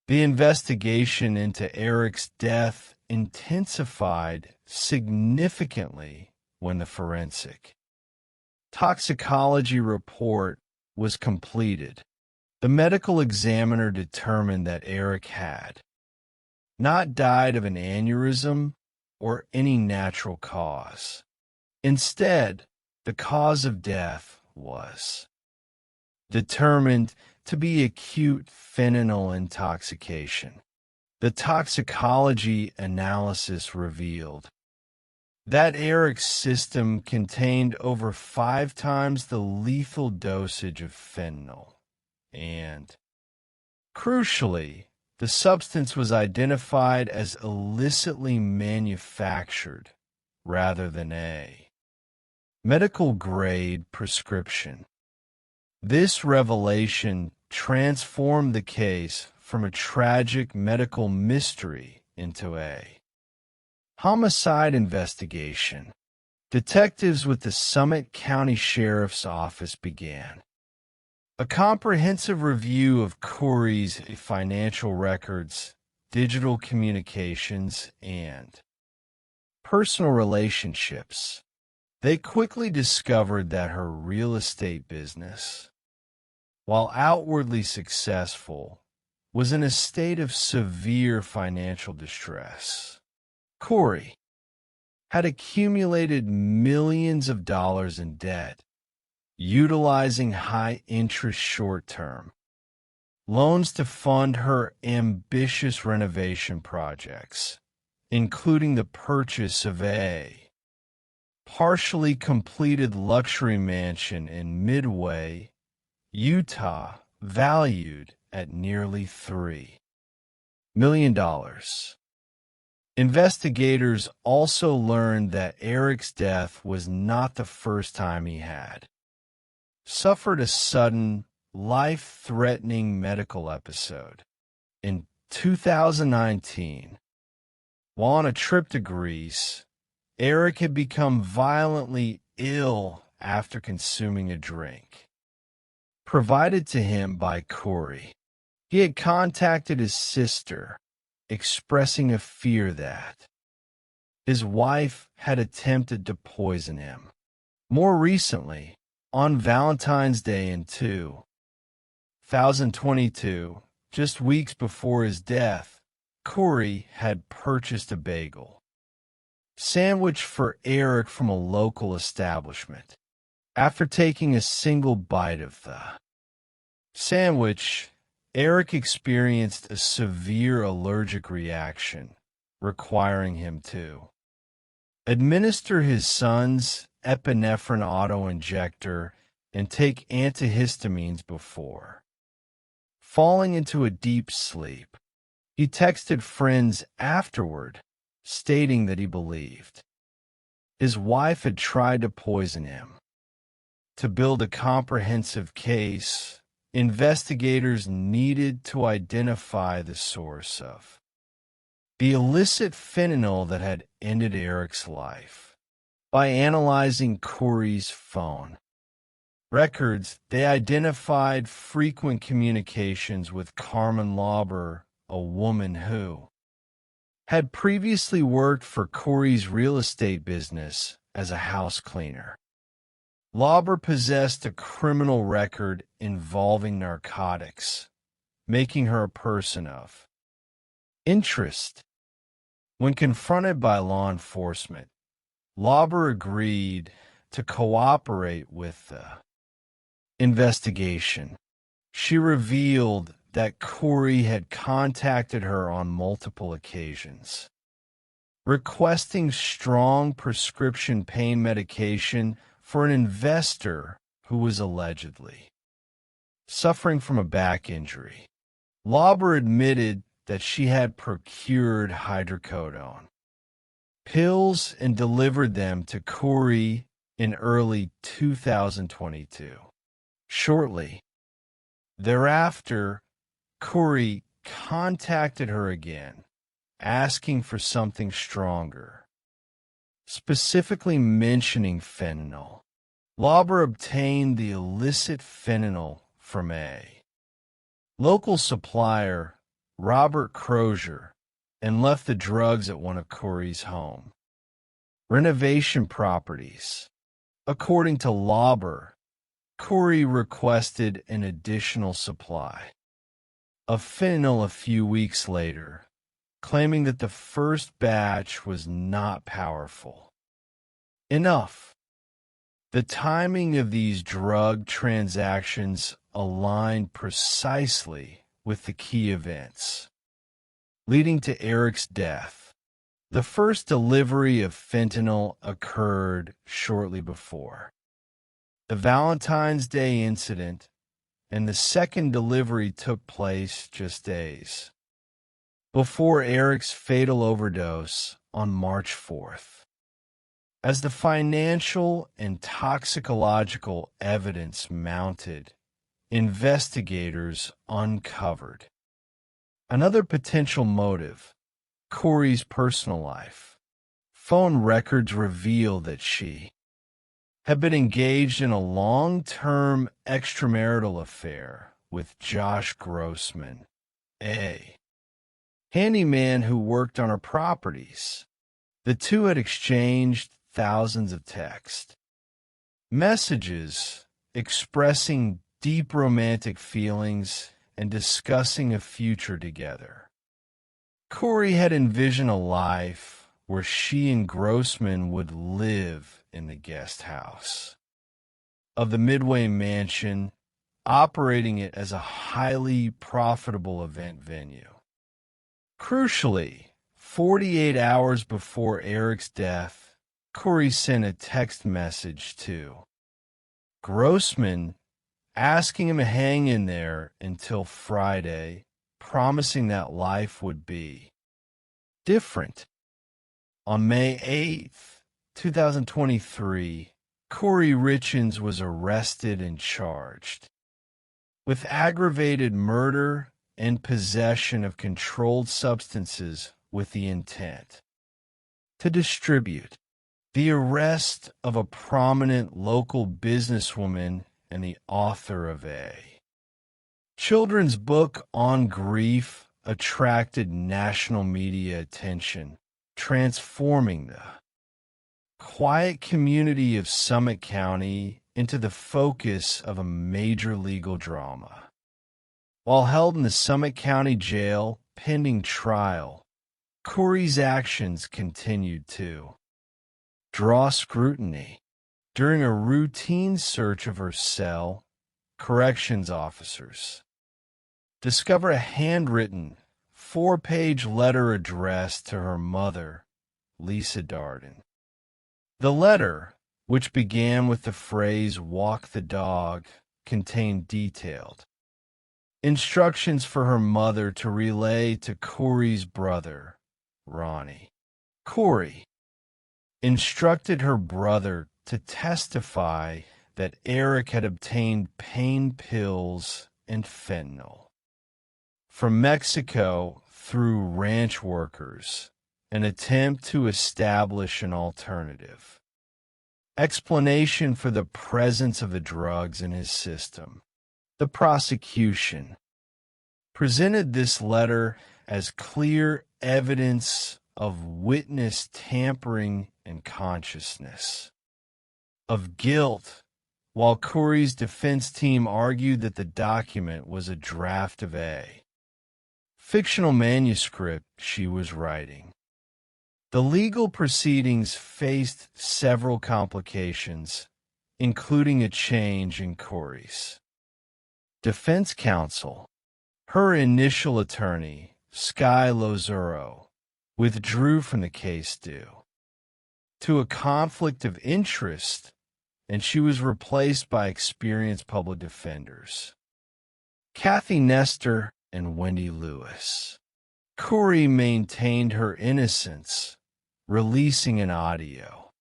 The investigation into Eric's death intensified significantly when the forensic toxicology report was completed. The medical examiner determined that Eric had not died of an aneurysm or any natural cause. Instead, the cause of death was determined to be acute fentanyl intoxication. The toxicology analysis revealed that Eric's system contained over 5 times the lethal dosage of fentanyl. And, crucially, the substance was identified as illicitly manufactured rather than a medical-grade prescription. This revelation transformed the case from a tragic medical mystery into a homicide investigation. Detectives with the Summit County Sheriff's Office began a comprehensive review of Corey's financial records, digital communications, and personal relationships. They quickly discovered that her real estate business, while outwardly successful, was in a state of severe financial distress. Corey had accumulated millions of dollars in debt, utilizing high-interest short-term loans to fund her ambitious renovation projects, including the purchase of a partially completed luxury mansion in Midway, Utah, valued at nearly $3 million. Investigators also learned that Eric's death was not the first time he had suffered a sudden, life-threatening medical episode. In 2019, while on a trip to Greece, Eric had become violently ill after consuming a drink provided to him by Corey. He had contacted his sister, expressing a fear that his wife had attempted to poison him. More recently, on Valentine's Day in 2022, just weeks before his death, Corey had purchased a bagel sandwich for Eric from a local establishment. After taking a single bite of the sandwich, Eric experienced a severe allergic reaction, requiring him to administer his son's epinephrine auto-injector and take antihistamines before falling into a deep sleep. He texted friends afterward, stating that he believed his wife had tried to poison him. To build a comprehensive case, investigators needed to identify the source of the illicit fentanyl that had ended Eric's life. By analyzing Corey's phone records, they identified frequent communications with Carmen Lauber, a woman who had previously worked for Corey's real estate business as a house cleaner. Lauber possessed a criminal record involving narcotics, making her a person of interest. When confronted by law enforcement, Lauber agreed to cooperate with the investigation. She revealed that Corey had contacted her on multiple occasions, requesting strong prescription pain medication for an investor who was allegedly suffering from a back injury. Lauber admitted that she had procured hydrocodone pills and delivered them to Corey in early 2022. Shortly thereafter, Corey contacted her again, asking for something stronger, specifically mentioning fentanyl. Lauber obtained the illicit fentanyl from a local supplier, Robert Crozier, and left the drugs at one of Corey's home renovation properties. According to Lauber, Corey requested an additional supply of fentanyl a few weeks later, claiming that the first batch was not powerful enough. The timing of these drug transactions aligned precisely with the key events leading to Eric's death. The first delivery of fentanyl occurred shortly before the Valentine's Day incident, and the second delivery took place just days before Eric's fatal overdose on March 4th. As the financial and toxicological evidence mounted, investigators uncovered another potential motive: Corey's personal life. Phone records reveal that she had been engaged in a long-term extramarital affair with Josh Grossman, a handyman who worked on her properties. The two had exchanged thousands of texts messages expressing deep romantic feelings and discussing a future together. Corey had envisioned a life where she and Grossman would live in the guest house of the Midway Mansion, operating it as a highly profitable event venue. Crucially, 48 hours before Eric's death, Corey sent a text message to Grossman asking him to hang in there until Friday, promising that life would be different. On May 8th, 2023, Corey Richins was arrested and charged with aggravated murder and possession of controlled substances with the intent to distribute, the arrest of a prominent local businesswoman and the author of a children's book on grief attracted national media attention, transforming the quiet community of Summit County into the focus of a major legal drama. While held in the Summit County Jail pending trial, Corey's actions continued to draw scrutiny. During a routine search of her cell, corrections officers discover a handwritten 4-page letter addressed to her mother, Lisa Darden. The letter, which began with the phrase "walk the dog," contained detailed instructions for her mother to relay to Corey's brother, Ronnie. Corey instructed her brother to testify that Eric had obtained pain pills and fentanyl from Mexico through ranch workers, an attempt to establish an alternative explanation for the presence of the drugs in his system. The prosecution presented this letter as clear evidence of witness tampering and consciousness of guilt, while Corey's defense team argued that the document was a draft of a fictional manuscript she was writing. The legal proceedings faced several complications, including a change in Corey's defense counsel. Her initial attorney, Sky Lozuro, withdrew from the case due to a conflict of interest, and she was replaced by experienced public defenders, Kathy Nestor and Wendy Lewis. Corey maintained her innocence, releasing an audio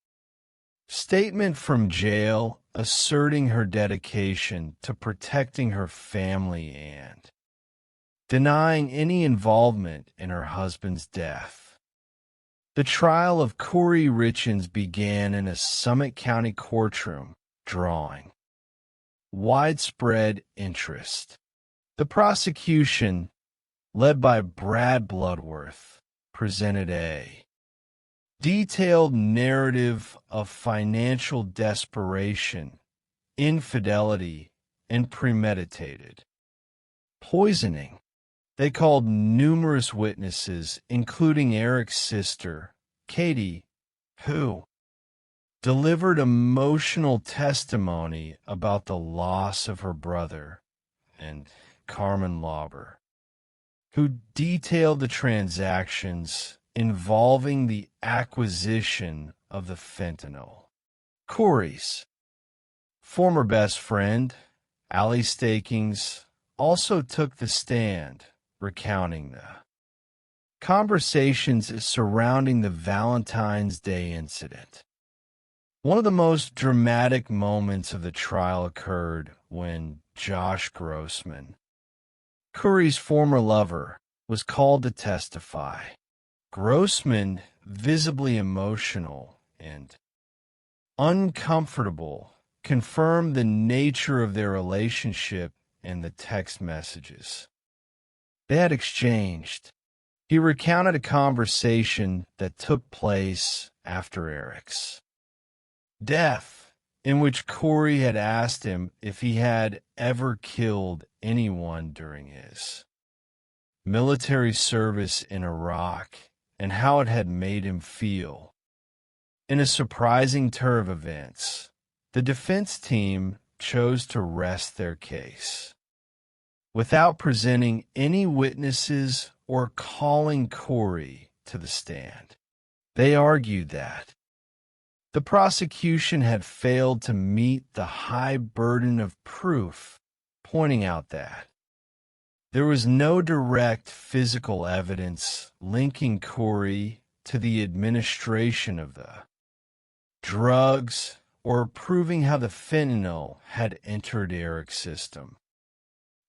statement from jail asserting her dedication to protecting her family and denying any involvement in her husband's death. The trial of Corey Richins began in a Summit County courtroom, drawing widespread interest. The prosecution, led by Brad Bloodworth, presented a detailed narrative of financial desperation, infidelity, and premeditated poisoning. They called numerous witnesses, including Eric's sister, Katie, who delivered emotional testimony about the loss of her brother, and Carmen Lauber, who detailed the transactions involving the acquisition of the fentanyl. Corey's former best friend, Allie Stakings, also took the stand, recounting the conversations surrounding the Valentine's Day incident. One of the most dramatic moments of the trial occurred when Josh Grossman, Corey's former lover, was called to testify. Grossman, visibly emotional and uncomfortable, confirmed the nature of their relationship in the text messages they had exchanged. He recounted a conversation that took place after Eric's death, in which Corey had asked him if he had ever killed anyone during his military service in Iraq and how it had made him feel. In a surprising turn of events, the defense team chose to rest their case without presenting any witnesses or calling Corey to the stand. They argued that the prosecution had failed to meet the high burden of proof, pointing out that there was no direct physical evidence linking Corey to the administration of the drugs or proving how the fentanyl had entered Eric's system.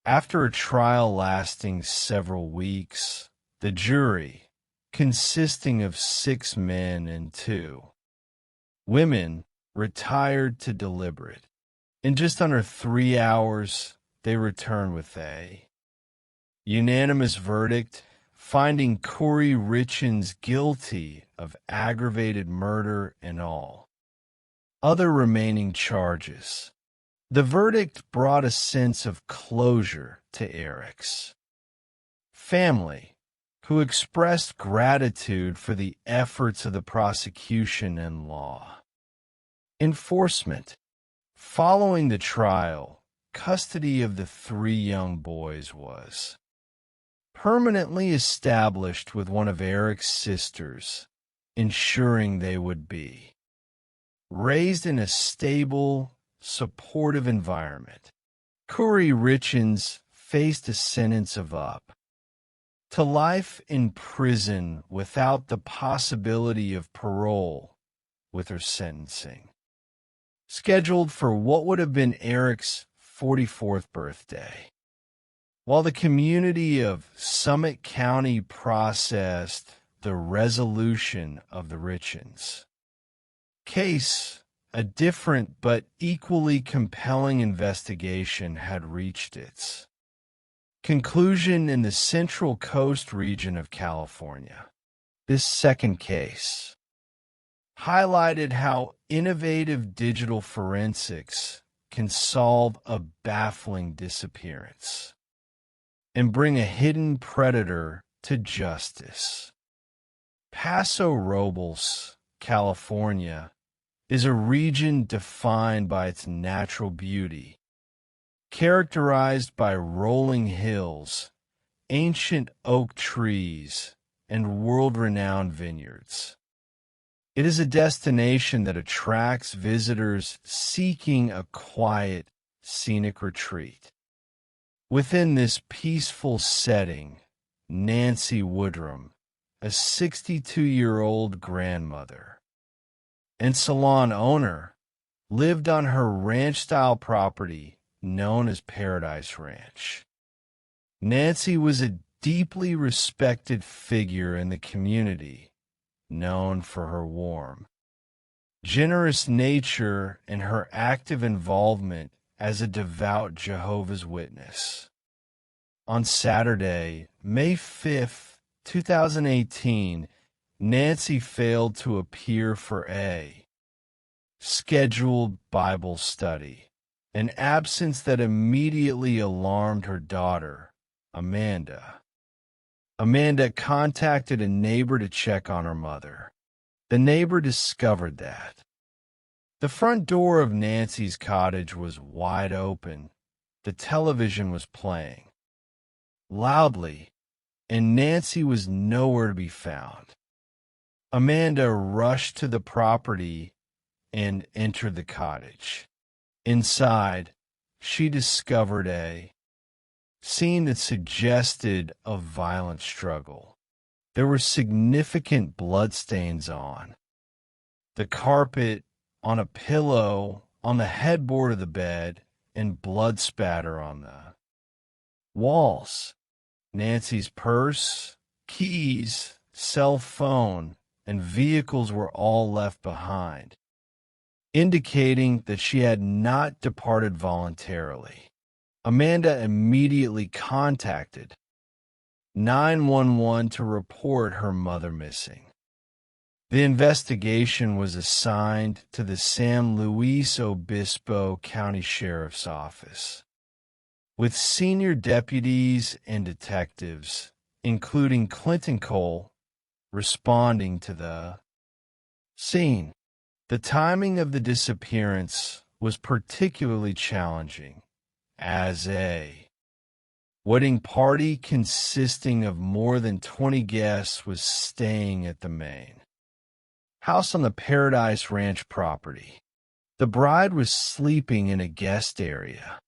After a trial lasting several weeks, the jury, consisting of 6 men and 2 women, retired to deliberate. In just under 3 hours, they returned with a unanimous verdict finding Corey Richins guilty of aggravated murder and all other remaining charges. The verdict brought a sense of closure to Eric's family, who expressed gratitude for the efforts of the prosecution and law enforcement. Following the trial, custody of the 3 young boys was permanently established with one of Eric's sisters, ensuring they would be raised in a stable, supportive environment. Corey Richins faced a sentence of up to life in prison without the possibility of parole with her sentencing, scheduled for what would have been Eric's 44th birthday. While the community of Summit County processed the resolution of the Richins case, a different but equally compelling investigation had reached its conclusion in the Central Coast region of California. This second case highlighted how innovative digital forensics can solve a baffling disappearance and bring a hidden predator to justice. Paso Robles, California, is a region defined by its natural beauty, characterized by rolling hills, ancient oak trees, and world-renowned vineyards. It is a destination that attracts visitors seeking a quiet, scenic retreat. Within this peaceful setting, Nancy Woodrum, a 62-year-old grandmother and salon owner, lived on her ranch-style property known as Paradise Ranch. Nancy was a deeply respected figure in the community, known for her warm, generous nature and her active involvement as a devout Jehovah's Witness. On Saturday, May 5th, 2018, Nancy failed to appear for a scheduled Bible study, an absence that immediately alarmed her daughter, Amanda. Amanda contacted a neighbor to check on her mother. The neighbor discovered that the front door of Nancy's cottage was wide open. The television was playing loudly, and Nancy was nowhere to be found. Amanda rushed to the property and entered the cottage. Inside, she discovered a scene that suggested a violent struggle. There were significant bloodstains on the carpet, on a pillow, on the headboard of the bed, and blood spatter on the walls. Nancy's purse, keys, cell phone, and vehicles were all left behind, indicating that she had not departed voluntarily. Amanda immediately contacted 911 to report her mother missing. The investigation was assigned to the San Luis Obispo County Sheriff's Office, with senior deputies and detectives, including Clinton Cole, responding to the scene. The timing of the disappearance was particularly challenging, as a wedding party consisting of more than 20 guests was staying at the main house on the Paradise Ranch property. The bride was sleeping in a guest area,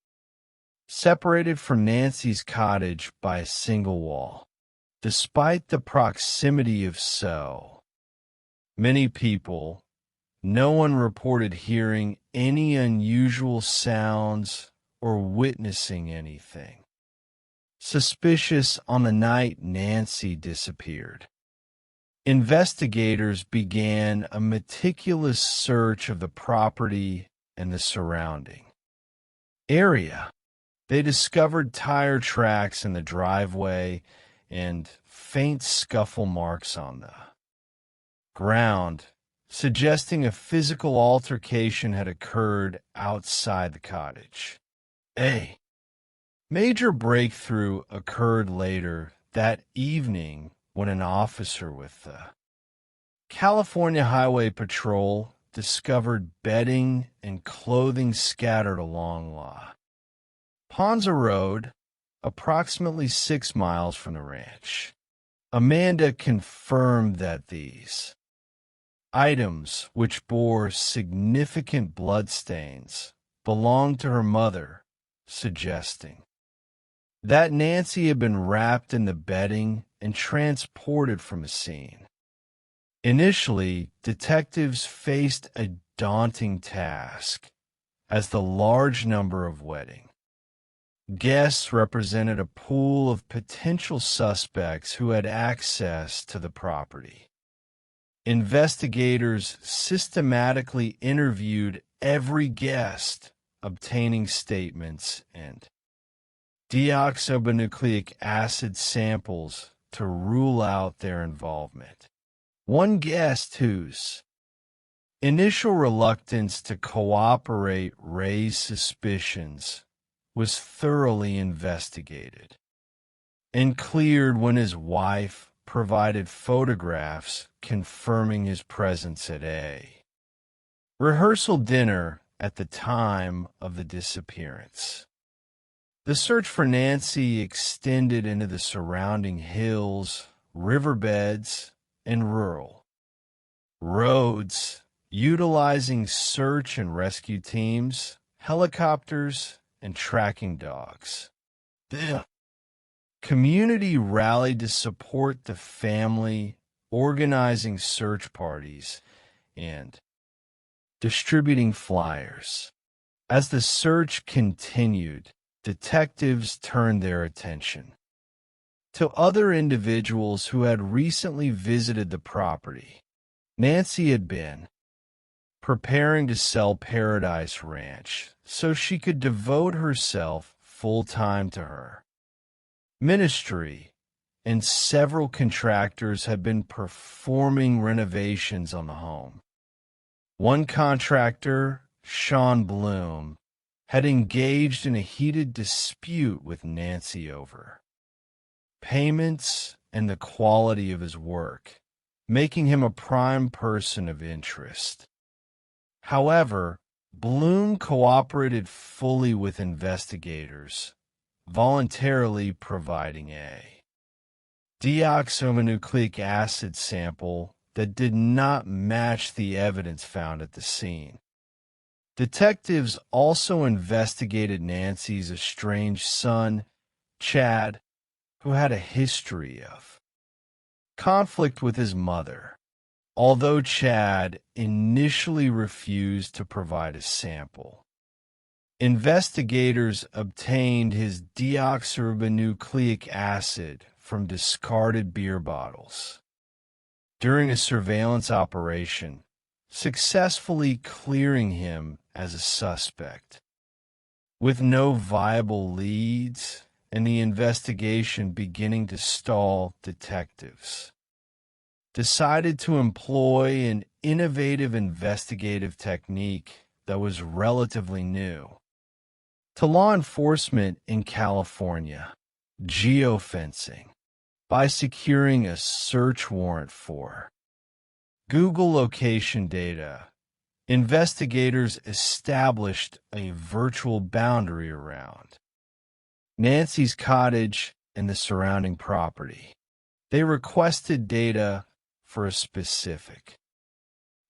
separated from Nancy's cottage by a single wall. Despite the proximity of so many people, No one reported hearing any unusual sounds or witnessing anything suspicious on the night Nancy disappeared. Investigators began a meticulous search of the property and the surrounding area. They discovered tire tracks in the driveway and faint scuffle marks on the ground, suggesting a physical altercation had occurred outside the cottage. A major breakthrough occurred later that evening when an officer with the California Highway Patrol discovered bedding and clothing scattered along La Ponza Road, approximately 6 miles from the ranch. Amanda confirmed that these items, which bore significant bloodstains, belonged to her mother, suggesting that Nancy had been wrapped in the bedding and transported from the scene. Initially, detectives faced a daunting task, as the large number of wedding guests represented a pool of potential suspects who had access to the property. Investigators systematically interviewed every guest, obtaining statements and deoxyribonucleic acid samples to rule out their involvement. One guest whose initial reluctance to cooperate raised suspicions was thoroughly investigated and cleared when his wife provided photographs confirming his presence at a rehearsal dinner at the time of the disappearance. The search for Nancy extended into the surrounding hills, riverbeds, and rural roads, utilizing search and rescue teams, helicopters, and tracking dogs. The community rallied to support the family, organizing search parties and distributing flyers. As the search continued, detectives turned their attention to other individuals who had recently visited the property. Nancy had been preparing to sell Paradise Ranch so she could devote herself full-time to her ministry, and several contractors had been performing renovations on the home. One contractor, Sean Bloom, had engaged in a heated dispute with Nancy over payments and the quality of his work, making him a prime person of interest. However, Bloom cooperated fully with investigators, voluntarily providing a deoxyribonucleic acid sample that did not match the evidence found at the scene. Detectives also investigated Nancy's estranged son, Chad, who had a history of conflict with his mother, although Chad initially refused to provide a sample. Investigators obtained his deoxyribonucleic acid from discarded beer bottles during a surveillance operation, successfully clearing him as a suspect. With no viable leads and the investigation beginning to stall, detectives decided to employ an innovative investigative technique that was relatively new to law enforcement in California: geofencing, by securing a search warrant for Google location data. Investigators established a virtual boundary around Nancy's cottage and the surrounding property. They requested data for a specific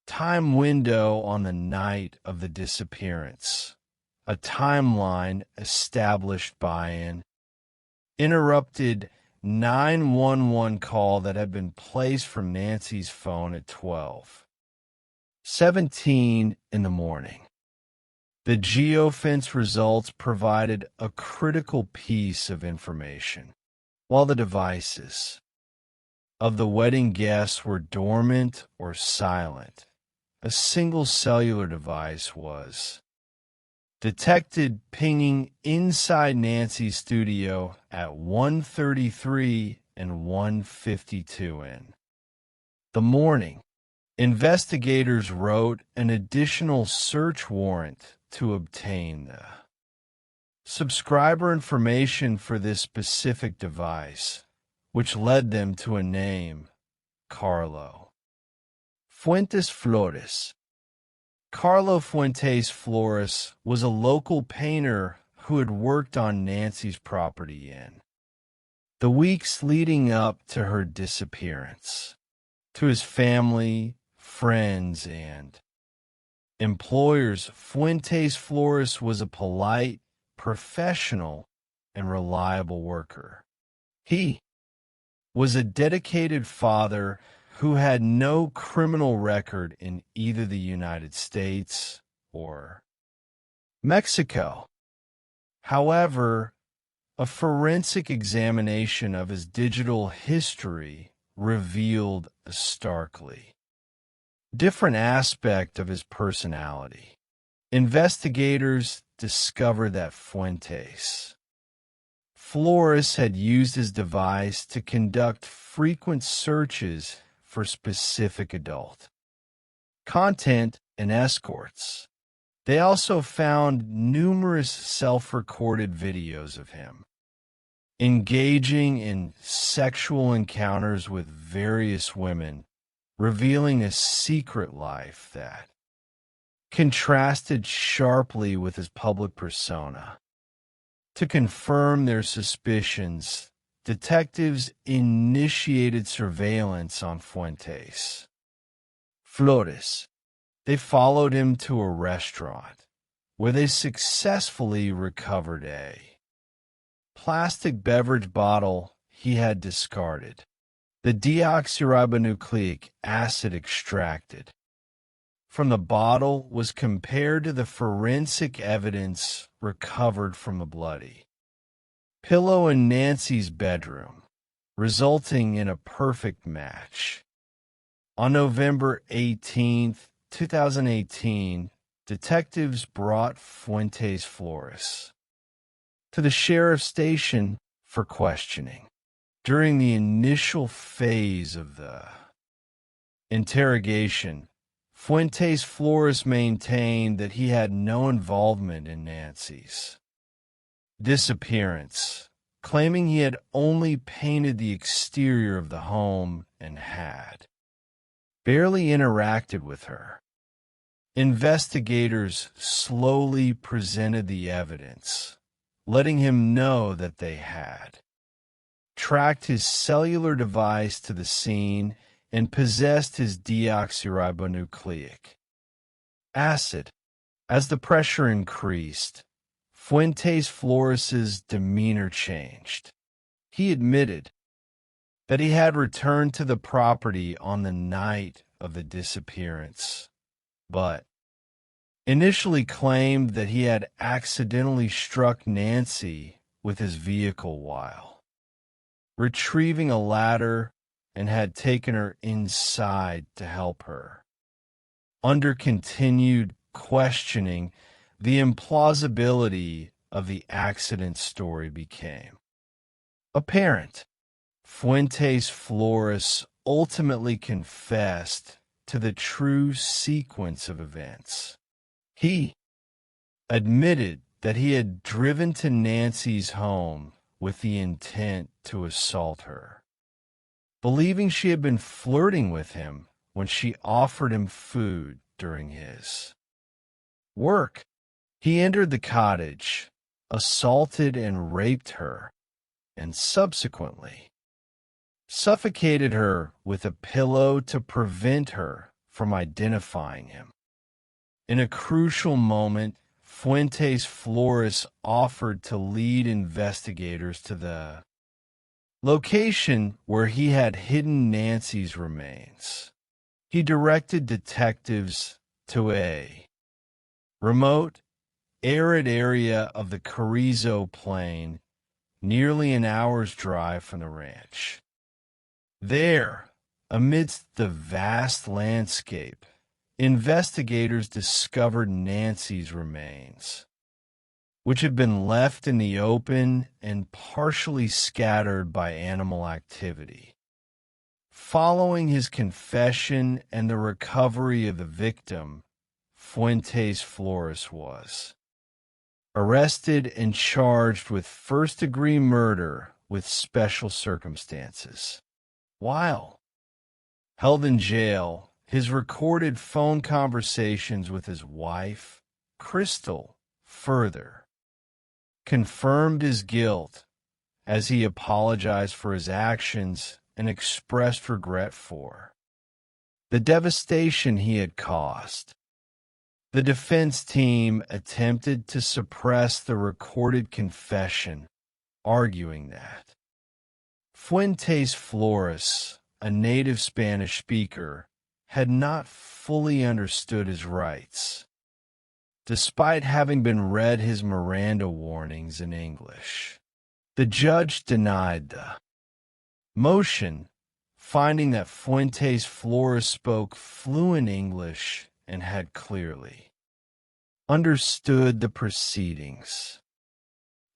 time window on the night of the disappearance, a timeline established by an interrupted 911 call that had been placed from Nancy's phone at 12. 7:17 in the morning. The geofence results provided a critical piece of information. While the devices of the wedding guests were dormant or silent, a single cellular device was detected pinging inside Nancy's studio at 1:33 and 1:52 in the morning. Investigators wrote an additional search warrant to obtain the subscriber information for this specific device, which led them to a name, Carlo Fuentes Flores. Carlo Fuentes Flores was a local painter who had worked on Nancy's property in the weeks leading up to her disappearance. To his family, friends, and employers, Fuentes Flores was a polite, professional, and reliable worker. He was a dedicated father who had no criminal record in either the United States or Mexico. However, a forensic examination of his digital history revealed a starkly different aspect of his personality. Investigators discovered that Fuentes Flores had used his device to conduct frequent searches for specific adult content and escorts. They also found numerous self-recorded videos of him engaging in sexual encounters with various women, revealing a secret life that contrasted sharply with his public persona. To confirm their suspicions, detectives initiated surveillance on Fuentes Flores. They followed him to a restaurant where they successfully recovered a plastic beverage bottle he had discarded, the deoxyribonucleic acid extracted from the bottle was compared to the forensic evidence recovered from the bloody pillow in Nancy's bedroom, resulting in a perfect match. On November 18, 2018, detectives brought Fuentes Flores to the sheriff's station for questioning. During the initial phase of the interrogation, Fuentes Flores maintained that he had no involvement in Nancy's disappearance, claiming he had only painted the exterior of the home and had barely interacted with her. Investigators slowly presented the evidence, letting him know that they had tracked his cellular device to the scene and possessed his deoxyribonucleic acid. As the pressure increased, Fuentes Flores's demeanor changed. He admitted that he had returned to the property on the night of the disappearance, but initially claimed that he had accidentally struck Nancy with his vehicle while retrieving a ladder and had taken her inside to help her. Under continued questioning, the implausibility of the accident story became apparent. Fuentes Flores ultimately confessed to the true sequence of events. He admitted that he had driven to Nancy's home with the intent to assault her, believing she had been flirting with him when she offered him food during his work. He entered the cottage, assaulted and raped her, and subsequently suffocated her with a pillow to prevent her from identifying him. In a crucial moment, Fuentes Flores offered to lead investigators to the location where he had hidden Nancy's remains. he directed detectives to a remote, arid area of the Carrizo Plain, nearly an hour's drive from the ranch. There, amidst the vast landscape, investigators discovered Nancy's remains, which had been left in the open and partially scattered by animal activity. Following his confession and the recovery of the victim, Fuentes Flores was arrested and charged with first-degree murder with special circumstances. While held in jail, his recorded phone conversations with his wife, Crystal, further confirmed his guilt as he apologized for his actions and expressed regret for the devastation he had caused. The defense team attempted to suppress the recorded confession, arguing that Fuentes Flores, a native Spanish speaker, had not fully understood his rights, despite having been read his Miranda warnings in English. The judge denied the motion, finding that Fuentes Flores spoke fluent English and had clearly understood the proceedings.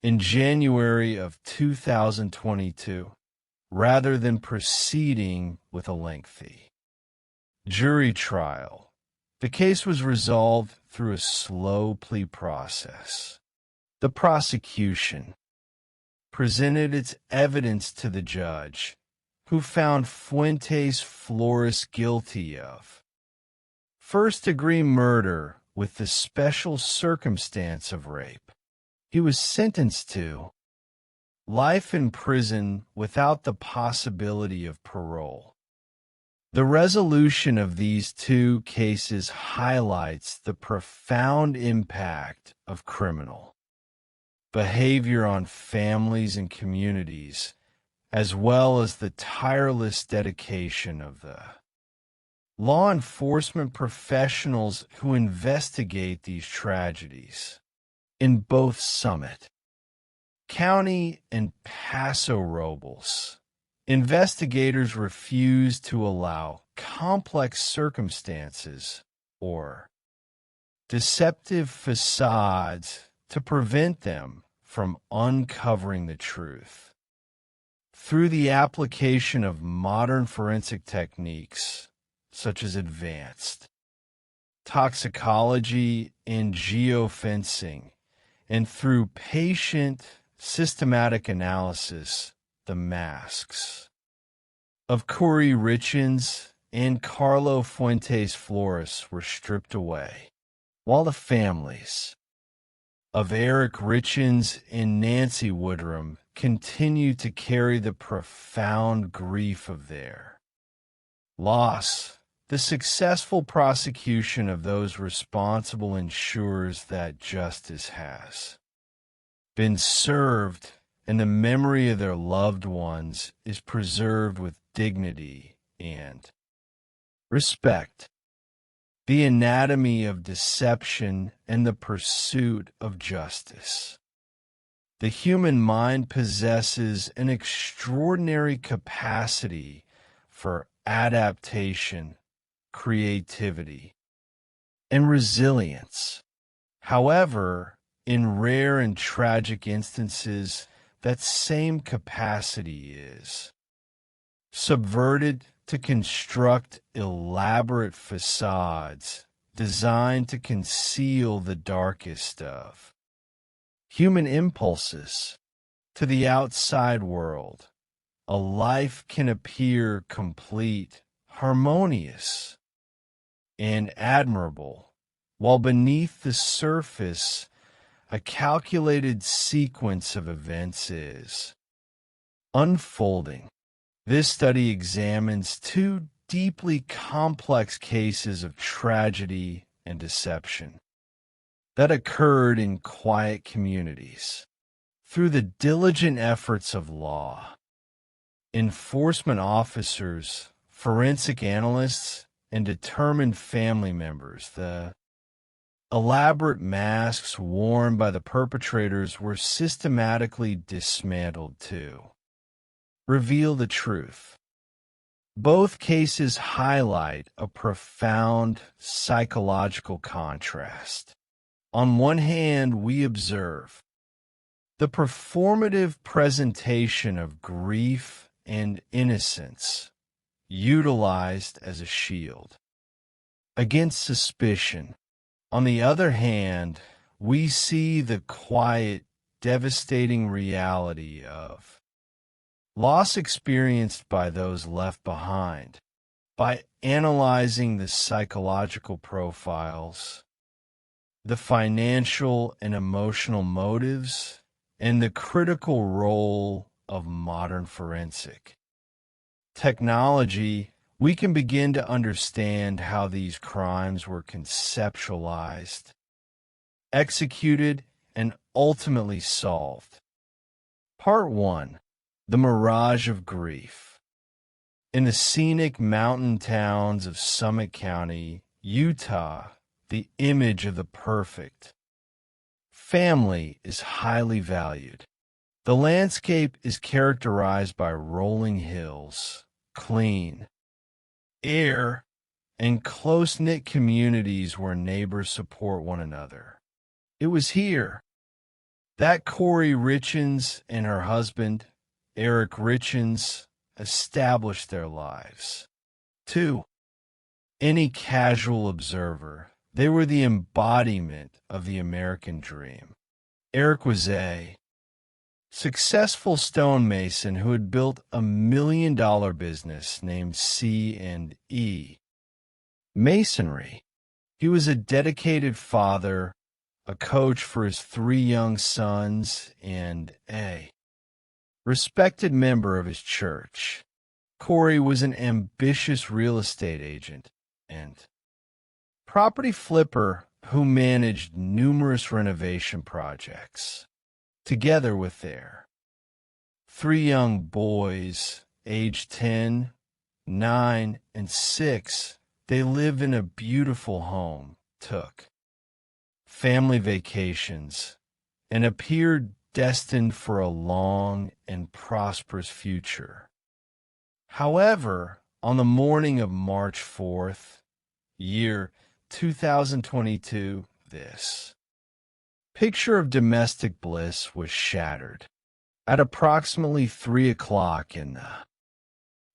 In January of 2022, rather than proceeding with a lengthy jury trial, the case was resolved through a slow plea process. The prosecution presented its evidence to the judge, who found Fuentes Flores guilty of first-degree murder with the special circumstance of rape. He was sentenced to life in prison without the possibility of parole. The resolution of these two cases highlights the profound impact of criminal behavior on families and communities, as well as the tireless dedication of the law enforcement professionals who investigate these tragedies. In both Summit County and Paso Robles, investigators refused to allow complex circumstances or deceptive facades to prevent them from uncovering the truth. Through the application of modern forensic techniques, such as advanced toxicology and geofencing, and through patient systematic analysis, the masks of Corey Richins and Carlo Fuentes Flores were stripped away, while the families of Eric Richins and Nancy Woodrum continue to carry the profound grief of their loss. The successful prosecution of those responsible ensures that justice has been served and the memory of their loved ones is preserved with dignity and respect. The anatomy of deception and the pursuit of justice. The human mind possesses an extraordinary capacity for adaptation, creativity, and resilience. However, in rare and tragic instances, that same capacity is subverted to construct elaborate facades designed to conceal the darkest of human impulses. To the outside world, a life can appear complete, harmonious, and admirable, while beneath the surface, a calculated sequence of events is unfolding. This study examines two deeply complex cases of tragedy and deception that occurred in quiet communities. Through the diligent efforts of law enforcement officers, forensic analysts, and determined family members. The elaborate masks worn by the perpetrators were systematically dismantled to reveal the truth. Both cases highlight a profound psychological contrast. On one hand, we observe the performative presentation of grief and innocence utilized as a shield against suspicion. On the other hand, we see the quiet, devastating reality of loss experienced by those left behind. By analyzing the psychological profiles, the financial and emotional motives, and the critical role of modern forensic technology, we can begin to understand how these crimes were conceptualized, executed, and ultimately solved. Part 1. The Mirage of Grief. In the scenic mountain towns of Summit County, Utah, the image of the perfect family is highly valued. The landscape is characterized by rolling hills, clean air, and close-knit communities where neighbors support one another. It was here that Corey Richens and her husband, Eric Richens, established their lives. 2. Any casual observer, they were the embodiment of the American dream. Eric was a successful stonemason who had built a $1 million business named C&E Masonry. He was a dedicated father, a coach for his 3 young sons, and a respected member of his church. Corey was an ambitious real estate agent and property flipper who managed numerous renovation projects. Together with their 3 young boys, aged 10, 9, and 6, they lived in a beautiful home, took family vacations, and appeared destined for a long and prosperous future. However, on the morning of March 4th, year 2022, this picture of domestic bliss was shattered. At approximately 3 o'clock in the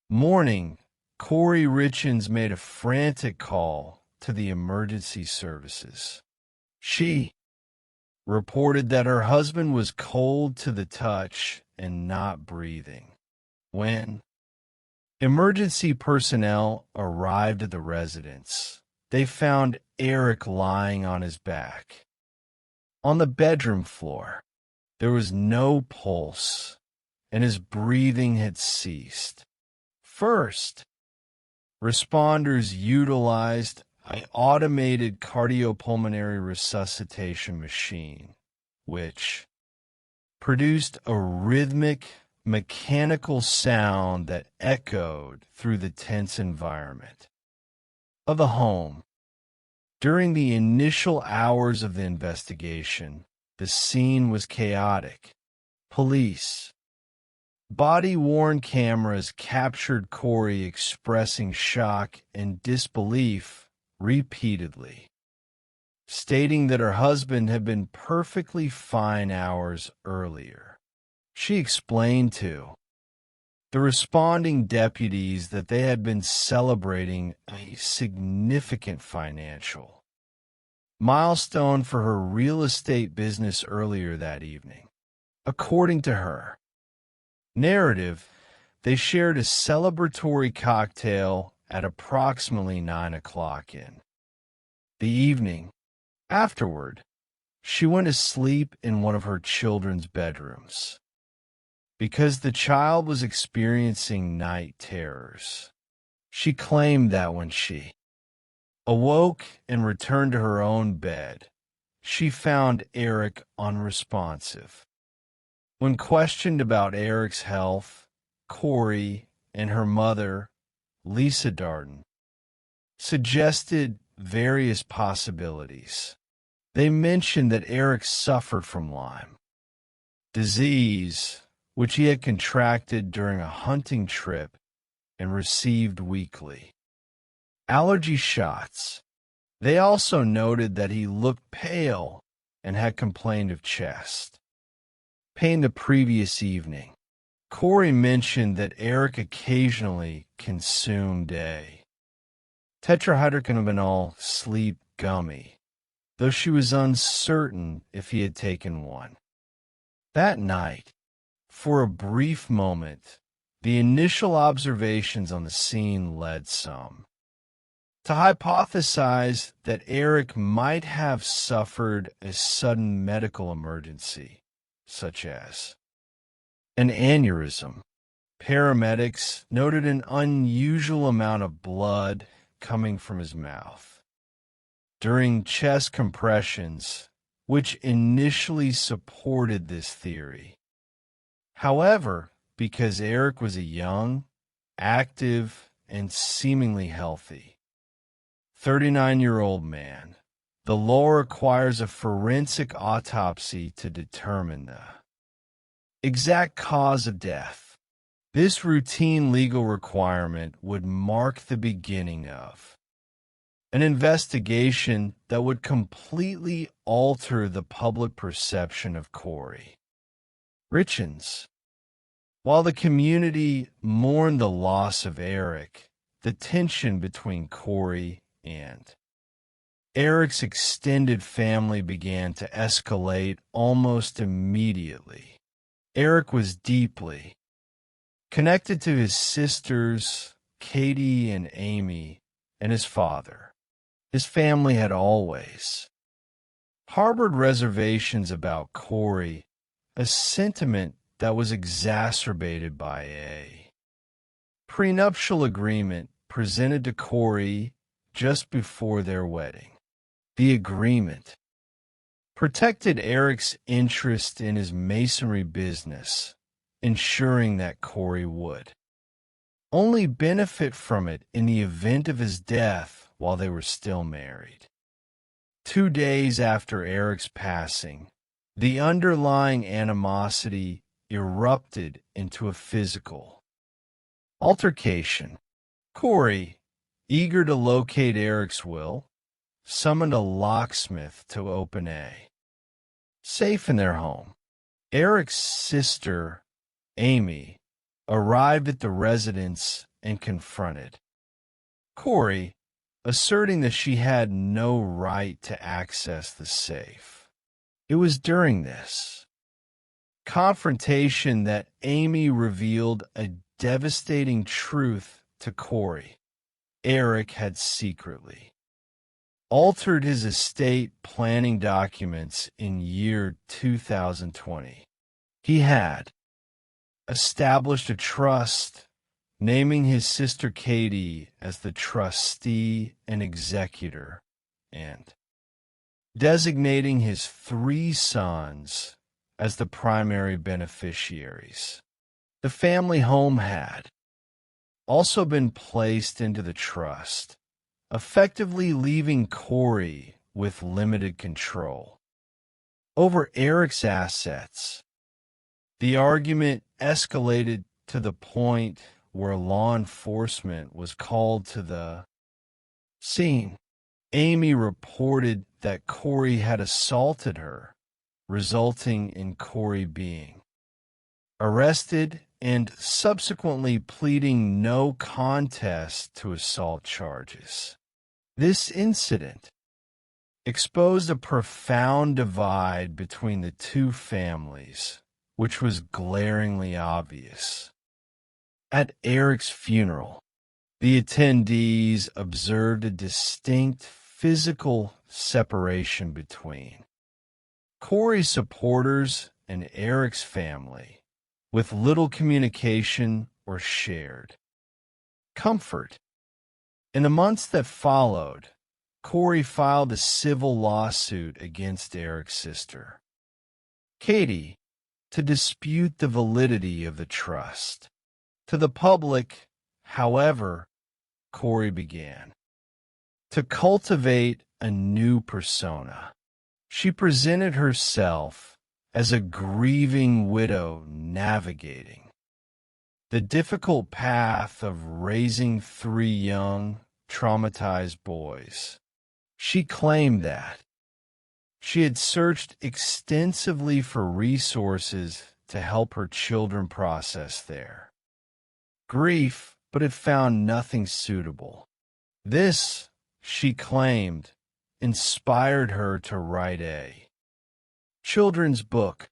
morning, Corey Richens made a frantic call to the emergency services. She reported that her husband was cold to the touch and not breathing. When emergency personnel arrived at the residence, they found Eric lying on his back. On the bedroom floor, there was no pulse, and his breathing had ceased. First, responders utilized an automated cardiopulmonary resuscitation machine, which produced a rhythmic, mechanical sound that echoed through the tense environment of the home. During the initial hours of the investigation, the scene was chaotic. Police, body-worn cameras captured Corey expressing shock and disbelief repeatedly, stating that her husband had been perfectly fine hours earlier. She explained to the responding deputies that they had been celebrating a significant financial milestone for her real estate business earlier that evening. According to her narrative, they shared a celebratory cocktail at approximately 9 o'clock in the evening. Afterward, she went to sleep in one of her children's bedrooms because the child was experiencing night terrors. She claimed that when she awoke and returned to her own bed, she found Eric unresponsive. When questioned about Eric's health, Corey and her mother, Lisa Darden, suggested various possibilities. They mentioned that Eric suffered from Lyme disease, which he had contracted during a hunting trip and received weekly. Allergy shots. They also noted that he looked pale and had complained of chest pain the previous evening. Corey mentioned that Eric occasionally consumed a tetrahydrocannabinol sleep gummy, though she was uncertain if he had taken one. That night, for a brief moment, the initial observations on the scene led some to hypothesize that Eric might have suffered a sudden medical emergency, such as an aneurysm. Paramedics noted an unusual amount of blood coming from his mouth during chest compressions, which initially supported this theory. However, because Eric was a young, active, and seemingly healthy 39-year-old man, the law requires a forensic autopsy to determine the exact cause of death. This routine legal requirement would mark the beginning of an investigation that would completely alter the public perception of Corey Richens. While the community mourned the loss of Eric, the tension between Corey and Eric's extended family began to escalate almost immediately. Eric was deeply connected to his sisters, Katie and Amy, and his father. His family had always harbored reservations about Corey, a sentiment that was exacerbated by a prenuptial agreement presented to Corey just before their wedding. The agreement protected Eric's interest in his masonry business, ensuring that Corey would only benefit from it in the event of his death while they were still married. 2 days after Eric's passing, the underlying animosity erupted into a physical altercation. Corey, eager to locate Eric's will, summoned a locksmith to open a safe in their home. Eric's sister, Amy, arrived at the residence and confronted Corey, asserting that she had no right to access the safe. It was during this confrontation that Amy revealed a devastating truth to Corey. Eric had secretly altered his estate planning documents in year 2020. He had established a trust, naming his sister Katie as the trustee and executor, and designating his 3 sons as the primary beneficiaries. The family home had also been placed into the trust, effectively leaving Corey with limited control over Eric's assets. The argument escalated to the point where law enforcement was called to the scene. Amy reported that Corey had assaulted her, resulting in Corey being arrested and subsequently pleading no contest to assault charges. This incident exposed a profound divide between the two families, which was glaringly obvious. At Eric's funeral, the attendees observed a distinct physical separation between Corey's supporters and Eric's family, with little communication or shared comfort. In the months that followed, Corey filed a civil lawsuit against Eric's sister, Katie, to dispute the validity of the trust. To the public, however, Corey began To cultivate a new persona, she presented herself as a grieving widow navigating the difficult path of raising 3 young, traumatized boys. She claimed that she had searched extensively for resources to help her children process their grief, but had found nothing suitable. This, she claimed, inspired her to write a children's book.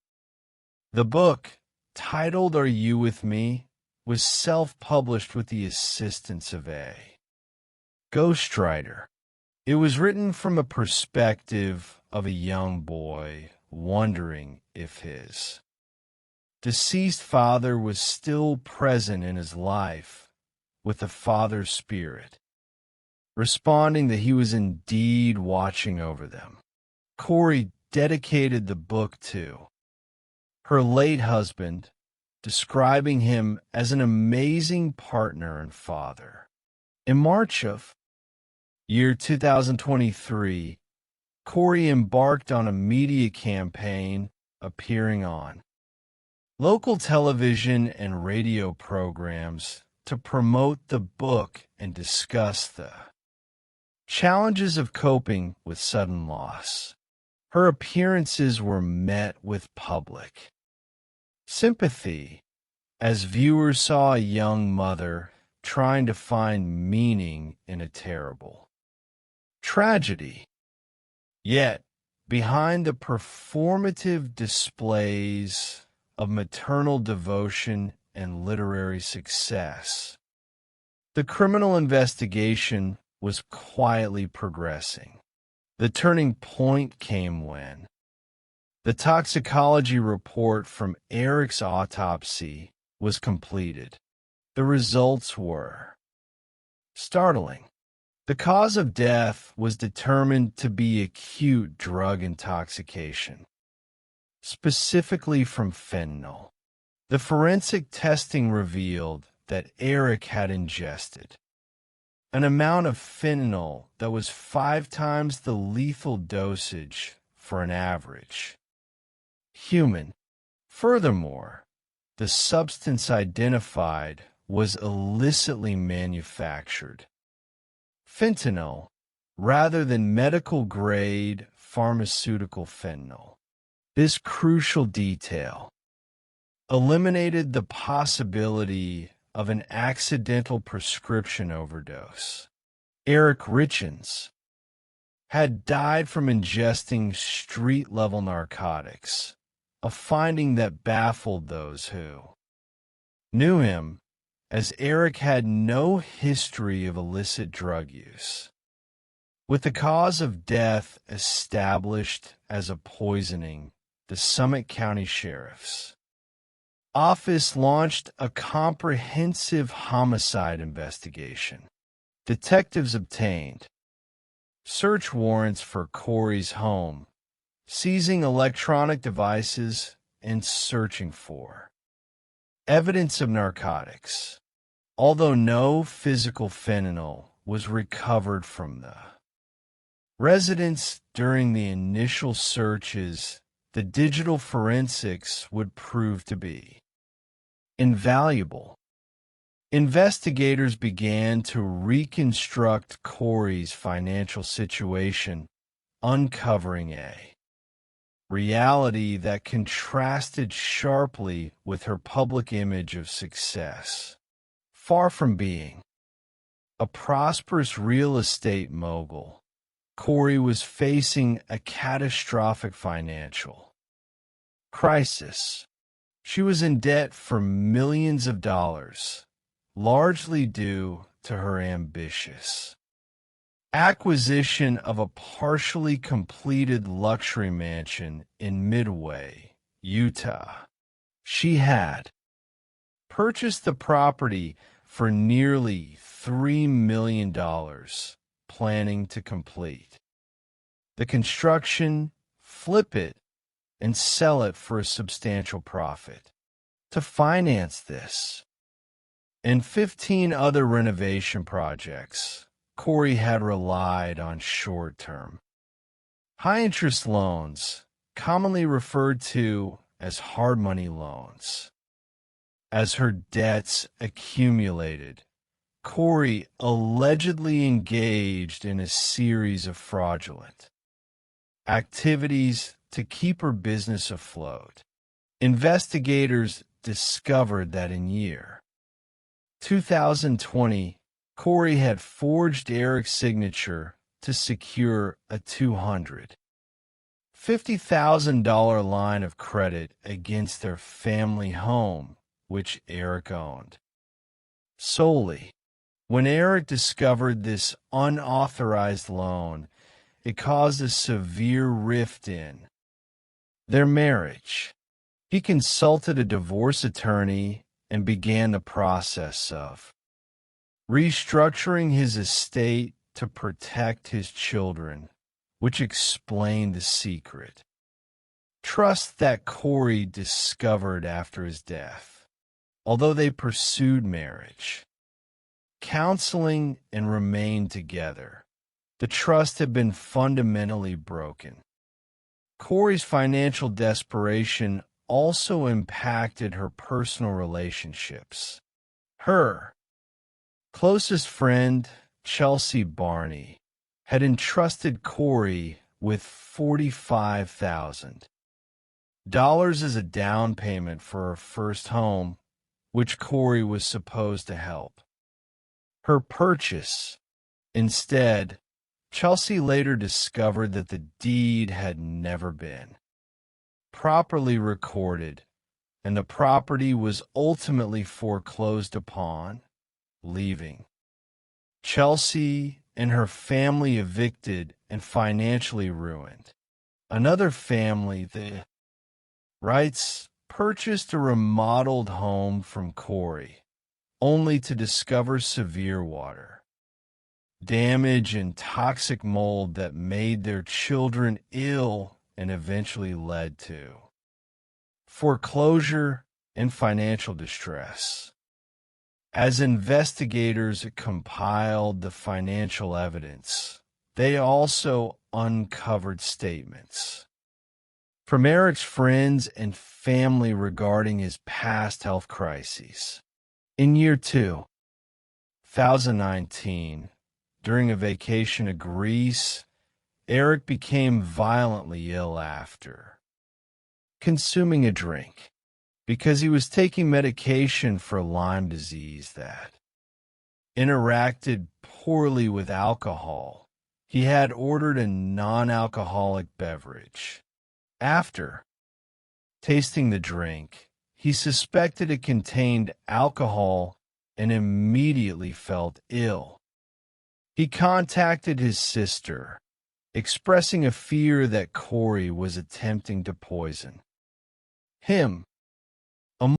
The book, titled Are You With Me?, was self-published with the assistance of a ghostwriter. It was written from a perspective of a young boy wondering if his deceased father was still present in his life with a father's spirit, responding that he was indeed watching over them. Corey dedicated the book to her late husband, describing him as an amazing partner and father. In March of year 2023, Corey embarked on a media campaign appearing on local television and radio programs to promote the book and discuss the challenges of coping with sudden loss. Her appearances were met with public sympathy as viewers saw a young mother trying to find meaning in a terrible tragedy. Yet, behind the performative displays of maternal devotion and literary success, the criminal investigation was quietly progressing. The turning point came when the toxicology report from Eric's autopsy was completed. The results were startling. The cause of death was determined to be acute drug intoxication, specifically from fentanyl. The forensic testing revealed that Eric had ingested an amount of fentanyl that was 5 times the lethal dosage for an average human. Furthermore, the substance identified was illicitly manufactured fentanyl rather than medical-grade pharmaceutical fentanyl. This crucial detail eliminated the possibility of an accidental prescription overdose. Eric Richens had died from ingesting street-level narcotics, a finding that baffled those who knew him, as Eric had no history of illicit drug use. With the cause of death established as a poisoning, the Summit County Sheriff's Office launched a comprehensive homicide investigation. Detectives obtained search warrants for Corey's home, seizing electronic devices and searching for evidence of narcotics. Although no physical fentanyl was recovered from the residence during the initial searches, the digital forensics would prove to be invaluable. Investigators began to reconstruct Corey's financial situation, uncovering a reality that contrasted sharply with her public image of success. Far from being a prosperous real estate mogul, Corey was facing a catastrophic financial crisis. She was in debt for millions of dollars, largely due to her ambitious acquisition of a partially completed luxury mansion in Midway, Utah. She had purchased the property for nearly $3 million, planning to complete the construction, flip it, and sell it for a substantial profit. To finance this and 15 other renovation projects, Corey had relied on short-term, high-interest loans, commonly referred to as hard money loans. As her debts accumulated, Corey allegedly engaged in a series of fraudulent activities to keep her business afloat. Investigators discovered that in year 2020, Corey had forged Eric's signature to secure a $250,000 line of credit against their family home, which Eric owned. Solely, when Eric discovered this unauthorized loan, it caused a severe rift in their marriage. He consulted a divorce attorney and began the process of restructuring his estate to protect his children, which explained the secret trust that Corey discovered after his death. Although they pursued marriage, counseling, and remained together, the trust had been fundamentally broken. Corey's financial desperation also impacted her personal relationships. Her closest friend, Chelsea Barney, had entrusted Corey with $45,000 as a down payment for her first home, which Corey was supposed to help her purchase. Instead, Chelsea later discovered that the deed had never been properly recorded, and the property was ultimately foreclosed upon, leaving Chelsea and her family evicted and financially ruined. Another family, the Wrights, purchased a remodeled home from Corey, only to discover severe water damage and toxic mold that made their children ill and eventually led to foreclosure and financial distress. As investigators compiled the financial evidence, they also uncovered statements from Eric's friends and family regarding his past health crises. In year 2019, during a vacation to Greece, Eric became violently ill after consuming a drink because he was taking medication for Lyme disease that interacted poorly with alcohol. He had ordered a non-alcoholic beverage. After tasting the drink, he suspected it contained alcohol and immediately felt ill. He contacted his sister, expressing a fear that Corey was attempting to poison him. A